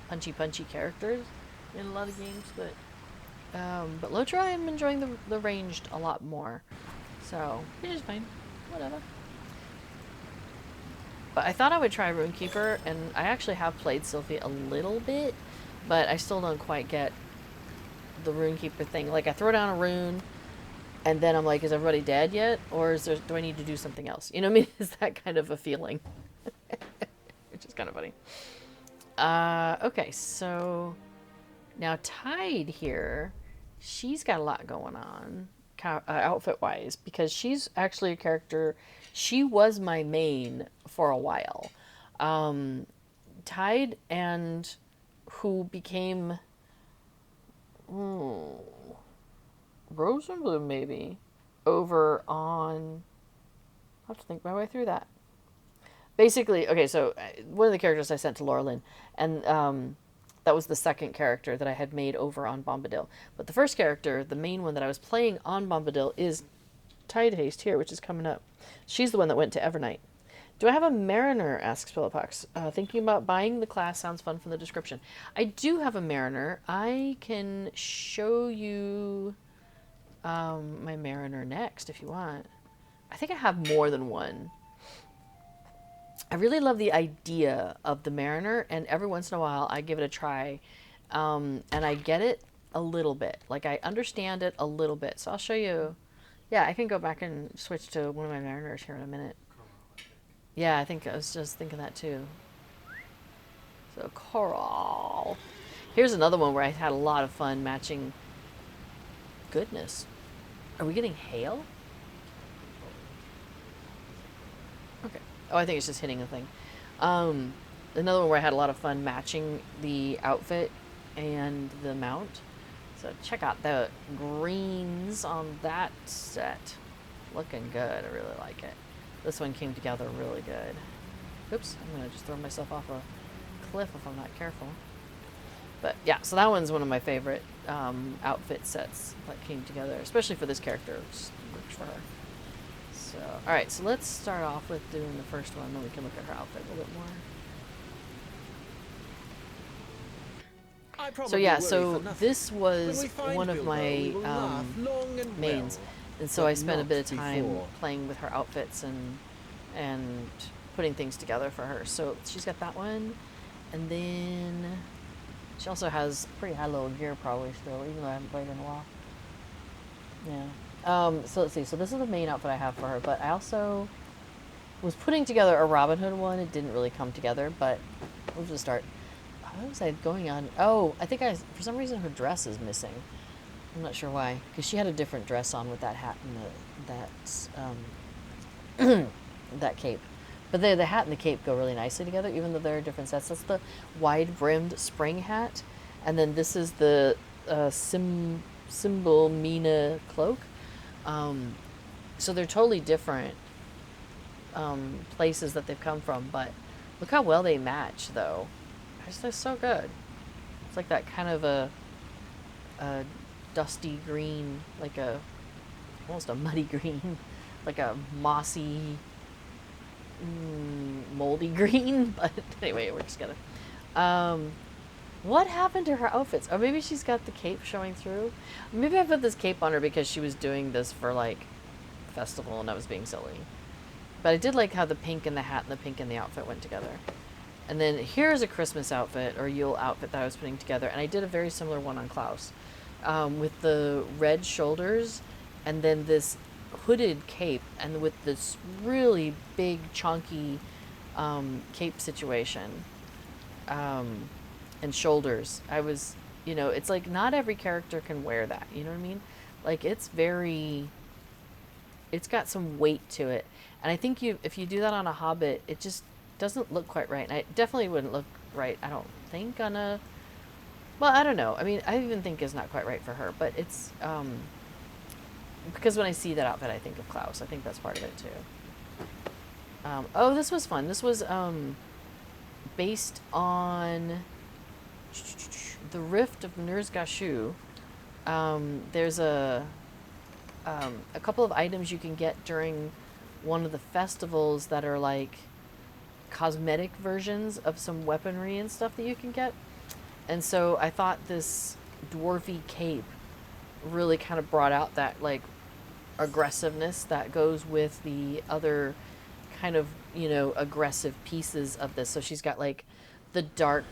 punchy characters in a lot of games. But Lotro, I'm enjoying the ranged a lot more. So which is fine, whatever. But I thought I would try Runekeeper, and I actually have played Sylphie a little bit, but I still don't quite get the Runekeeper thing. Like I throw down a rune. And then I'm like, is everybody dead yet? Or do I need to do something else? You know what I mean? Is that kind of a feeling? Which is kind of funny. Okay, so now Tide here, she's got a lot going on outfit-wise, because she's actually a character, she was my main for a while. Tide and who became... Rose and Bloom, maybe, over on... I'll have to think my way through that. Basically, okay, so one of the characters I sent to Laura Lynn, and that was the second character that I had made over on Bombadil. But the first character, the main one that I was playing on Bombadil, is Tide Haste here, which is coming up. She's the one that went to Evernight. Do I have a Mariner, asks Philippox. Thinking about buying the class, sounds fun from the description. I do have a Mariner. I can show you... my Mariner next if you want. I think I have more than one. I really love the idea of the Mariner, and every once in a while I give it a try, and I get it a little bit. Like I understand it a little bit. So I'll show you. Yeah, I can go back and switch to one of my Mariners here in a minute. Yeah, I think I was just thinking that too. So Coral. Here's another one where I had a lot of fun matching. Goodness. Are we getting hail? Okay. Oh, I think it's just hitting a thing. Another one where I had a lot of fun matching the outfit and the mount. So check out the greens on that set. Looking good. I really like it. This one came together really good. Oops. I'm going to just throw myself off a cliff if I'm not careful. But yeah, so that one's one of my favorite outfit sets that came together, especially for this character. It just works for her. So, all right, so let's start off with doing the first one, then we can look at her outfit a little bit more. So yeah, so this was one of my mains, and so I spent a bit of time playing with her outfits and putting things together for her. So she's got that one, and then she also has pretty high level gear probably still, even though I haven't played in a while. Yeah. So let's see. So this is the main outfit I have for her, but I also was putting together a Robin Hood one. It didn't really come together, but we'll just start. What was I going on? Oh, I think for some reason her dress is missing. I'm not sure why, because she had a different dress on with that hat and that cape. But the hat and the cape go really nicely together, even though they're different sets. That's the wide-brimmed spring hat, and then this is the symbol Mina cloak. So they're totally different places that they've come from, but look how well they match, though. They're so good. It's like that kind of a dusty green, like almost a muddy green, like a mossy, moldy green, but anyway, it works together. What happened to her outfits? Oh, maybe she's got the cape showing through. Maybe I put this cape on her because she was doing this for like festival and I was being silly. But I did like how the pink and the hat and the pink and the outfit went together. And then here's a Christmas outfit or Yule outfit that I was putting together, and I did a very similar one on Klaus, with the red shoulders and then this hooded cape and with this really big chunky cape situation and shoulders. I was, it's like not every character can wear that, you know what I mean? Like it's got some weight to it, and I think if you do that on a Hobbit, it just doesn't look quite right. And it definitely wouldn't look right, I don't think, on a... Well, I don't know. I mean, I even think it's not quite right for her, but it's... because when I see that outfit, I think of Klaus. I think that's part of it, too. Oh, this was fun. This was based on the Rift of Ner'zgashu. There's a couple of items you can get during one of the festivals that are like cosmetic versions of some weaponry and stuff that you can get. And so I thought this dwarfy cape really kind of brought out that like aggressiveness that goes with the other kind of, you know, aggressive pieces of this. So she's got like the dark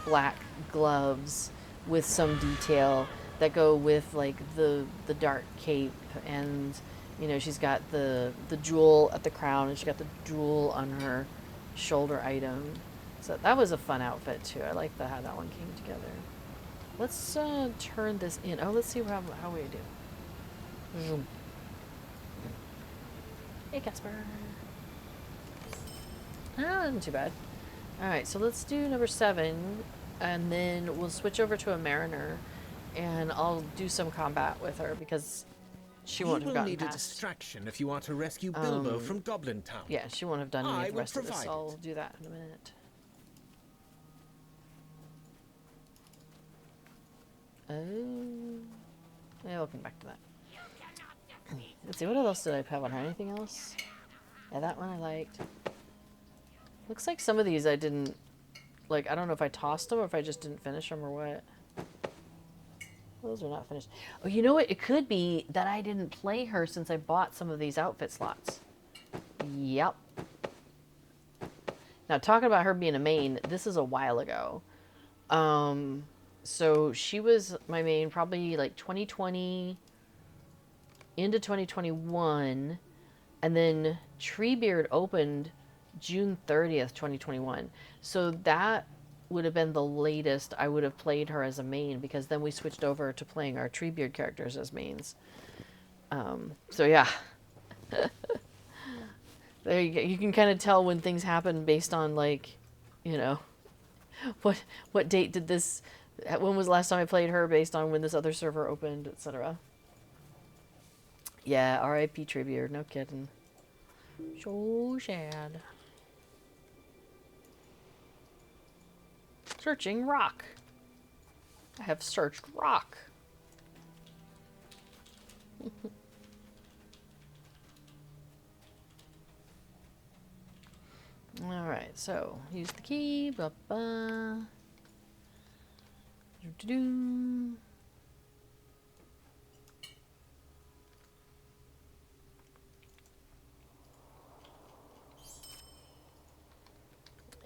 black gloves with some detail that go with like the dark cape, and you know, she's got the jewel at the crown, and she's got the jewel on her shoulder item. So that was a fun outfit too. I like how that one came together. Let's turn this in. Oh, let's see how we do. Zoom. Hey, Casper. Oh, not too bad. Alright, so let's do number 7, and then we'll switch over to a Mariner, and I'll do some combat with her, because she won't have gotten You will need past. a distraction if you are to rescue Bilbo from Goblin Town. Yeah, she won't have done any I of the will rest of this, provide so I'll it. do that in a minute. Oh. Yeah, we'll come back to that. Let's see, what else did I have on her? Anything else? Yeah, that one I liked. Looks like some of these I didn't, like, I don't know if I tossed them or if I just didn't finish them or what. Those are not finished. Oh, you know what? It could be that I didn't play her since I bought some of these outfit slots. Yep. Now, talking about her being a main, this is a while ago. So she was my main probably like 2020 into 2021, and then Treebeard opened June 30th, 2021. So that would have been the latest I would have played her as a main, because then we switched over to playing our Treebeard characters as mains. So yeah. There you go. You can kind of tell when things happen based on, like, you know, what date did this, when was the last time I played her, based on when this other server opened, etc. Yeah, R.I.P. Treebeard, no kidding. So sad. Searching rock. I have searched rock. Alright, so use the key. Blah, blah. Do-do-do.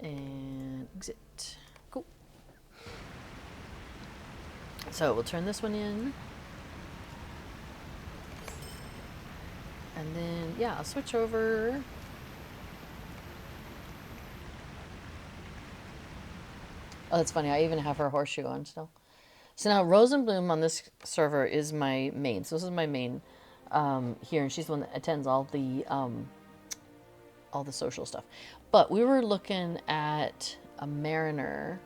And exit. Cool. So we'll turn this one in. And then, yeah, I'll switch over. Oh, that's funny. I even have her horseshoe on still. So now Rosenbloom on this server is my main. So this is my main here, and she's the one that attends all the social stuff. But we were looking at a Mariner.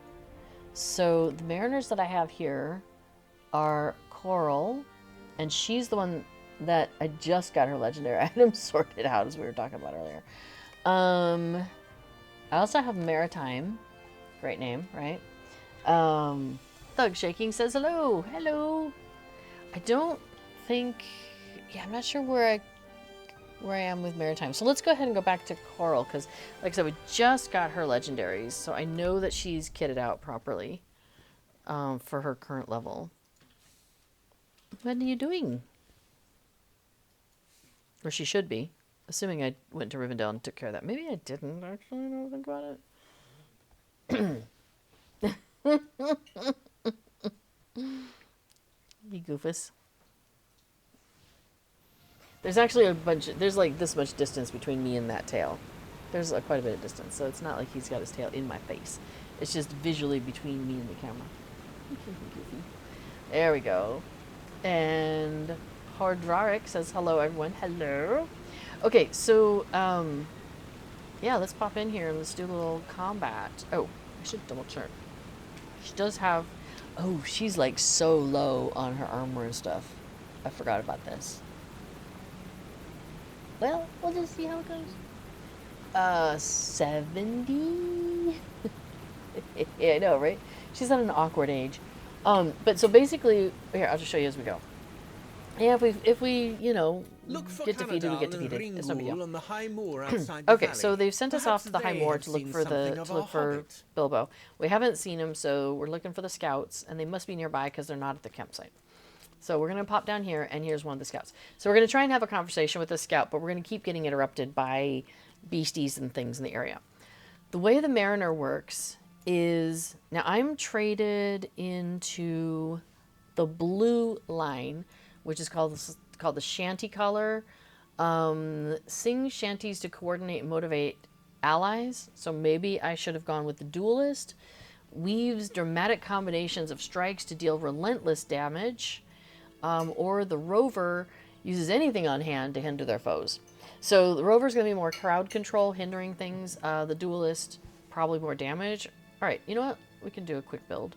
So the Mariners that I have here are Coral, and she's the one that I just got her legendary item sorted out, as we were talking about earlier. I also have Maritime. Great name, right? Thug Shaking says hello. Hello. I don't think... Yeah, I'm not sure where I am with Maritime. So let's go ahead and go back to Coral, because, like I said, we just got her legendaries, so I know that she's kitted out properly for her current level. What are you doing? Or she should be. Assuming I went to Rivendell and took care of that. Maybe I didn't, actually, now that I think about it. You goofus. There's actually there's like this much distance between me and that tail. There's quite a bit of distance, so it's not like he's got his tail in my face. It's just visually between me and the camera. Goofy. There we go. And Hardrarik says hello, everyone. Hello. Okay, so yeah, let's pop in here and let's do a little combat. Oh, I should double check. She does have... Oh, she's like so low on her armor and stuff. I forgot about this. Well, we'll just see how it goes. 70? Yeah, I know, right? She's at an awkward age. But so basically, here, I'll just show you as we go. Yeah, if we Look for get defeated, we get Canadal and defeated. It's no big deal. Ringgool on the high moor outside the Okay, valley. so they've sent us off Perhaps to the High they Moor have to look seen for something of our Hobbit. Bilbo. We haven't seen him, so we're looking for the scouts, and they must be nearby because they're not at the campsite. So we're gonna pop down here, and here's one of the scouts. So we're gonna try and have a conversation with the scout, but we're gonna keep getting interrupted by beasties and things in the area. The way the Mariner works is now I'm traded into the blue line, which is called the shanty color. Sing shanties to coordinate and motivate allies. So maybe I should have gone with the duelist. Weaves dramatic combinations of strikes to deal relentless damage. Or the rover uses anything on hand to hinder their foes. So the rover's going to be more crowd control, hindering things. The duelist, probably more damage. All right, you know what? We can do a quick build.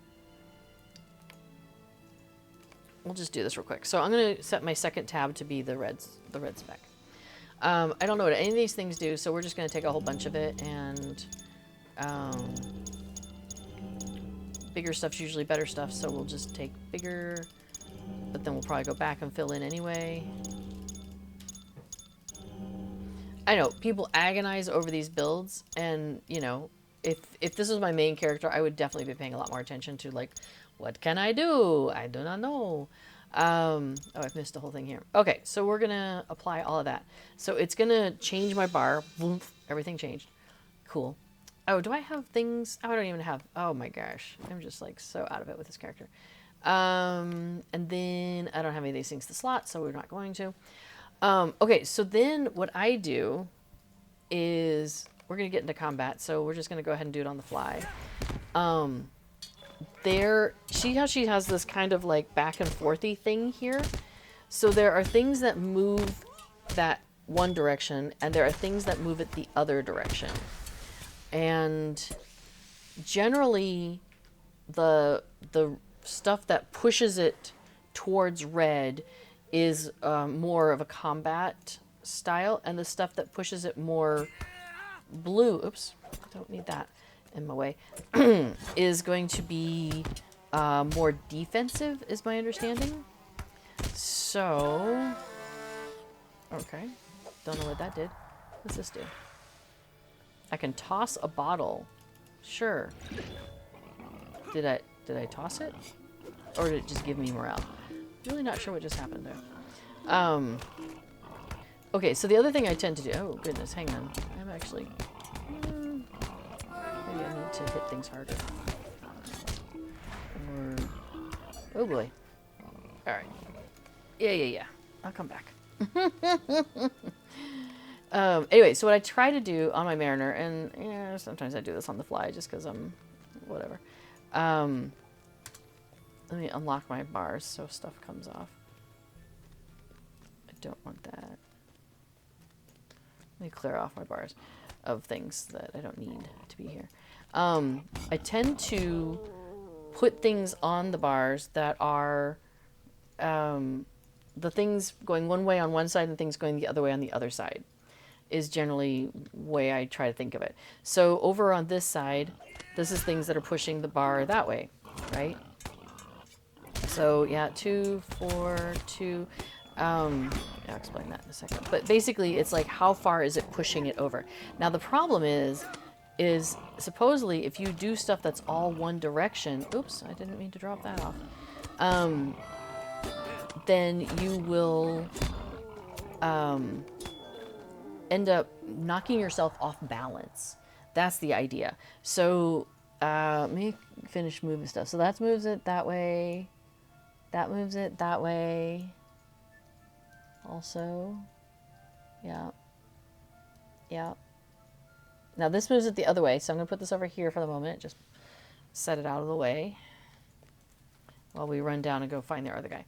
We'll just do this real quick. So I'm going to set my second tab to be the red spec. I don't know what any of these things do, so we're just going to take a whole bunch of it, and bigger stuff's usually better stuff, so we'll just take bigger, but then we'll probably go back and fill in anyway. I know, people agonize over these builds, and, you know, if this was my main character, I would definitely be paying a lot more attention to, like, what can I do? I do not know. Oh, I've missed the whole thing here. Okay, so we're going to apply all of that. So it's going to change my bar. Boom, everything changed. Cool. Oh, do I have things? Oh, I don't even have. Oh my gosh. I'm just like so out of it with this character. And then I don't have any of these things to slot, so we're not going to. Okay, so then what I do is we're going to get into combat. So we're just going to go ahead and do it on the fly. See how she has this kind of like back and forthy thing here? So there are things that move that one direction, and there are things that move it the other direction. And generally, the stuff that pushes it towards red is more of a combat style, and the stuff that pushes it more blue, oops, don't need that in my way, is going to be more defensive, is my understanding. So, okay, don't know what that did. What's this do? I can toss a bottle. Sure. Did I toss it? Or did it just give me morale? Really not sure what just happened there. Okay, so the other thing I tend to do... Oh, goodness, hang on. I'm actually... maybe I need to hit things harder. Or... Oh, boy. Alright. Yeah. I'll come back. Anyway, so what I try to do on my Mariner, and sometimes I do this on the fly just because I'm... whatever. Let me unlock my bars so stuff comes off. I don't want that. Let me clear off my bars of things that I don't need to be here. I tend to put things on the bars that are the things going one way on one side and things going the other way on the other side is generally the way I try to think of it. So over on this side, this is things that are pushing the bar that way, right? So yeah, 2, 4, 2. I'll explain that in a second. But basically, it's like how far is it pushing it over? Now the problem is supposedly if you do stuff that's all one direction. Oops, I didn't mean to drop that off. Then you will end up knocking yourself off balance. That's the idea. So let me finish moving stuff. So that moves it that way. That moves it that way. Also. Yeah. Now this moves it the other way. So I'm going to put this over here for the moment. Just set it out of the way. While we run down and go find the other guy.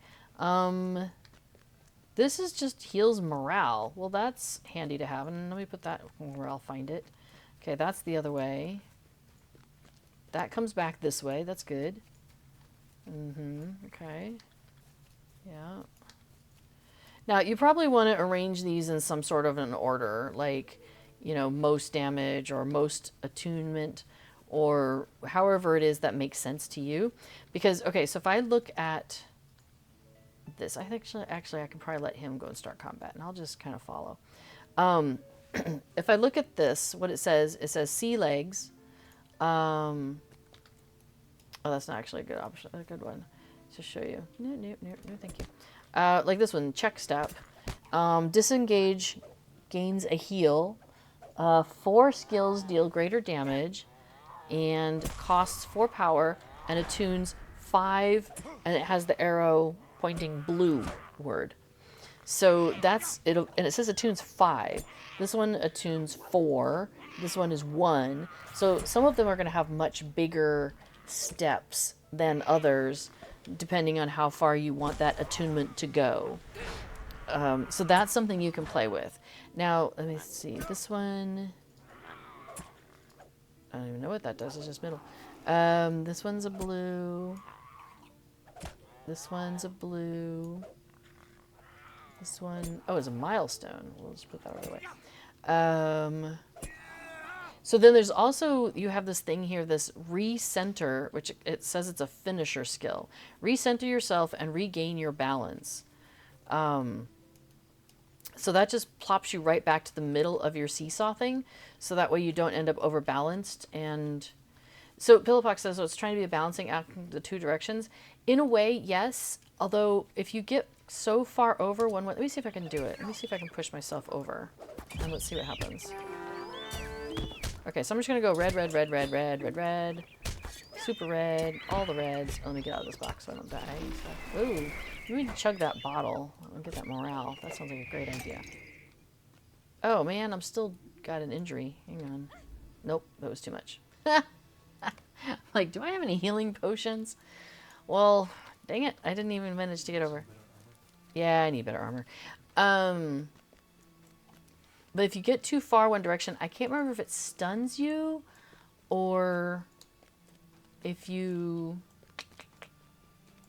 This is just heals morale. Well, that's handy to have. And let me put that where I'll find it. Okay, that's the other way. That comes back this way. That's good. Okay. Yeah. Now, you probably want to arrange these in some sort of an order, like, most damage or most attunement or however it is that makes sense to you. Because, okay, so if I look at this, I think actually I can probably let him go and start combat, and I'll just kind of follow. If I look at this, what it says sea legs. Oh, that's not actually a good option, a good one to show you. No, thank you. Like this one, check step. Disengage gains a heal. 4 skills deal greater damage, and costs 4 power, and attunes 5, and it has the arrow pointing blue word. So that's it, and it says attunes 5. This one attunes 4. This one is 1. So some of them are going to have much bigger steps than others, depending on how far you want that attunement to go. So that's something you can play with. Now, let me see. This one, I don't even know what that does. It's just middle. This one's a blue. This one's a blue. This one, oh, it's a milestone. We'll just put that right away. So then there's also, you have this thing here, this recenter, which it says it's a finisher skill. Recenter yourself and regain your balance. So that just plops you right back to the middle of your seesaw thing. So that way you don't end up overbalanced. And so Pillowpox says, so it's trying to be a balancing act in the 2 directions. In a way, yes. Although if you get so far over one way, let me see if I can do it. Let me see if I can push myself over. And let's see what happens. Okay, so I'm just going to go red, red, red, red, red, red, red. Super red. All the reds. Let me get out of this box so I don't die. So, ooh. You need to chug that bottle. I'll get that morale. That sounds like a great idea. Oh, man, I'm still got an injury. Hang on. Nope, that was too much. Like, do I have any healing potions? Well, dang it. I didn't even manage to get over. Yeah, I need better armor. But if you get too far one direction, I can't remember if it stuns you or if you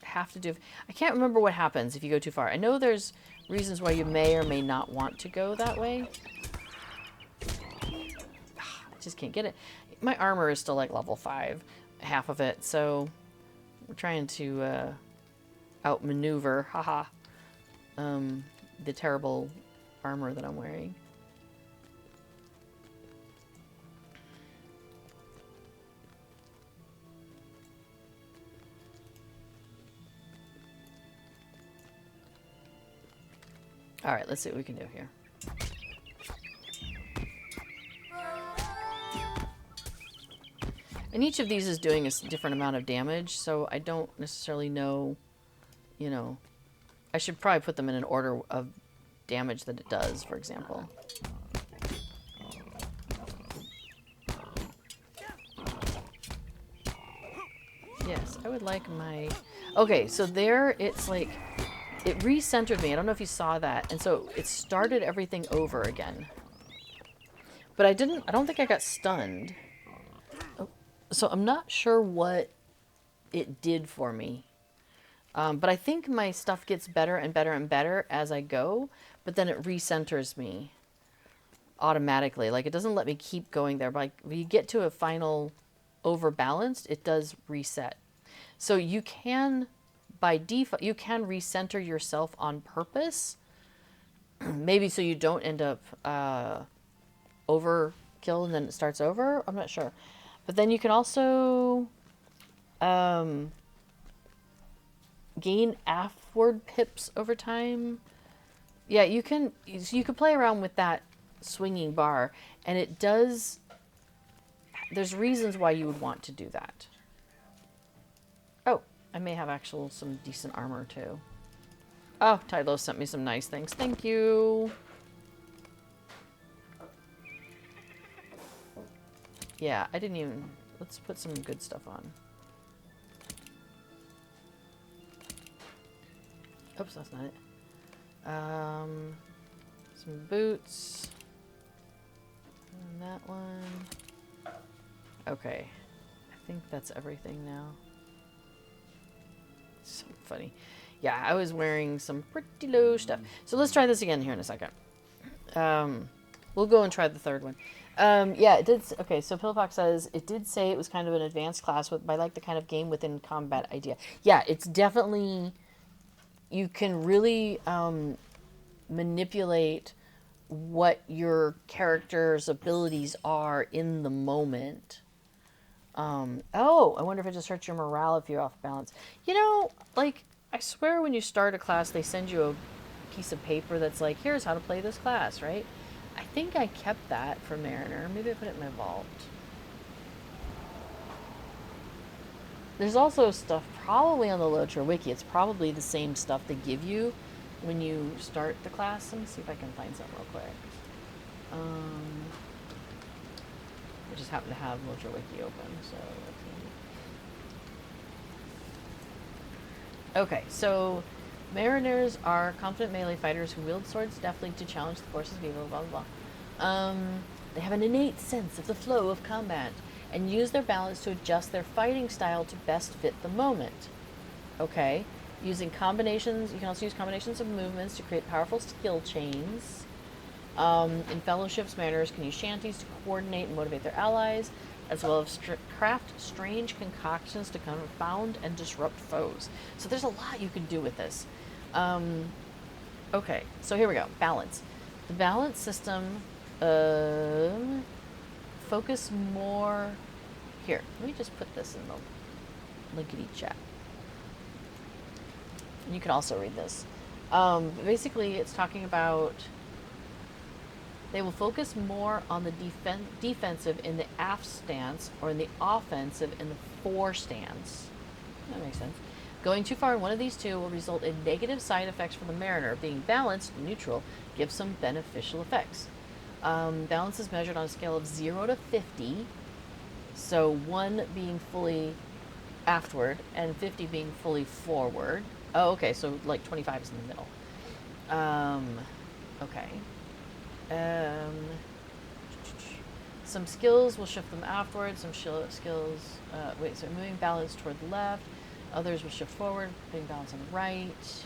have to do... I can't remember what happens if you go too far. I know there's reasons why you may or may not want to go that way. I just can't get it. My armor is still like level 5, half of it, so we're trying to outmaneuver, haha, the terrible armor that I'm wearing. All right, let's see what we can do here. And each of these is doing a different amount of damage, so I don't necessarily know, you know, I should probably put them in an order of damage that it does, for example. Yes, I would like my... Okay, so there it's like... It recentered me. I don't know if you saw that. And so it started everything over again. But I don't think I got stunned. Oh, so I'm not sure what it did for me. But I think my stuff gets better and better and better as I go. But then it recenters me automatically. Like, it doesn't let me keep going there. But like, when you get to a final overbalanced, it does reset. So you can... By default, you can recenter yourself on purpose. Maybe so you don't end up overkill and then it starts over. I'm not sure. But then you can also gain afward pips over time. Yeah, you can play around with that swinging bar. And it does... There's reasons why you would want to do that. Oh. I may have some decent armor, too. Oh, Tylo sent me some nice things. Thank you. Yeah, I didn't even... Let's put some good stuff on. Oops, that's not it. Some boots. And that one. Okay. I think that's everything now. So funny. Yeah, I was wearing some pretty low stuff. So let's try this again here in a second. We'll go and try the third one. Yeah, it did. Okay, so Pillpox says it did say it was kind of an advanced class by like the kind of game within combat idea. Yeah, it's definitely, you can really manipulate what your character's abilities are in the moment. Oh, I wonder if it just hurts your morale if you're off balance. You know, like, I swear when you start a class, they send you a piece of paper that's like, here's how to play this class, right? I think I kept that for Mariner. Maybe I put it in my vault. There's also stuff probably on the Lotra Wiki. It's probably the same stuff they give you when you start the class. Let me see if I can find something real quick. I just happen to have Lotra Wiki open, so let's see. Okay, so Mariners are confident melee fighters who wield swords deftly to challenge the forces of evil, blah, blah, blah. They have an innate sense of the flow of combat and use their balance to adjust their fighting style to best fit the moment. Okay, using combinations, you can also use combinations of movements to create powerful skill chains. In fellowships, mariners can use shanties to coordinate and motivate their allies, as well as craft strange concoctions to confound and disrupt foes. So there's a lot you can do with this. Okay, so here we go. Balance. The balance system, focus more... Here, let me just put this in the linkity chat. And you can also read this. Basically, it's talking about... They will focus more on the defensive in the aft stance or in the offensive in the fore stance. That makes sense. Going too far in one of these two will result in negative side effects for the mariner. Being balanced, neutral, gives some beneficial effects. Balance is measured on a scale of 0 to 50. So 1 being fully aftward and 50 being fully forward. Oh, okay, so like 25 is in the middle. Okay. Some skills will shift them afterwards. Some skills, so moving balance toward the left. Others will shift forward, putting balance on the right.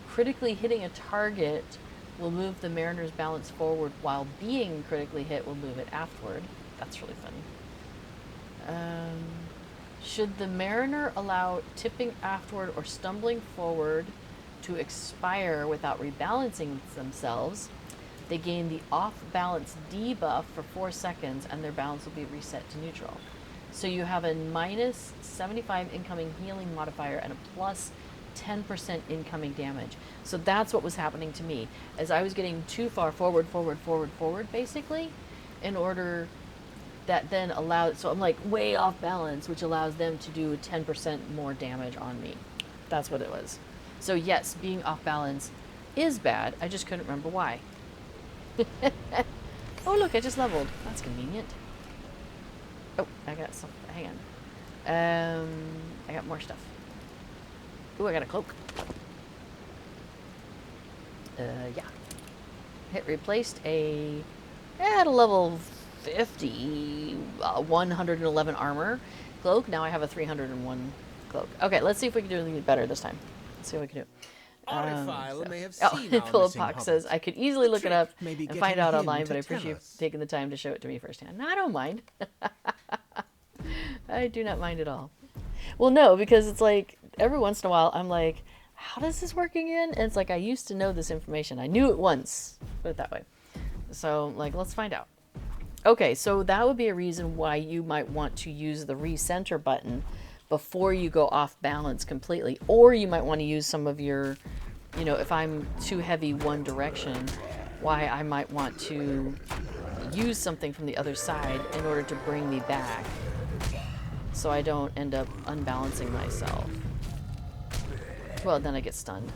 Critically hitting a target will move the mariner's balance forward, while being critically hit will move it aftward. That's really funny. Should the mariner allow tipping aftward or stumbling forward to expire without rebalancing themselves, they gain the off-balance debuff for 4 seconds and their balance will be reset to neutral. So you have a minus 75 incoming healing modifier and a plus 10% incoming damage. So that's what was happening to me, as I was getting too far forward, basically, in order... that then allows, so I'm like way off balance, which allows them to do 10% more damage on me. That's what it was. So yes, being off balance is bad. I just couldn't remember why. Oh look, I just leveled. That's convenient. Oh, I got some, hang on. I got more stuff. Ooh, I got a cloak. Yeah. It replaced at a level 50, 111 armor cloak. Now I have a 301 cloak. Okay, let's see if we can do anything better this time. Let's see what we can do. Auriphile may have seen our missing Philippox says, Hobbit. I could easily look it up may be and find getting out him online, to but I tell appreciate you us. taking the time to show it to me firsthand. No, I don't mind. I do not mind at all. Well, no, because it's like, every once in a while, I'm like, how does this work again? And it's like, I used to know this information. I knew it once, put it that way. So, like, let's find out. Okay, so that would be a reason why you might want to use the recenter button before you go off balance completely. Or you might want to use some of your, you know, if I'm too heavy one direction, why I might want to use something from the other side in order to bring me back, so I don't end up unbalancing myself. Well, then I get stunned.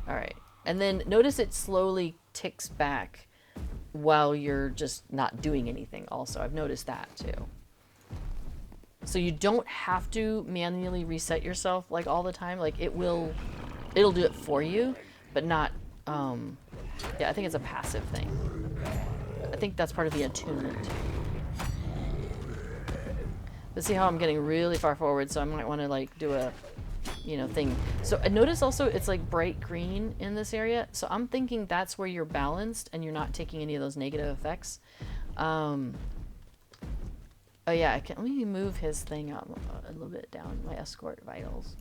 Alright. And then notice it slowly ticks back while you're just not doing anything also. I've noticed that too. So you don't have to manually reset yourself like all the time. Like it'll do it for you, but not, yeah, I think it's a passive thing. I think that's part of the attunement. But see how I'm getting really far forward, so I might want to like do a you know, thing. So I notice also it's like bright green in this area. So I'm thinking that's where you're balanced and you're not taking any of those negative effects. Oh yeah, let me move his thing up a little bit down, my escort vitals.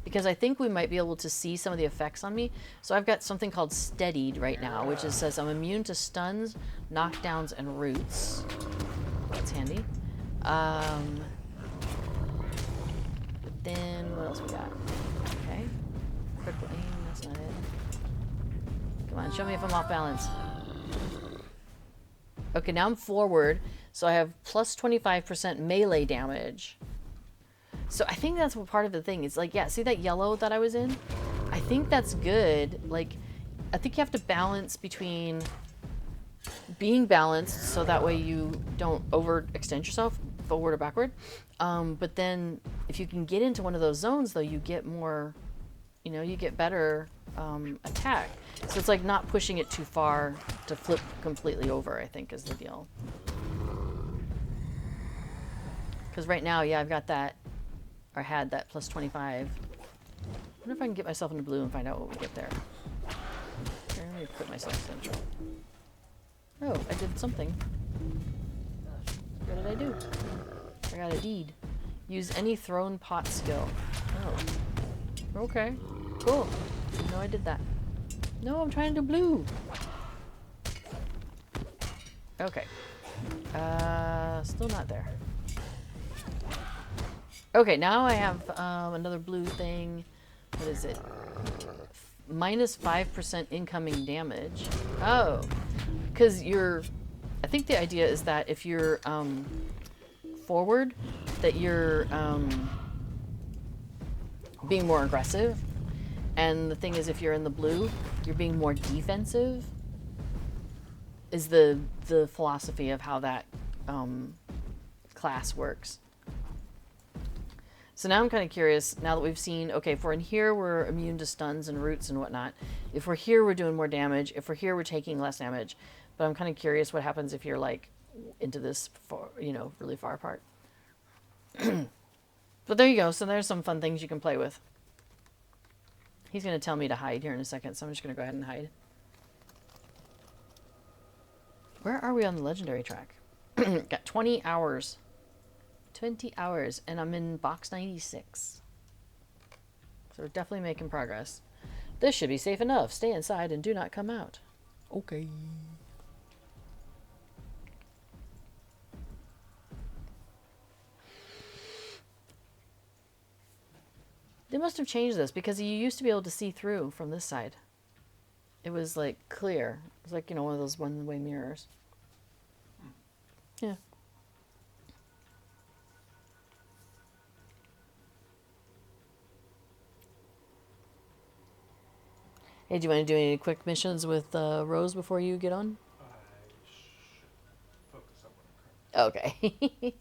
Because I think we might be able to see some of the effects on me. So I've got something called steadied right now, which says I'm immune to stuns, knockdowns, and roots. That's handy. Then what else we got? Okay. Critical aim, that's not it. Come on, show me if I'm off balance. Okay, now I'm forward, so I have plus 25% melee damage. So I think that's what part of the thing is. Like, yeah, see that yellow that I was in? I think that's good. Like, I think you have to balance between being balanced so that way you don't overextend yourself forward or backward. But then if you can get into one of those zones, though, you get more, you know, you get better attack. So it's like not pushing it too far to flip completely over, I think, is the deal. Because right now, yeah, I've got that, or had that plus 25. I wonder if I can get myself into blue and find out what we get there. Here, let me put myself central. Oh, I did something. What did I do? I got a deed. Use any thrown pot skill. Oh. Okay. Cool. Didn't know I did that. No, I'm trying to do blue. Okay. Still not there. Okay, now I have another blue thing. What is it? Minus 5% incoming damage. Oh. Because you're... I think the idea is that if you're forward, that you're being more aggressive. And the thing is, if you're in the blue, you're being more defensive. Is the philosophy of how that class works. So now I'm kind of curious, now that we've seen, okay, if we're in here, we're immune to stuns and roots and whatnot. If we're here, we're doing more damage. If we're here, we're taking less damage. But I'm kind of curious what happens if you're, like, into this, far, you know, really far apart. But there you go. So there's some fun things you can play with. He's going to tell me to hide here in a second, so I'm just going to go ahead and hide. Where are we on the legendary track? Got 20 hours. 20 hours, and I'm in box 96. So we're definitely making progress. This should be safe enough. Stay inside and do not come out. Okay. They must have changed this because you used to be able to see through from this side. It was like clear. It was like, you know, one of those one-way mirrors. Yeah. Hey, do you want to do any quick missions with Rose before you get on? I should focus on what Okay.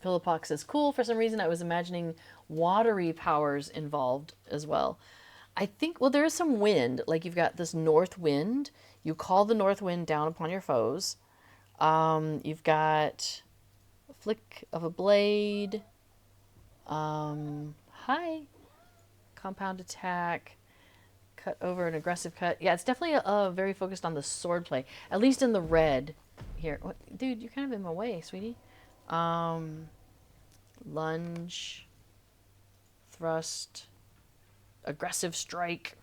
Philippox says, cool. For some reason, I was imagining watery powers involved as well. I think, well, there is some wind. Like, you've got this north wind. You call the north wind down upon your foes. You've got a flick of a blade. Hi. Compound attack. Cut over an aggressive cut. Yeah, it's definitely very focused on the sword play. At least in the red. Here. What, dude, you're kind of in my way, sweetie. Lunge. Thrust. Aggressive strike.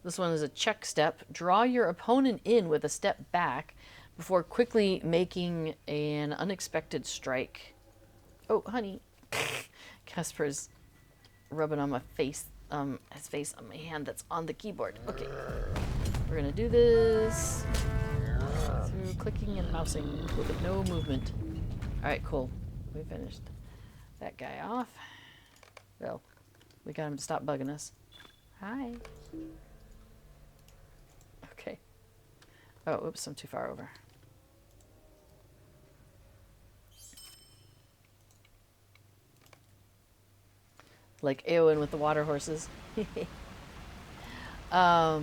This one is a check step. Draw your opponent in with a step back before quickly making an unexpected strike. Oh, honey. Casper's rubbing on my face, his face on my hand that's on the keyboard. Okay. We're gonna do this through clicking and mousing with no movement. Alright, cool. We finished that guy off. Well, we got him to stop bugging us. Hi. Okay. Oh, oops, I'm too far over. Like Eowyn with the water horses. Oh,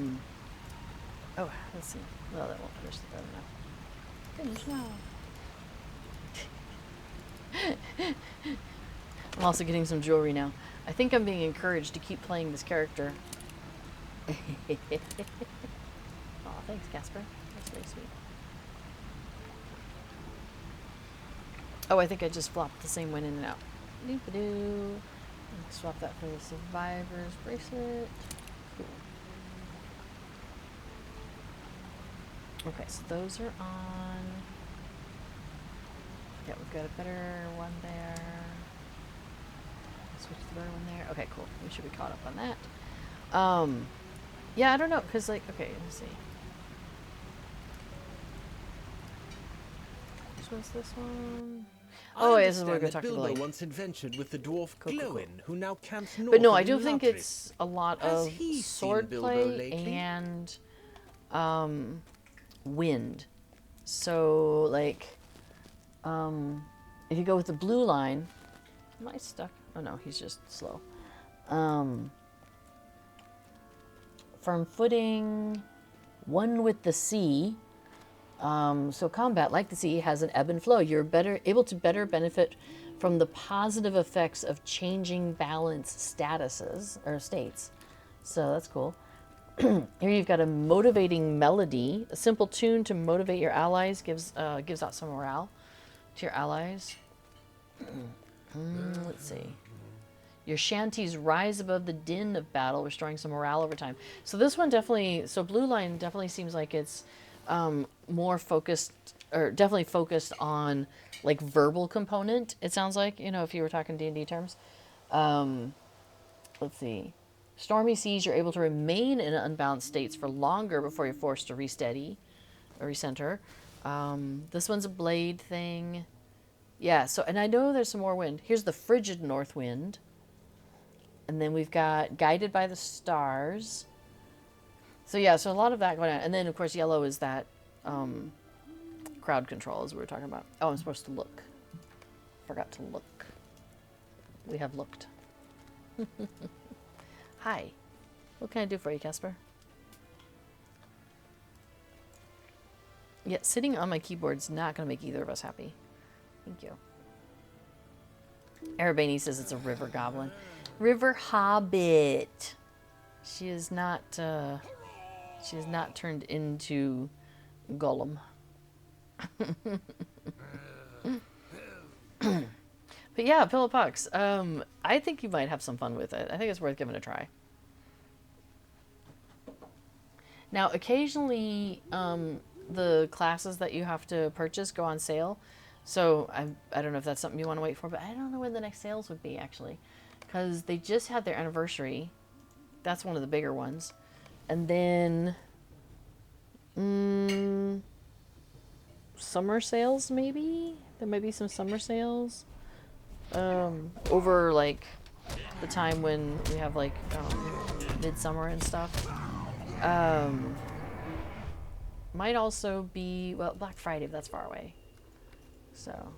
let's see. Well, that won't finish the now. Finish now. I'm also getting some jewelry now. I think I'm being encouraged to keep playing this character. Oh, thanks, Casper. That's very sweet. Oh, I think I just flopped the same one in and out. Doop-a-doo. Swap that for the survivor's bracelet. Cool. Okay, so those are on. Yeah, we've got a better one there. Switch the better one there. Okay, cool. We should be caught up on that. Yeah, I don't know, because, like, okay, let's see. Which one's this one? Oh, I this is what we're going to talk Bilbo about. Like, once adventured with the dwarf Cool. Glowin, who now camps north but no, of I do think Imladris. it's a lot Has of he seen sword Bilbo play lately? and wind. So, like, if you go with the blue line, am I stuck? Oh no, he's just slow. Firm footing, one with the sea. So combat, like the sea, has an ebb and flow. You're able to better benefit from the positive effects of changing balance statuses or states. So that's cool. Here you've got a motivating melody, a simple tune to motivate your allies, gives out some morale to your allies. Let's see. Your shanties rise above the din of battle, restoring some morale over time. So this one definitely, so blue line definitely seems like it's more focused, or definitely focused on like verbal component. It sounds like, you know, if you were talking D&D terms. Let's see. Stormy seas, you're able to remain in unbalanced states for longer before you're forced to resteady or recenter. This one's a blade thing. Yeah, so, and I know there's some more wind. Here's the frigid north wind. And then we've got guided by the stars. So yeah, so a lot of that going on. And then, of course, yellow is that crowd control, as we were talking about. Oh, I'm supposed to look. Forgot to look. We have looked. Hi. What can I do for you, Casper? Yeah, sitting on my keyboard's not going to make either of us happy. Thank you. Arabani says it's a river goblin. River Hobbit. She is not turned into Gollum. But yeah, Pillow Pox. I think you might have some fun with it. I think it's worth giving a try. Now, occasionally, the classes that you have to purchase go on sale. So I don't know if that's something you want to wait for, but I don't know when the next sales would be, actually. Because they just had their anniversary. That's one of the bigger ones. And then summer sales, maybe? There might be some summer sales. Over, like, the time when we have, like, midsummer and stuff. Might also be, well, Black Friday, but that's far away. So,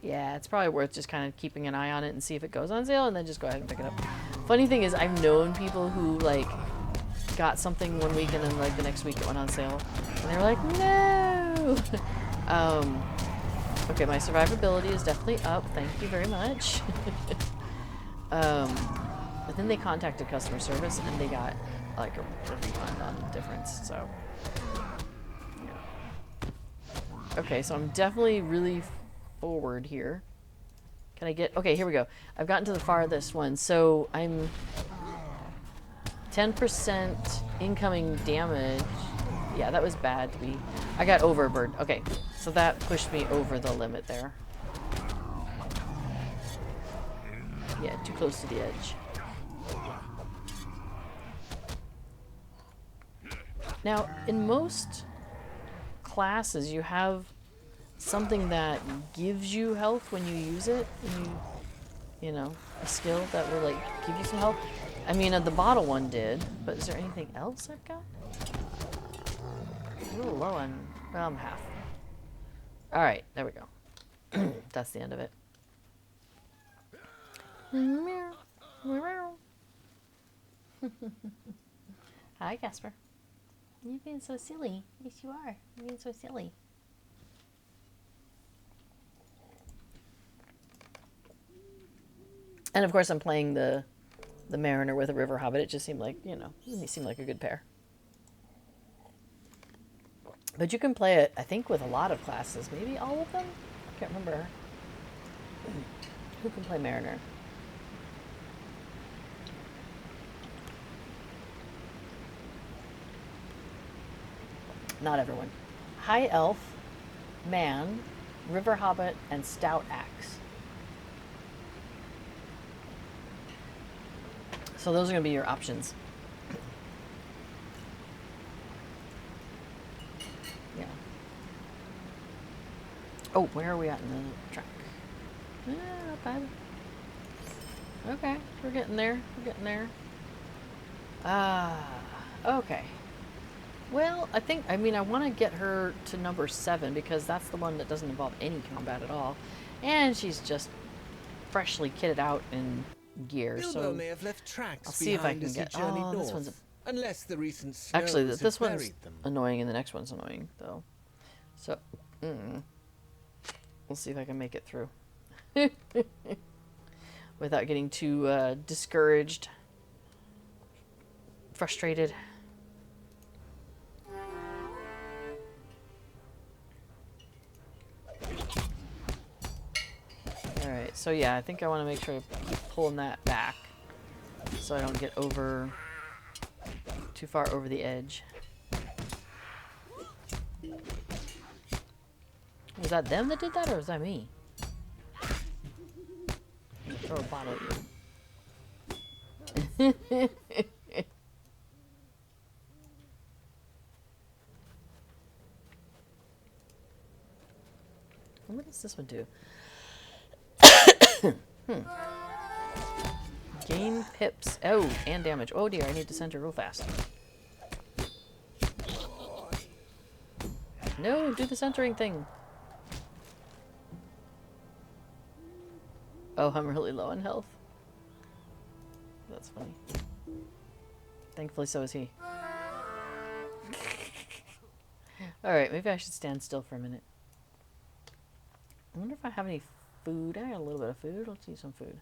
yeah, it's probably worth just kind of keeping an eye on it and see if it goes on sale and then just go ahead and pick it up. Funny thing is, I've known people who, like, got something one week and then, like, the next week it went on sale. And they were like, no! Okay, my survivability is definitely up. Thank you very much. But then they contacted customer service and they got, like, a refund on the difference, so. Yeah. Okay, so I'm definitely really forward here. Can I get, okay, here we go. I've gotten to the farthest one, so I'm 10% incoming damage. Yeah, that was bad to be, I got overburdened. Okay, so that pushed me over the limit there. Yeah, too close to the edge. Now, in most classes, you have something that gives you health when you use it. You know, a skill that will, like, give you some health. I mean, the bottle one did, but is there anything else I've got? A little low on, well, I'm half. All right, there we go. That's the end of it. Hi, Casper. You're being so silly. Yes, you are. You're being so silly. And of course, I'm playing the Mariner with a River Hobbit. It just seemed like, you know, it seemed like a good pair. But you can play it, I think, with a lot of classes. Maybe all of them? I can't remember. Who can play Mariner? Not everyone. High Elf, Man, River Hobbit, and Stout Axe. So those are going to be your options. Yeah. Oh, where are we at in the track? Not bad. Okay, we're getting there. We're getting there. Okay. Well, I mean, I want to get her to number 7 because that's the one that doesn't involve any combat at all. And she's just freshly kitted out in gear, Bilbo so may have left tracks I'll see if I behind can as he get... journeyed Oh, north, this one's... unless the recent snows Actually, have this one's buried them. annoying and the next one's annoying, though. So, we'll see if I can make it through. Without getting too discouraged. Frustrated. Alright, so yeah, I think I want to make sure I keep pulling that back so I don't get too far over the edge. Was that them that did that, or was that me? I'm gonna throw a bottle at you. What does this one do? Gain pips. Oh, and damage. Oh dear, I need to center real fast. No, do the centering thing. Oh, I'm really low on health. That's funny. Thankfully, so is he. Alright, maybe I should stand still for a minute. I wonder if I have any food. I got a little bit of food. Let's eat some food.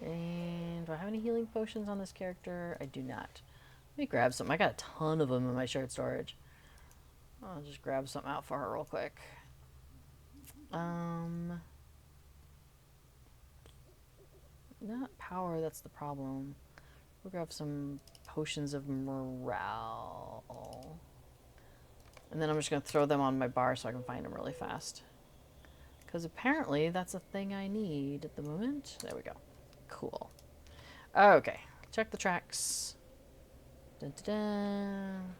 And do I have any healing potions on this character? I do not. Let me grab some. I got a ton of them in my shared storage. I'll just grab something out for her real quick. Not power, that's the problem. We'll grab some potions of morale. And then I'm just going to throw them on my bar so I can find them really fast. Because apparently that's a thing I need at the moment. There we go. Cool. Okay. Check the tracks. Dun, dun,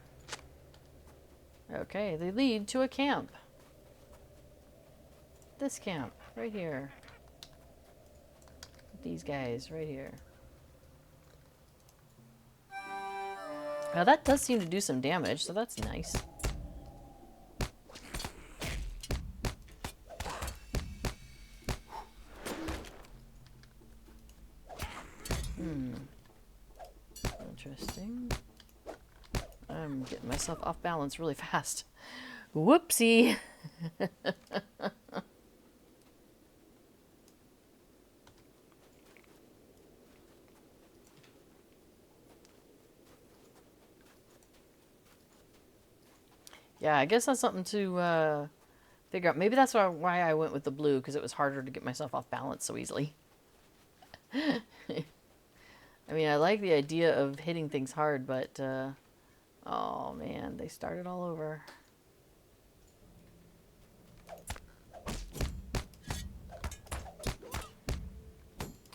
dun. Okay, they lead to a camp. This camp, right here. These guys, right here. Now that does seem to do some damage, so that's nice. Interesting. I'm getting myself off balance really fast. Whoopsie! Yeah, I guess that's something to figure out. Maybe that's why I went with the blue, because it was harder to get myself off balance so easily. I mean, I like the idea of hitting things hard, but, oh man, they started all over.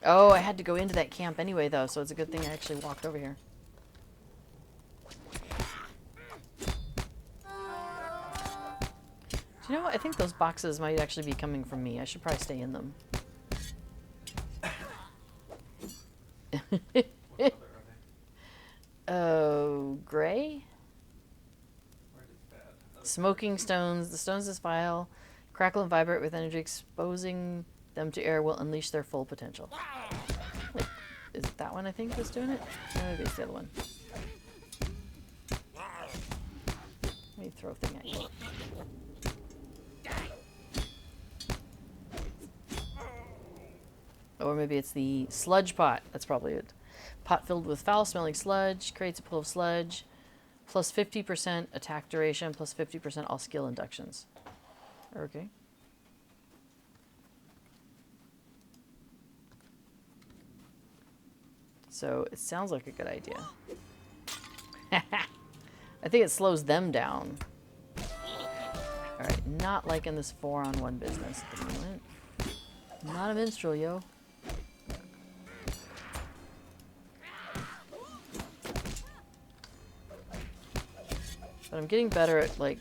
Oh, I had to go into that camp anyway, though, so it's a good thing I actually walked over here. Do you know what? I think those boxes might actually be coming from me. I should probably stay in them. Oh, gray? Smoking stones. The stones this vial crackle and vibrate with energy. Exposing them to air will unleash their full potential. Wait, is it that one I think that's doing it? No, maybe it's the other one. Let me throw a thing at you. Or maybe it's the sludge pot. That's probably it. Pot filled with foul-smelling sludge. Creates a pool of sludge. Plus 50% attack duration. Plus 50% all skill inductions. Okay. So it sounds like a good idea. I think it slows them down. Alright, not liking this 4-on-1 business at the moment. Not a minstrel, yo. But I'm getting better at, like,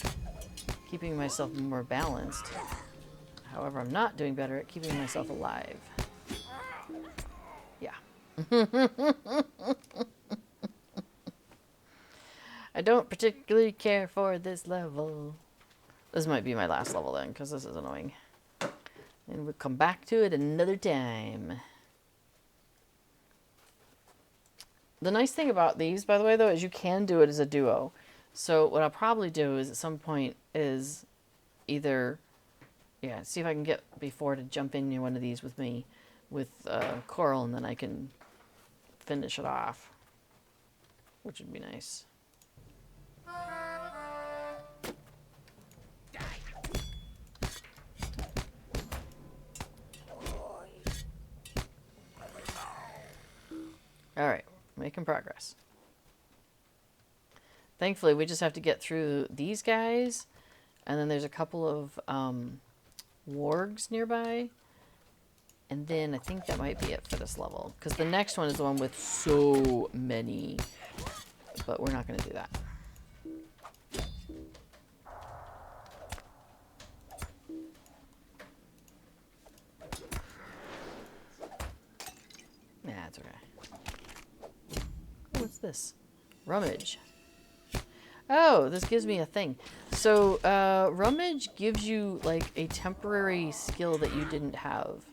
keeping myself more balanced. However, I'm not doing better at keeping myself alive. Yeah. I don't particularly care for this level. This might be my last level then, because this is annoying. And we'll come back to it another time. The nice thing about these, by the way, though, is you can do it as a duo. So what I'll probably do is at some point is either, yeah, see if I can get before to jump in one of these with me with Coral, and then I can finish it off, which would be nice. All right, making progress. Thankfully, we just have to get through these guys, and then there's a couple of wargs nearby, and then I think that might be it for this level, because the next one is the one with so many, but we're not going to do that. Nah, it's okay. What's this? Rummage. Oh, this gives me a thing. So, Rummage gives you, like, a temporary skill that you didn't have.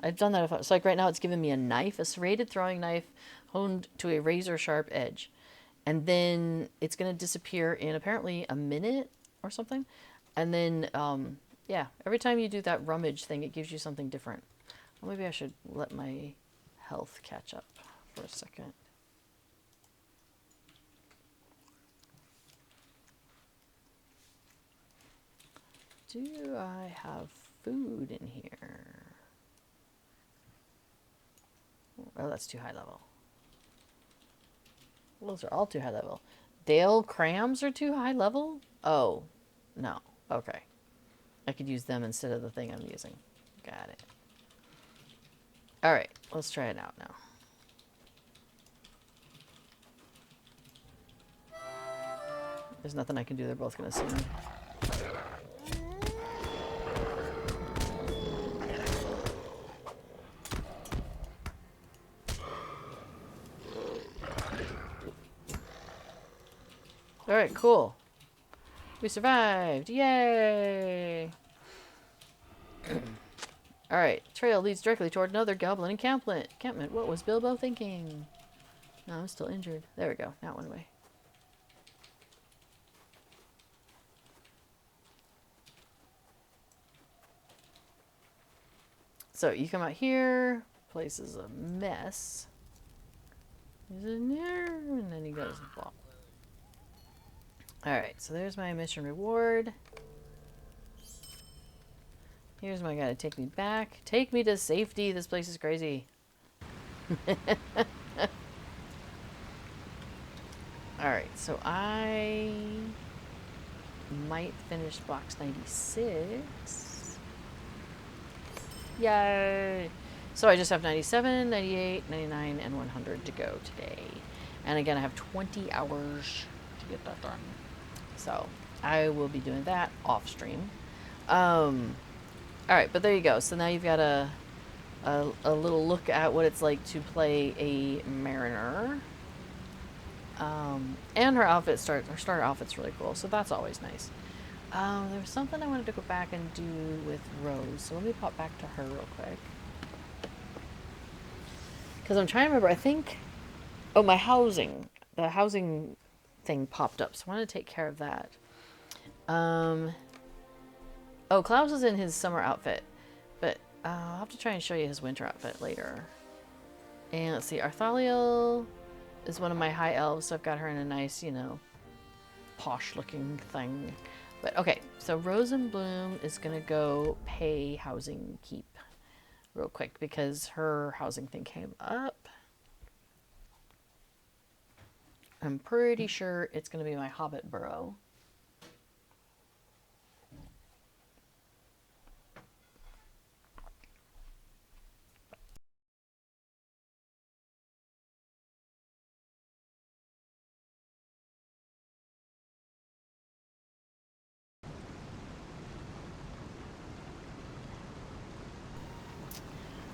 I've done that. So, like, right now it's giving me a knife, a serrated throwing knife honed to a razor-sharp edge. And then it's going to disappear in apparently a minute or something. And then, yeah, every time you do that Rummage thing, it gives you something different. Well, maybe I should let my health catch up for a second. Do I have food in here? Oh, that's too high level. Those are all too high level. Dale crams are too high level? Oh, no. Okay. I could use them instead of the thing I'm using. Got it. Alright, let's try it out now. There's nothing I can do. They're both going to see me. Alright, cool. We survived. Yay! Alright, trail leads directly toward another goblin encampment. What was Bilbo thinking? No, I'm still injured. There we go. Now one way. So you come out here. Place is a mess. Is it there? And then he goes blah. Alright, so there's my mission reward. Here's my guy to take me back. Take me to safety. This place is crazy. Alright, so I might finish box 96. Yay! So I just have 97, 98, 99, and 100 to go today. And again, I have 20 hours to get that done. So I will be doing that off stream. Alright, but there you go. So now you've got a little look at what it's like to play a mariner. And her starter outfit's really cool, so that's always nice. There was something I wanted to go back and do with Rose, so let me pop back to her real quick. Because I'm trying to remember, I think... Oh, my housing. The housing thing popped up, so I want to take care of that. Oh, Klaus is in his summer outfit, but I'll have to try and show you his winter outfit later. And let's see, Arthaliel is one of my high elves, so I've got her in a nice, you know, posh looking thing. But okay, so Rose and Bloom is gonna go pay housing keep real quick because her housing thing came up. I'm pretty sure it's gonna be my Hobbit burrow.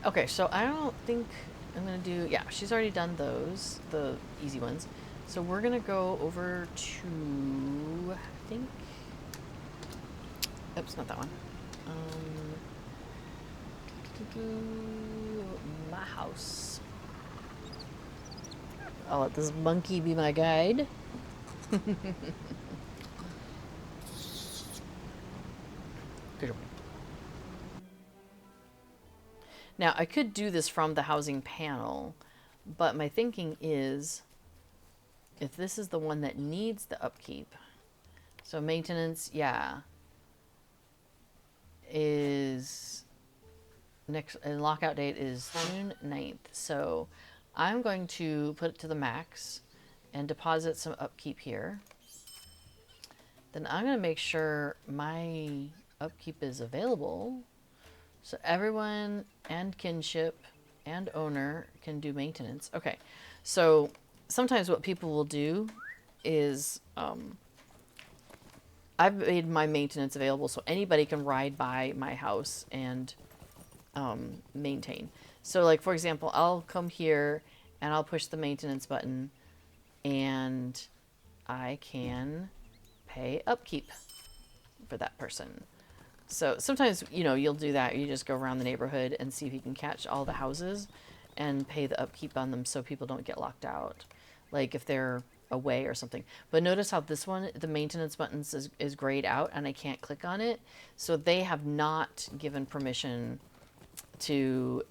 Okay, so I don't think I'm gonna do, yeah, she's already done those, the easy ones. So we're gonna go over to, I think, oops, not that one. My house. I'll let this monkey be my guide. Now, I could do this from the housing panel, but my thinking is if this is the one that needs the upkeep, so maintenance, yeah, is next, and lockout date is June 9th. So I'm going to put it to the max and deposit some upkeep here. Then I'm going to make sure my upkeep is available. So everyone and kinship and owner can do maintenance. Okay, so sometimes what people will do is I've made my maintenance available so anybody can ride by my house and maintain. So like, for example, I'll come here and I'll push the maintenance button and I can pay upkeep for that person. So sometimes, you know, you'll do that. You just go around the neighborhood and see if you can catch all the houses and pay the upkeep on them so people don't get locked out. Like if they're away or something. But notice how this one, the maintenance buttons is grayed out and I can't click on it. So they have not given permission to,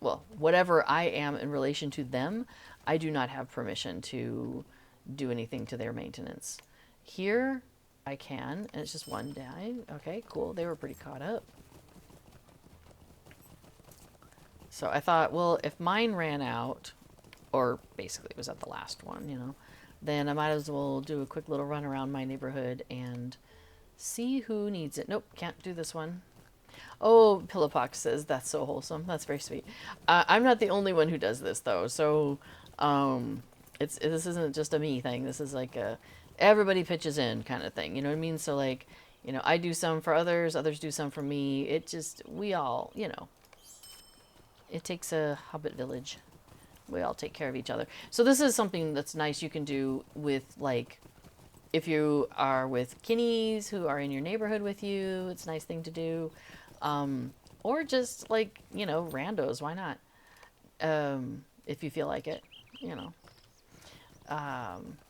well, whatever I am in relation to them, I do not have permission to do anything to their maintenance. Here, I can, and it's just one die. Okay, cool. They were pretty caught up. So I thought, well, if mine ran out, or basically it was at the last one, you know, then I might as well do a quick little run around my neighborhood and see who needs it. Nope, can't do this one. Oh, Pillowpox says that's so wholesome. That's very sweet. I'm not the only one who does this though. So this isn't just a me thing. This is like a everybody pitches in kind of thing. You know what I mean? So like, you know, I do some for others, others do some for me. It just, we all, you know, it takes a Hobbit village. We all take care of each other. So this is something that's nice you can do with like, if you are with kinnies who are in your neighborhood with you, it's a nice thing to do. Or just like, you know, randos, why not? If you feel like it, you know.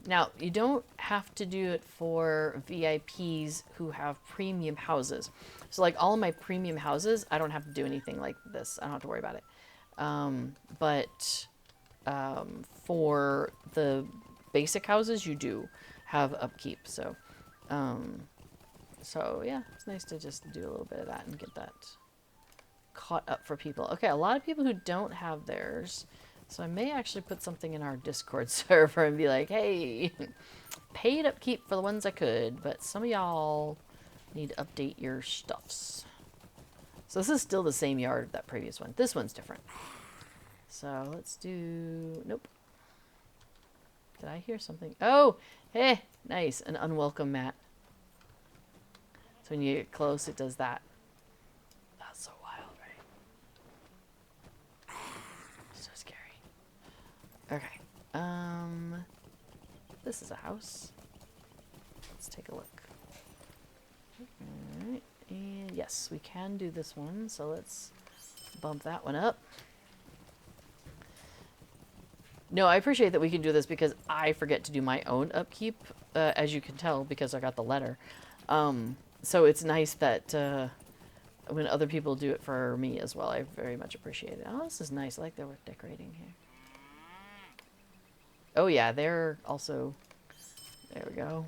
Now, you don't have to do it for VIPs who have premium houses. So like all of my premium houses, I don't have to do anything like this. I don't have to worry about it. But for the basic houses, you do have upkeep. So, so yeah, it's nice to just do a little bit of that and get that caught up for people. Okay, a lot of people who don't have theirs. So I may actually put something in our Discord server and be like, hey, paid upkeep for the ones I could, but some of y'all need to update your stuffs. So this is still the same yard of that previous one. This one's different. So let's do, nope. Did I hear something? Oh, hey, nice, an unwelcome mat. So when you get close, it does that. That's so wild, right? So scary. Okay. This is a house. Let's take a look. Alright. And yes, we can do this one. So let's bump that one up. No, I appreciate that we can do this because I forget to do my own upkeep, as you can tell, because I got the letter. So it's nice that when other people do it for me as well. I very much appreciate it. Oh, this is nice. I like that we're decorating here. Oh yeah, they're also, there we go.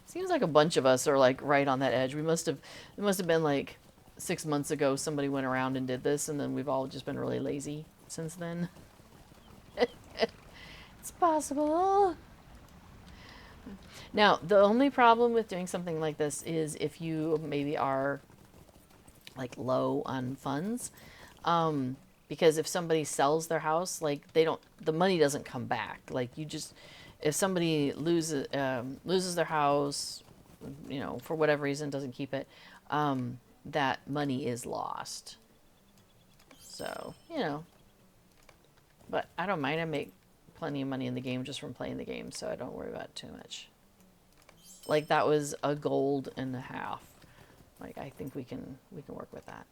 Seems like a bunch of us are like right on that edge. It must have been like 6 months ago somebody went around and did this, and then we've all just been really lazy since then. It's possible. Now, the only problem with doing something like this is if you maybe are like low on funds. Because if somebody sells their house, like the money doesn't come back. Like you just, if somebody loses their house, you know, for whatever reason, doesn't keep it, that money is lost. So, you know, but I don't mind. I make plenty of money in the game just from playing the game, so I don't worry about it too much. Like that was a gold and a half. Like I think we can work with that.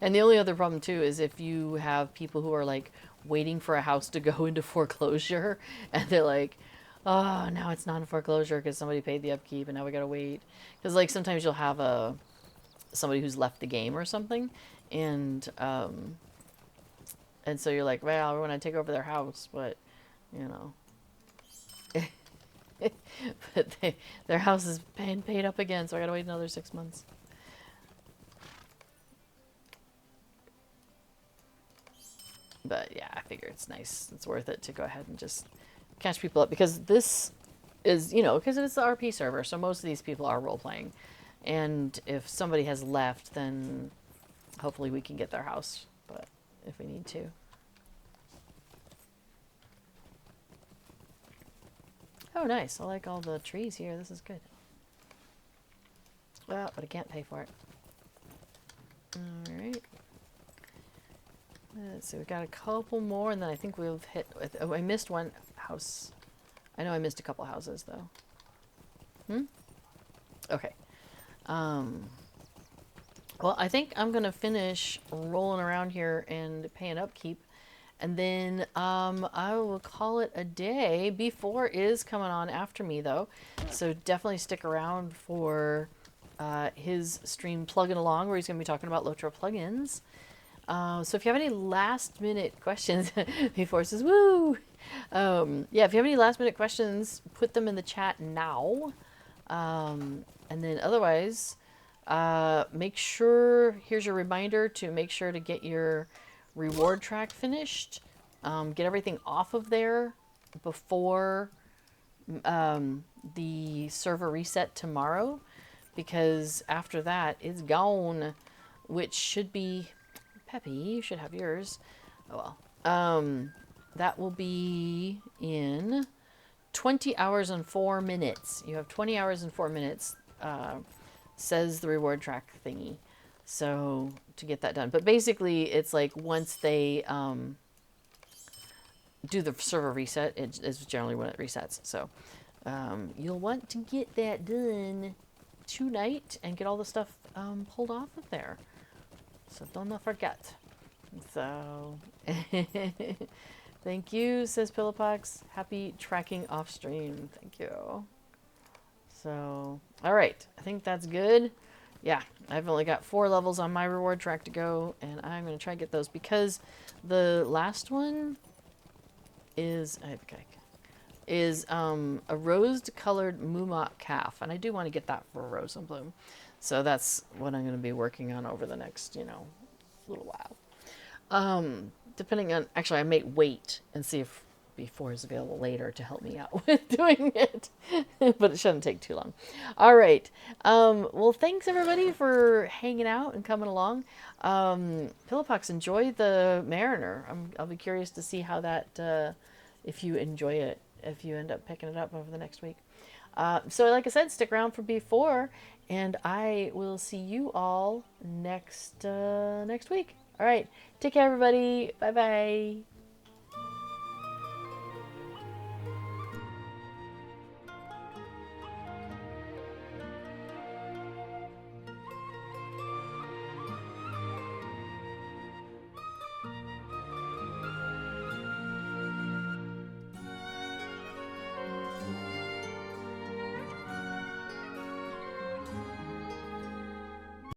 And the only other problem too is if you have people who are like waiting for a house to go into foreclosure, and they're like, oh, now it's not in foreclosure because somebody paid the upkeep and now we gotta wait. Because like sometimes you'll have somebody who's left the game or something, and so you're like, well, we want to take over their house, but you know, but their house is paid up again, so I gotta wait another 6 months. But yeah, I figure it's nice. It's worth it to go ahead and just catch people up, because this is, you know, because it's the RP server, so most of these people are role playing, and if somebody has left, then hopefully we can get their house, but if we need to. Oh, nice. I like all the trees here. This is good. Well, but I can't pay for it. Alright. Let's see. We've got a couple more, and then I think we've hit... Oh, I missed one house. I know I missed a couple houses, though. Okay. Well, I think I'm going to finish rolling around here and paying upkeep. And then I will call it a day. B4 is coming on after me, though. So definitely stick around for his stream Plugging Along, where he's going to be talking about Lotro plugins. So if you have any last minute questions, B4 says, woo! Yeah, if you have any last minute questions, put them in the chat now. And then otherwise, make sure, here's your reminder to make sure to get your reward track finished. Get everything off of there before the server reset tomorrow, because after that it's gone, which should be... Peppy, you should have yours. Oh well. That will be in 20 hours and 4 minutes. You have 20 hours and 4 minutes, says the reward track thingy. So to get that done. But basically it's like once they do the server reset, it is generally when it resets. So you'll want to get that done tonight and get all the stuff pulled off of there. So don't forget. So thank you, says Pillowpox. Happy tracking off stream. Thank you. So, all right. I think that's good. Yeah, I've only got 4 levels on my reward track to go, and I'm going to try to get those because the last one is a rose-colored Moomock calf, and I do want to get that for Rose and Bloom. So that's what I'm going to be working on over the next, you know, little while. Depending on, actually, I may wait and see if B4 is available later to help me out with doing it, but it shouldn't take too long. All right. Well, thanks everybody for hanging out and coming along. Pillowpox, enjoy the Mariner. I'll be curious to see how that, if you enjoy it, if you end up picking it up over the next week. So like I said, stick around for B4, and I will see you all next week. All right. Take care, everybody. Bye-bye.